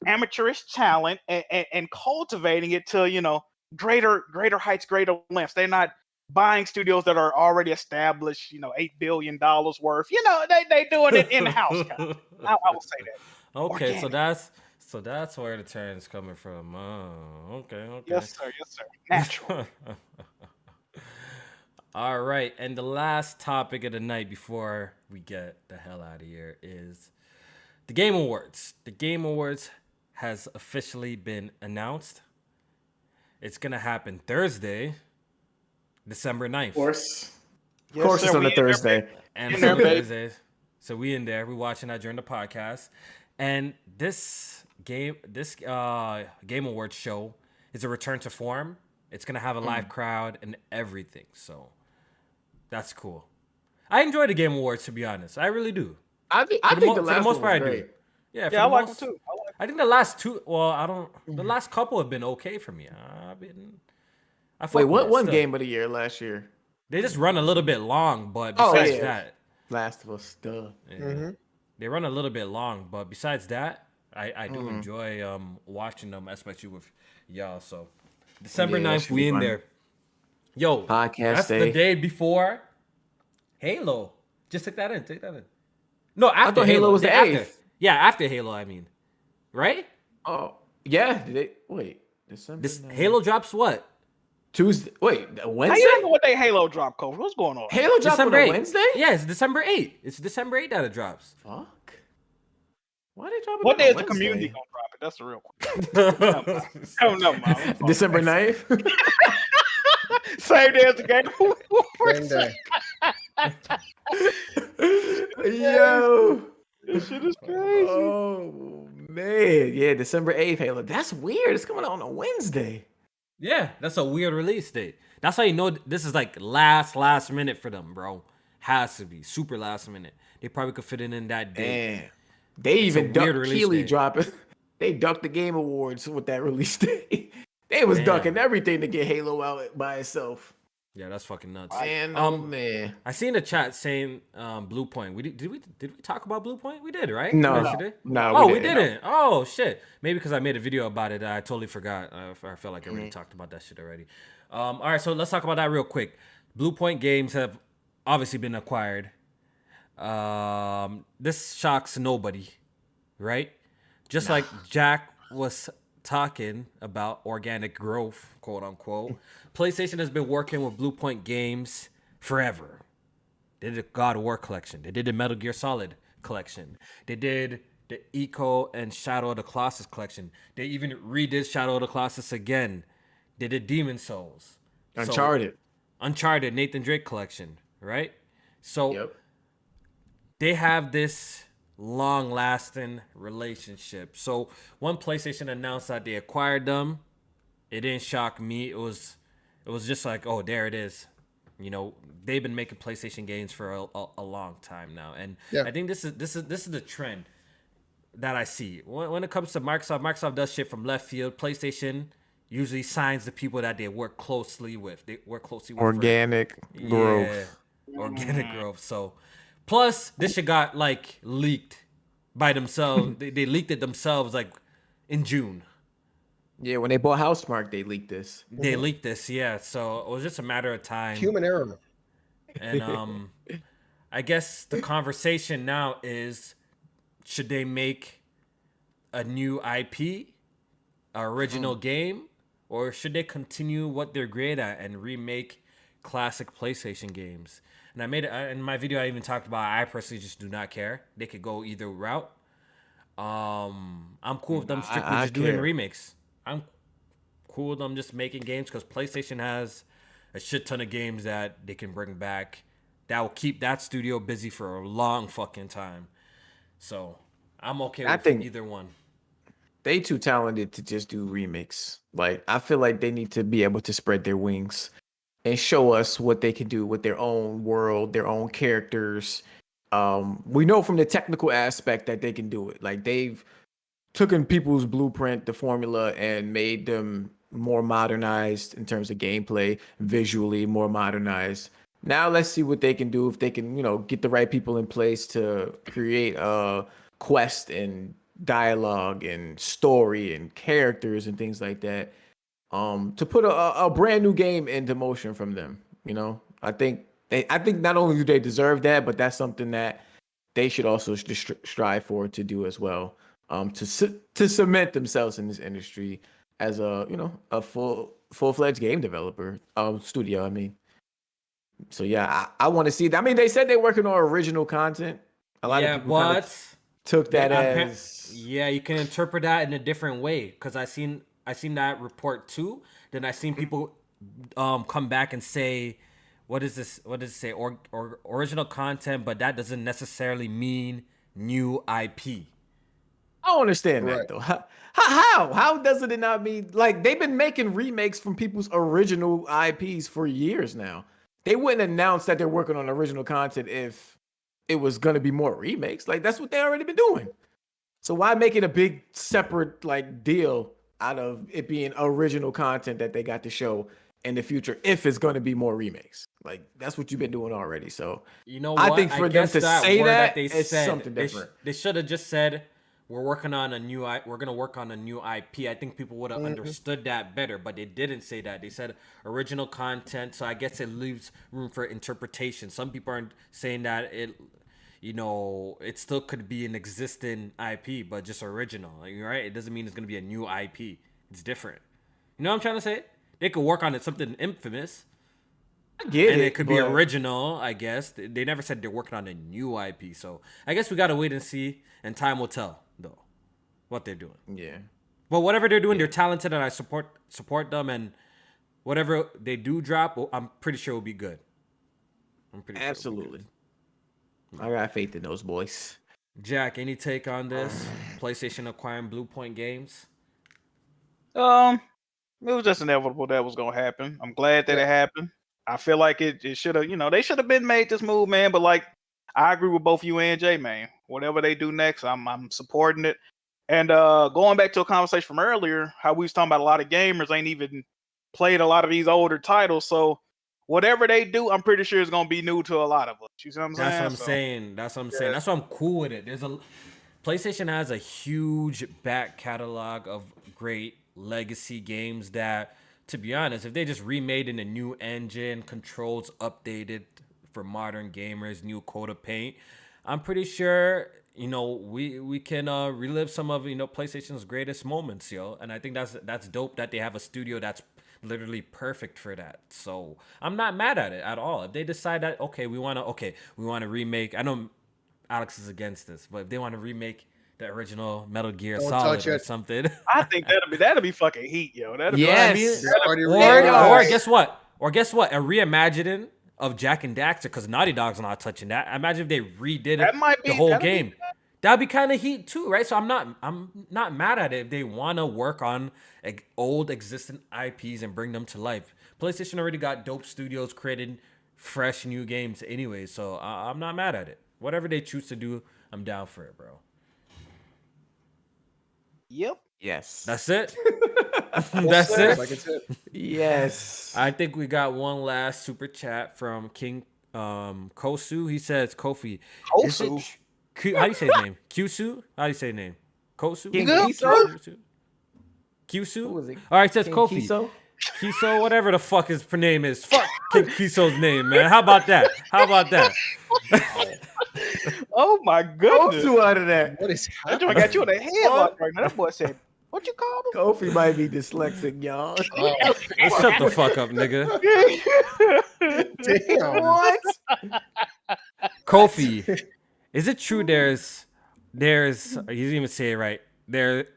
amateurish talent and cultivating it to greater heights, greater lengths. They're not buying studios that are already established, $8 billion worth. They doing it in house. I will say that. Okay, so Organic. that's where the turn's coming from. Oh, okay. Yes, sir. Yes, sir. Natural. All right, and the last topic of the night before we get the hell out of here is the Game Awards. The Game Awards has officially been announced. It's gonna happen Thursday, December 9th. Of course. Of Yes, course, sir. it's on We a in there, Thursday. baby. And In it's on there, baby. Thursday. So we in there. We watching that during the podcast. And this Game Awards show is a return to form. It's gonna have a live crowd and everything. So that's cool. I enjoy the Game Awards, to be honest. I really do. I think For the the last most one part, I was do. great. Yeah, for Yeah, I the like them most, too. I think the last two. Well, I don't. The last couple have been okay for me. I fuck Wait, with what it won still. game of the year last year? They just run a little bit long, but Oh, besides yeah. that, Last of Us, duh. yeah. They run a little bit long. But besides that, I do enjoy watching them, especially with y'all. So December Yeah, that 9th, should we be in fun. there. Yo, Podcast that's day. the day before Halo. Just take that in. Take that in. No, after thought Halo was the after. 8th. Yeah, after Halo. I mean, right? Oh, yeah. Wait, December. This 9th. Halo drops what? Tuesday. Wait, How Wednesday? you know what they Halo drop, Kofi? What's going on? Halo dropped on December a 8th. Wednesday? Yeah, it's December 8th. It's December 8th that it drops. Fuck. Why they drop it What on day a is the Wednesday? community gonna drop it? That's the real question. Oh no, man. December 9th? Same day as the game. Same day. Yo. This shit is crazy. Oh, man. Yeah, December 8th, Halo. That's weird. It's coming out on a Wednesday. Yeah, that's a weird release date. That's how you know this is like last minute for them, bro. Has to be super last minute. They probably could fit it in that day. Damn. They even weird ducked release Keeley date. dropping. They ducked the Game Awards with that release date. They was Damn. ducking everything to get Halo out by itself. Yeah, that's fucking nuts. Man, oh man. I see in the chat saying Blue Point. Did we talk about Blue Point? We did, right? No. Yesterday? No, Oh, we we didn't. didn't. Oh shit. Maybe because I made a video about it. I totally forgot. I felt like I already talked about that shit already. All right, so let's talk about that real quick. Blue Point Games have obviously been acquired. This shocks nobody, right? Just like Jack was talking about organic growth, quote unquote. PlayStation has been working with Blue Point Games forever. They did the God of War collection. They did the Metal Gear Solid collection. They did the Eco and Shadow of the Colossus collection. They even redid Shadow of the Colossus again. They did Demon Souls. So, Uncharted. Nathan Drake collection, right? So Yep. they have this long-lasting relationship. So when PlayStation announced that they acquired them, it didn't shock me. It was just like, oh, there it is. You know, they've been making PlayStation games for a long time now, and Yeah. I think this is the trend that I see when it comes to Microsoft. Microsoft does shit from left field. PlayStation usually signs the people that they work closely with. They work closely with Organic growth. Yeah, organic growth. So, plus this shit got like leaked by themselves. they leaked it themselves like in June. Yeah, when they bought Housemark, they leaked this. They leaked this, yeah. So it was just a matter of time. Human error. And I guess the conversation now is, should they make a new IP, a original game, or should they continue what they're great at and remake classic PlayStation games? And I made it in my video. I even talked about I personally just do not care. They could go either route. I'm cool with them strictly I just doing care. remakes. I'm cool with them just making games because PlayStation has a shit ton of games that they can bring back that will keep that studio busy for a long fucking time. So I'm okay I with think- either one. They too talented to just do remakes. Like, I feel like they need to be able to spread their wings and show us what they can do with their own world, their own characters. We know from the technical aspect that they can do it. Like, they've taken people's blueprint, the formula, and made them more modernized in terms of gameplay, visually more modernized. Now let's see what they can do if they can, get the right people in place to create a quest and dialogue and story and characters and things like that. To put a brand new game into motion from them. I think not only do they deserve that, but that's something that they should also strive for to do as well. to cement themselves in this industry as a full-fledged game developer studio. I mean, so yeah, I want to see that. I mean, they said they're working on original content. A lot of people kinda took that as you can interpret that in a different way because I seen that report too. Then I seen people come back and say, what is this? What does it say? Or original content, but that doesn't necessarily mean new IP. I don't understand that though. How does it not mean like they've been making remakes from people's original IPs for years now? They wouldn't announce that they're working on original content if it was gonna be more remakes. Like that's what they already been doing. So why make it a big separate like deal out of it being original content that they got to show in the future if it's gonna be more remakes? Like that's what you've been doing already. So you know what? I think for them to say that it's something different. They should have just said we're working on we're gonna work on a new IP. I think people would have understood that better, but they didn't say that. They said original content, so I guess it leaves room for interpretation. Some people are saying that it still could be an existing IP, but just original. Like, right? It doesn't mean it's gonna be a new IP. It's different. You know what I'm trying to say? They could work on it something infamous. I get and it. It could be original, I guess. They never said they're working on a new IP, so I guess we gotta wait and see, and time will tell, though, what they're doing. Yeah. But whatever they're doing, they're talented, and I support them, and whatever they do drop, I'm pretty sure will be good. Absolutely. I got faith in those boys. Jack, any take on this? PlayStation acquiring Blue Point Games? It was just inevitable that was gonna happen. I'm glad that it happened. I feel like it should have, they should have been made this move, man. But like, I agree with both you and Jay, man. Whatever they do next, I'm supporting it. And going back to a conversation from earlier, how we was talking about a lot of gamers ain't even played a lot of these older titles. So whatever they do, I'm pretty sure it's gonna be new to a lot of us. You see what I'm saying? That's what I'm saying. That's why I'm cool with it. PlayStation has a huge back catalog of great legacy games that, to be honest, if they just remade in a new engine, controls updated for modern gamers, new coat of paint, I'm pretty sure we can relive some of PlayStation's greatest moments, yo. And I think that's dope that they have a studio that's literally perfect for that. So I'm not mad at it at all. If they decide that we want to remake, I know Alex is against this, but if they want to remake the original Metal Gear Solid or something, I think that'll be fucking heat, yo. Or guess what? A reimagining of Jak and Daxter, because Naughty Dog's not touching that. Imagine if they redid the whole game. That'd be kind of heat too, right? So I'm not mad at it if they want to work on old existing IPs and bring them to life. PlayStation already got dope studios creating fresh new games anyway, so I'm not mad at it. Whatever they choose to do, I'm down for it, bro. Yep. Yes. That's it. That's it. Like it's it. Yes. I think we got one last super chat from King Kosu. He says, Kofi. Kosu? How do you say his name? Kyusu? How do you say his name? Kosu? King Kyusu? Who was it? All right, it says King Kofi. Kiso, whatever the fuck his name is. Fuck King Kiso's name, man. How about that? Oh my goodness. Kofi out of that. What is I happening? got you in a headlock right now. That boy said, what you call him? Kofi might be dyslexic, y'all. Shut the fuck up, nigga. Damn. What? Kofi, is it true there's he didn't even say it right. He didn't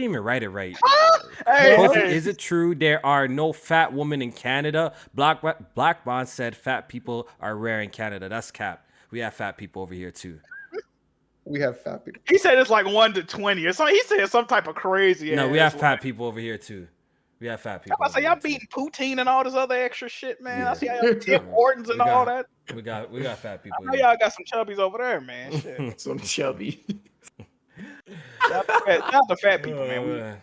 even write it right. Kofi, is it true there are no fat women in Canada? Black Bond said fat people are rare in Canada. That's cap. We have fat people over here too. We have fat people. He said it's like 1 to 20 or something. He said some type of crazy. No, we have fat people over here too. We have fat people. I say y'all beating poutine and all this other extra shit, man. Yeah. I see y'all Tim Hortons and all that. We got fat people. I know y'all got some chubbies over there, man. Shit. Some chubby. Shout out to fat people, man.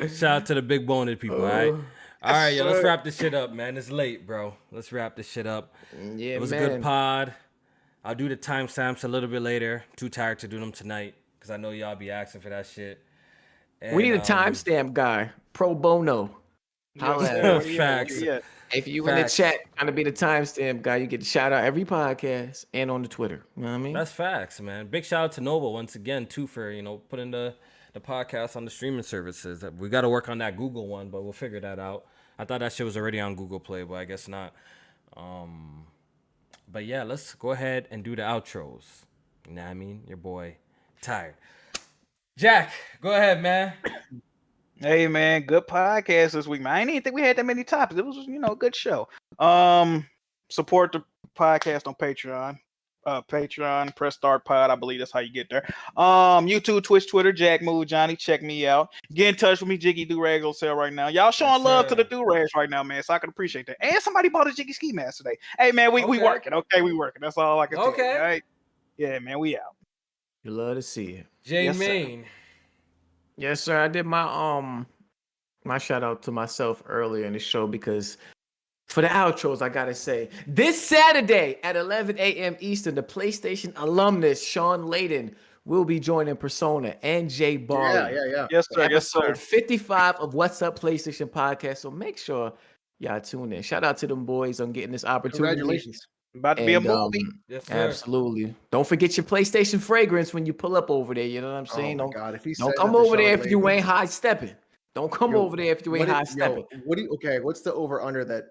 Shout out to the big boned people, all right? All right, yo, let's wrap this shit up, man. It's late, bro. Let's wrap this shit up. Yeah, it was a good pod. I'll do the timestamps a little bit later. Too tired to do them tonight because I know y'all be asking for that shit. And, we need a timestamp guy. Pro bono. Holla at sir. us. Facts. Yeah. If you in the Facts. chat trying to be the timestamp guy, you get to shout out every podcast and on the Twitter. You know what I mean? That's facts, man. Big shout out to Nova once again too for putting the podcast on the streaming services. We got to work on that Google one, but we'll figure that out. I thought that shit was already on Google Play, but I guess not. But yeah, let's go ahead and do the outros. You know what I mean? Your boy tired. Jack, go ahead, man. Hey man, good podcast this week, man. I didn't think we had that many topics. It was, a good show. Support the podcast on Patreon. Patreon, Press Start Pod. I believe that's how you get there. YouTube, Twitch, Twitter, Jack Mood Johnny. Check me out. Get in touch with me, Jiggy Do Rags on sale right now. Y'all showing love to the Do Rags right now, man. So I can appreciate that. And somebody bought a Jiggy ski mask today. Hey man, we working. Okay, we working. That's all I can tell you. All right? Yeah, man, we out. You love to see it. J Yes, sir. Main. Yes, sir. I did my shout out to myself earlier in the show because for the outros, I gotta say, this Saturday at 11 a.m. Eastern, the PlayStation alumnus Sean Layden will be joining Persona and Jay Barley. Yeah. Yes, sir. Yes, sir. Episode 55 of What's Up PlayStation podcast. So make sure y'all tune in. Shout out to them boys on getting this opportunity. Congratulations. About to be a movie. Yes, sir. Absolutely. Don't forget your PlayStation fragrance when you pull up over there. You know what I'm saying? Oh my God, if he Don't says come that to over there Sean if you Layden- ain't high stepping. Don't come Yo, over there if you ain't high stepping. Okay, what's the over under that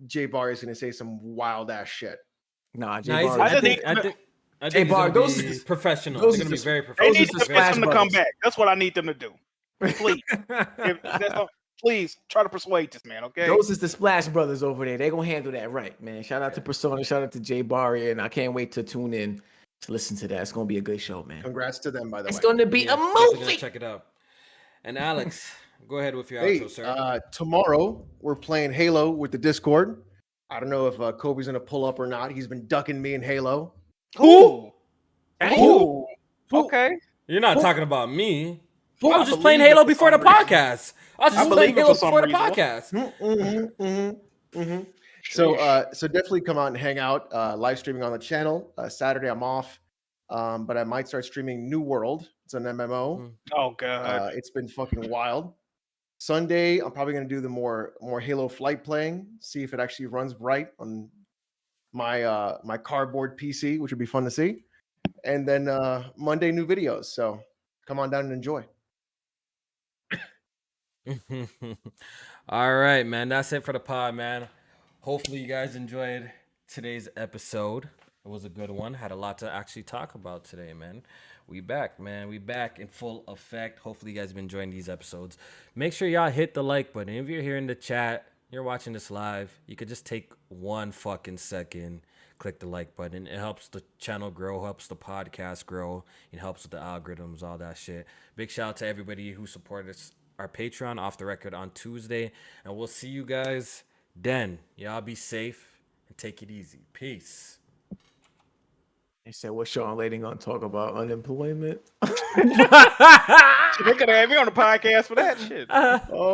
Jay Bar is gonna say some wild ass shit? Nah, Jay Nice. Barley. I I just think need- I think Hey, he's Bar, gonna those be is the- professional. those They're gonna is be very They professional. those need is to the convince Splash him to come Brothers. back. That's what I need them to do. Please. Please try to persuade this man, okay? Those is the Splash Brothers over there. They gonna handle that right, man. Shout out to Persona. Shout out to Jay Barry, and I can't wait to tune in to listen to that. It's gonna be a good show, man. Congrats to them, by the It's way. gonna be a Definitely gonna movie. check it out. And Alex, go ahead with your Hey, outro, sir. tomorrow we're playing Halo with the Discord. I don't know if Kobe's gonna pull up or not. He's been ducking me in Halo. Who? Who? Okay. You're not talking about me. Who? I was I just playing believe it Halo for before the some reason. podcast. I was I just believe playing it Halo for some before the reason. podcast. So definitely come out and hang out. Live streaming on the channel. Saturday I'm off, but I might start streaming New World. It's an MMO. Oh god. It's been fucking wild. Sunday I'm probably gonna do the more Halo flight playing. See if it actually runs right on my my cardboard PC, which would be fun to see. And then Monday new videos. So come on down and enjoy. All right, man. That's it for the pod, man. Hopefully you guys enjoyed today's episode. It was a good one. Had a lot to actually talk about today, man. We back, man. We back in full effect. Hopefully you guys have been enjoying these episodes. Make sure y'all hit the like button. If you're here in the chat, you're watching this live, you could just take 1 fucking second, click the like button. It helps the channel grow, helps the podcast grow. It helps with the algorithms, all that shit. Big shout out to everybody who supported us, our Patreon Off the Record on Tuesday. And we'll see you guys then. Y'all be safe and take it easy. Peace. They said, "What's Sean Layden gonna talk about? Unemployment?" They could have had me on the podcast for that shit.